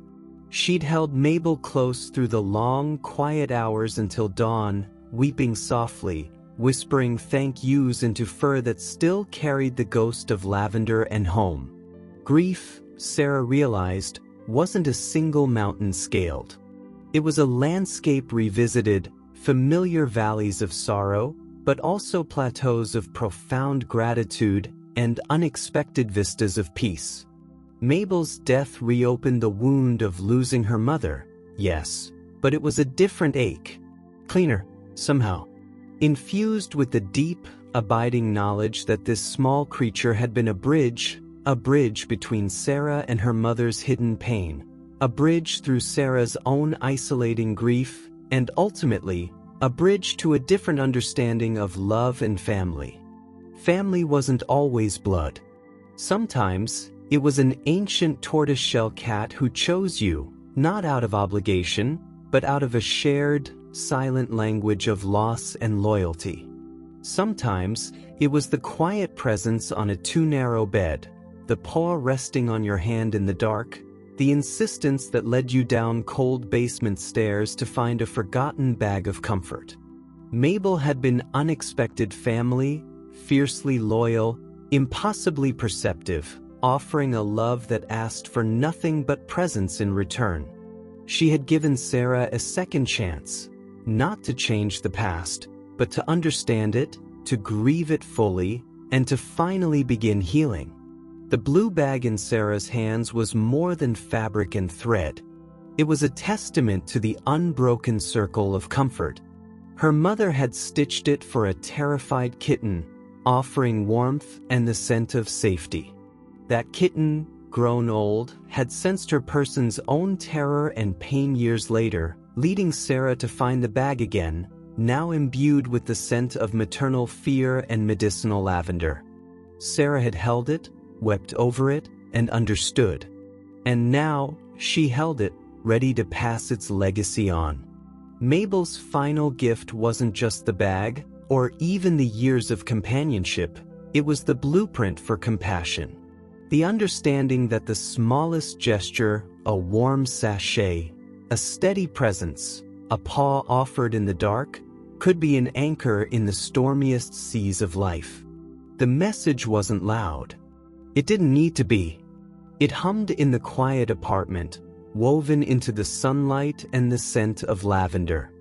She'd held Mabel close through the long, quiet hours until dawn, weeping softly, whispering thank yous into fur that still carried the ghost of lavender and home. Grief, Sarah realized, wasn't a single mountain scaled. It was a landscape revisited, familiar valleys of sorrow, but also plateaus of profound gratitude and unexpected vistas of peace. Mabel's death reopened the wound of losing her mother, yes, but it was a different ache. Cleaner, somehow. Infused with the deep, abiding knowledge that this small creature had been a bridge between Sarah and her mother's hidden pain, a bridge through Sarah's own isolating grief, and ultimately, a bridge to a different understanding of love and family. Family wasn't always blood. Sometimes, it was an ancient tortoiseshell cat who chose you, not out of obligation, but out of a shared, silent language of loss and loyalty. Sometimes, it was the quiet presence on a too-narrow bed, the paw resting on your hand in the dark, the insistence that led you down cold basement stairs to find a forgotten bag of comfort. Mabel had been unexpected family, fiercely loyal, impossibly perceptive, offering a love that asked for nothing but presence in return. She had given Sarah a second chance, not to change the past, but to understand it, to grieve it fully, and to finally begin healing. The blue bag in Sarah's hands was more than fabric and thread. It was a testament to the unbroken circle of comfort. Her mother had stitched it for a terrified kitten, offering warmth and the scent of safety. That kitten, grown old, had sensed her person's own terror and pain years later, leading Sarah to find the bag again, now imbued with the scent of maternal fear and medicinal lavender. Sarah had held it, wept over it, and understood. And now, she held it, ready to pass its legacy on. Mabel's final gift wasn't just the bag, or even the years of companionship, it was the blueprint for compassion. The understanding that the smallest gesture, a warm sachet, a steady presence, a paw offered in the dark, could be an anchor in the stormiest seas of life. The message wasn't loud. It didn't need to be. It hummed in the quiet apartment, woven into the sunlight and the scent of lavender.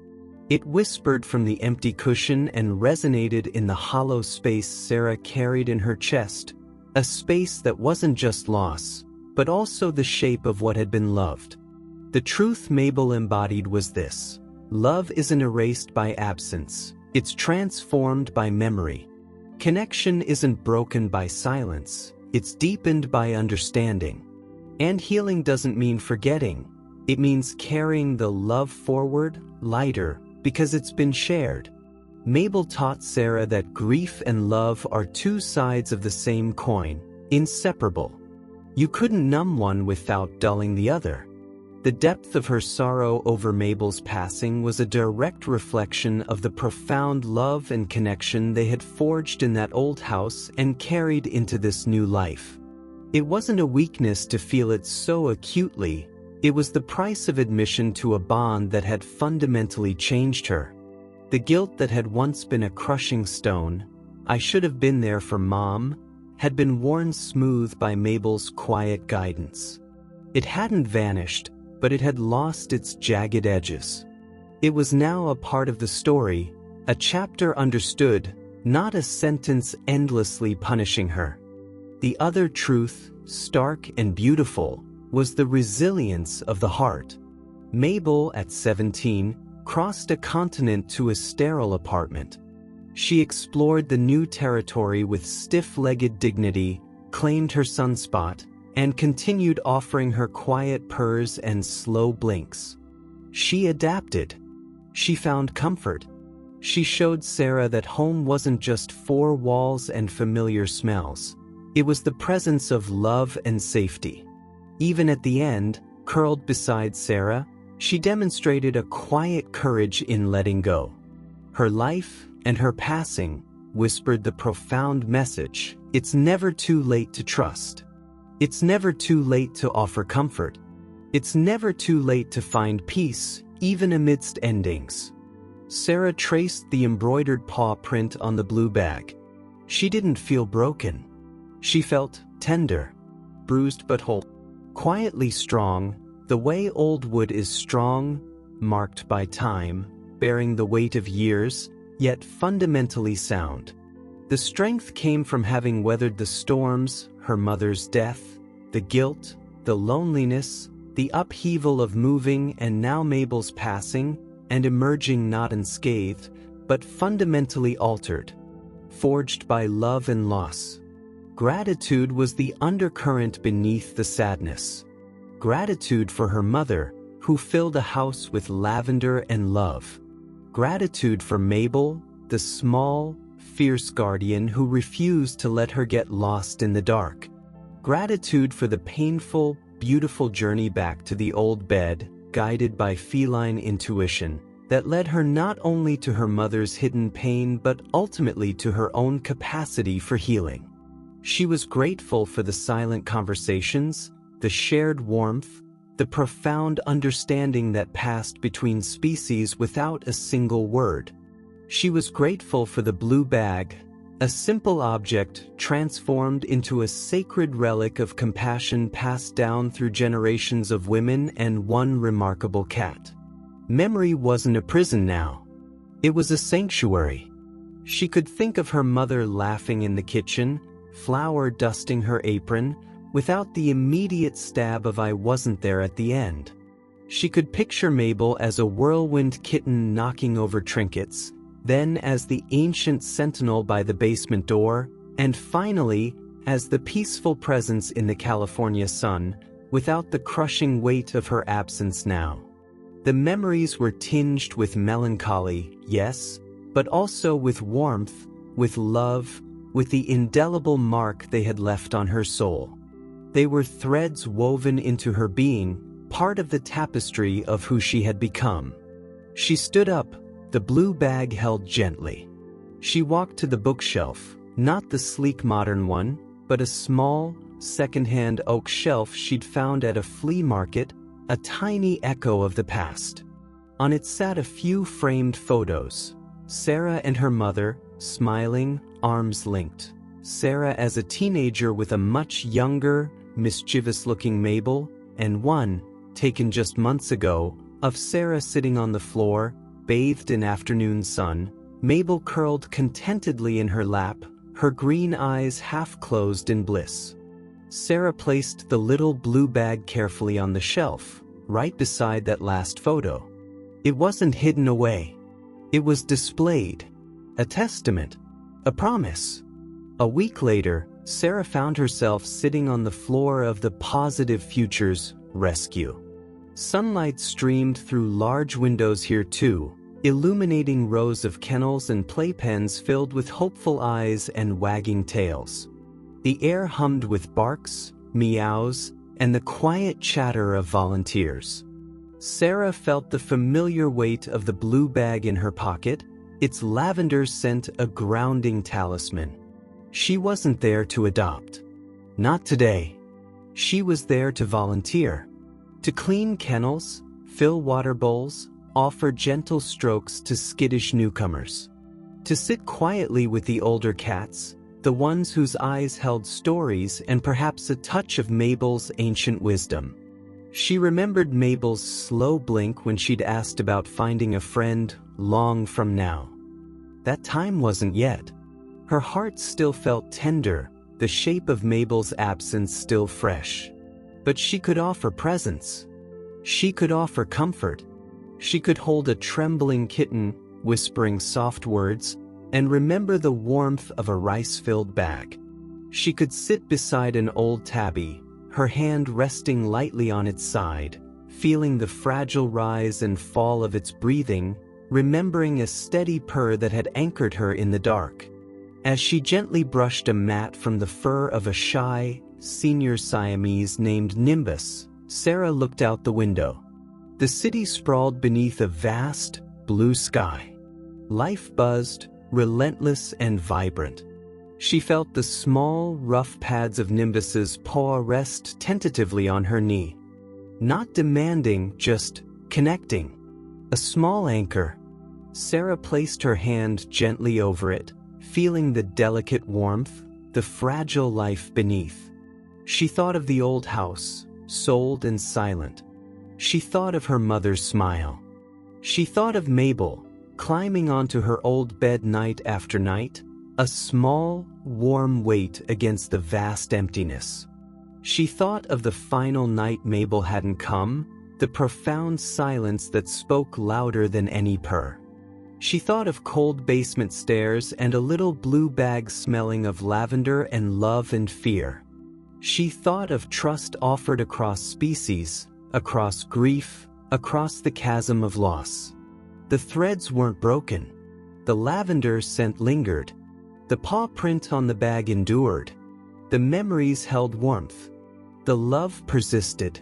It whispered from the empty cushion and resonated in the hollow space Sarah carried in her chest, a space that wasn't just loss, but also the shape of what had been loved. The truth Mabel embodied was this: love isn't erased by absence, it's transformed by memory. Connection isn't broken by silence, it's deepened by understanding. And healing doesn't mean forgetting, it means carrying the love forward, lighter, because it's been shared. Mabel taught Sarah that grief and love are two sides of the same coin, inseparable. You couldn't numb one without dulling the other. The depth of her sorrow over Mabel's passing was a direct reflection of the profound love and connection they had forged in that old house and carried into this new life. It wasn't a weakness to feel it so acutely, it was the price of admission to a bond that had fundamentally changed her. The guilt that had once been a crushing stone, "I should have been there for Mom," had been worn smooth by Mabel's quiet guidance. It hadn't vanished, but it had lost its jagged edges. It was now a part of the story, a chapter understood, not a sentence endlessly punishing her. The other truth, stark and beautiful, was the resilience of the heart. Mabel, at 17, crossed a continent to a sterile apartment. She explored the new territory with stiff-legged dignity, claimed her sunspot, and continued offering her quiet purrs and slow blinks. She adapted. She found comfort. She showed Sarah that home wasn't just four walls and familiar smells. It was the presence of love and safety. Even at the end, curled beside Sarah, she demonstrated a quiet courage in letting go. Her life and her passing whispered the profound message: it's never too late to trust. It's never too late to offer comfort. It's never too late to find peace, even amidst endings. Sarah traced the embroidered paw print on the blue bag. She didn't feel broken. She felt tender, bruised but whole, quietly strong, the way old wood is strong, marked by time, bearing the weight of years, yet fundamentally sound. The strength came from having weathered the storms, her mother's death, the guilt, the loneliness, the upheaval of moving and now Mabel's passing, and emerging not unscathed, but fundamentally altered, forged by love and loss. Gratitude was the undercurrent beneath the sadness. Gratitude for her mother, who filled a house with lavender and love. Gratitude for Mabel, the small, fierce guardian who refused to let her get lost in the dark. Gratitude for the painful, beautiful journey back to the old bed, guided by feline intuition, that led her not only to her mother's hidden pain but ultimately to her own capacity for healing. She was grateful for the silent conversations, the shared warmth, the profound understanding that passed between species without a single word. She was grateful for the blue bag, a simple object transformed into a sacred relic of compassion passed down through generations of women and one remarkable cat. Memory wasn't a prison now. It was a sanctuary. She could think of her mother laughing in the kitchen, flour dusting her apron, without the immediate stab of "I wasn't there" at the end. She could picture Mabel as a whirlwind kitten knocking over trinkets, then as the ancient sentinel by the basement door, and finally as the peaceful presence in the California sun, without the crushing weight of her absence now. The memories were tinged with melancholy, yes, but also with warmth, with love, with the indelible mark they had left on her soul. They were threads woven into her being, part of the tapestry of who she had become. She stood up, the blue bag held gently. She walked to the bookshelf, not the sleek modern one, but a small, second-hand oak shelf she'd found at a flea market, a tiny echo of the past. On it sat a few framed photos. Sarah and her mother, smiling, arms linked. Sarah as a teenager with a much younger, mischievous-looking Mabel, and one, taken just months ago, of Sarah sitting on the floor, bathed in afternoon sun, Mabel curled contentedly in her lap, her green eyes half closed in bliss. Sarah placed the little blue bag carefully on the shelf, right beside that last photo. It wasn't hidden away. It was displayed. A testament. A promise. A week later, Sarah found herself sitting on the floor of the Positive Futures Rescue. Sunlight streamed through large windows here too, illuminating rows of kennels and playpens filled with hopeful eyes and wagging tails. The air hummed with barks, meows, and the quiet chatter of volunteers. Sarah felt the familiar weight of the blue bag in her pocket, its lavender scent a grounding talisman. She wasn't there to adopt. Not today. She was there to volunteer. To clean kennels, fill water bowls, offer gentle strokes to skittish newcomers. To sit quietly with the older cats, the ones whose eyes held stories and perhaps a touch of Mabel's ancient wisdom. She remembered Mabel's slow blink when she'd asked about finding a friend long from now. That time wasn't yet. Her heart still felt tender, the shape of Mabel's absence still fresh. But she could offer presence. She could offer comfort. She could hold a trembling kitten, whispering soft words, and remember the warmth of a rice-filled bag. She could sit beside an old tabby, her hand resting lightly on its side, feeling the fragile rise and fall of its breathing, remembering a steady purr that had anchored her in the dark. As she gently brushed a mat from the fur of a shy, senior Siamese named Nimbus, Sarah looked out the window. The city sprawled beneath a vast, blue sky. Life buzzed, relentless and vibrant. She felt the small, rough pads of Nimbus's paw rest tentatively on her knee. Not demanding, just connecting. A small anchor. Sarah placed her hand gently over it, feeling the delicate warmth, the fragile life beneath. She thought of the old house, sold and silent. She thought of her mother's smile. She thought of Mabel, climbing onto her old bed night after night, a small, warm weight against the vast emptiness. She thought of the final night Mabel hadn't come, the profound silence that spoke louder than any purr. She thought of cold basement stairs and a little blue bag smelling of lavender and love and fear. She thought of trust offered across species, across grief, across the chasm of loss. The threads weren't broken. The lavender scent lingered. The paw print on the bag endured. The memories held warmth. The love persisted.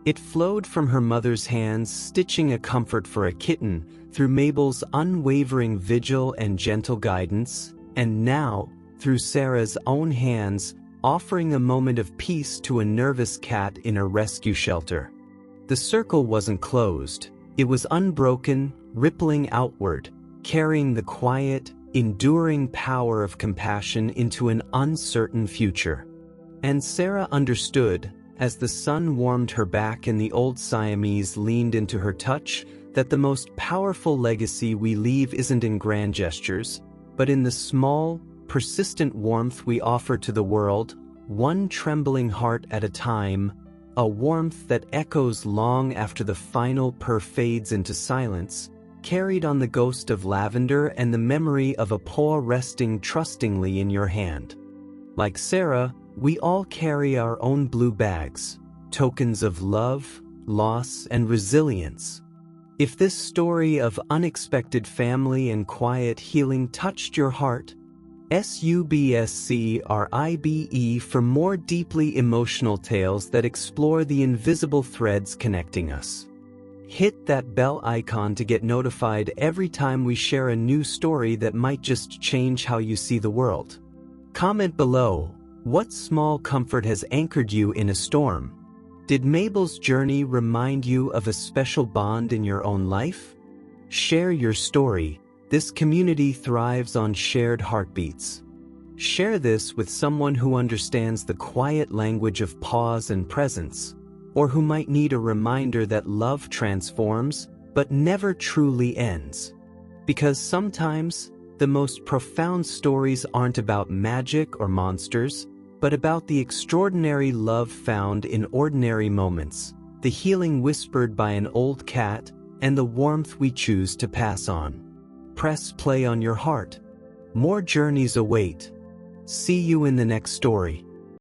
It flowed from her mother's hands, stitching a comfort for a kitten, through Mabel's unwavering vigil and gentle guidance, and now, through Sarah's own hands, offering a moment of peace to a nervous cat in a rescue shelter. The circle wasn't closed. It was unbroken, rippling outward, carrying the quiet, enduring power of compassion into an uncertain future. And Sarah understood, as the sun warmed her back and the old Siamese leaned into her touch, that the most powerful legacy we leave isn't in grand gestures, but in the small, persistent warmth we offer to the world, one trembling heart at a time, a warmth that echoes long after the final purr fades into silence, carried on the ghost of lavender and the memory of a paw resting trustingly in your hand. Like Sarah, we all carry our own blue bags, tokens of love, loss, and resilience. If this story of unexpected family and quiet healing touched your heart, subscribe for more deeply emotional tales that explore the invisible threads connecting us. Hit that bell icon to get notified every time we share a new story that might just change how you see the world. Comment below, what small comfort has anchored you in a storm? Did Mabel's journey remind you of a special bond in your own life? Share your story. This community thrives on shared heartbeats. Share this with someone who understands the quiet language of pause and presence, or who might need a reminder that love transforms, but never truly ends. Because sometimes, The most profound stories aren't about magic or monsters, but about the extraordinary love found in ordinary moments, the healing whispered by an old cat, and the warmth we choose to pass on. Press play on your heart. More journeys await. See you in the next story.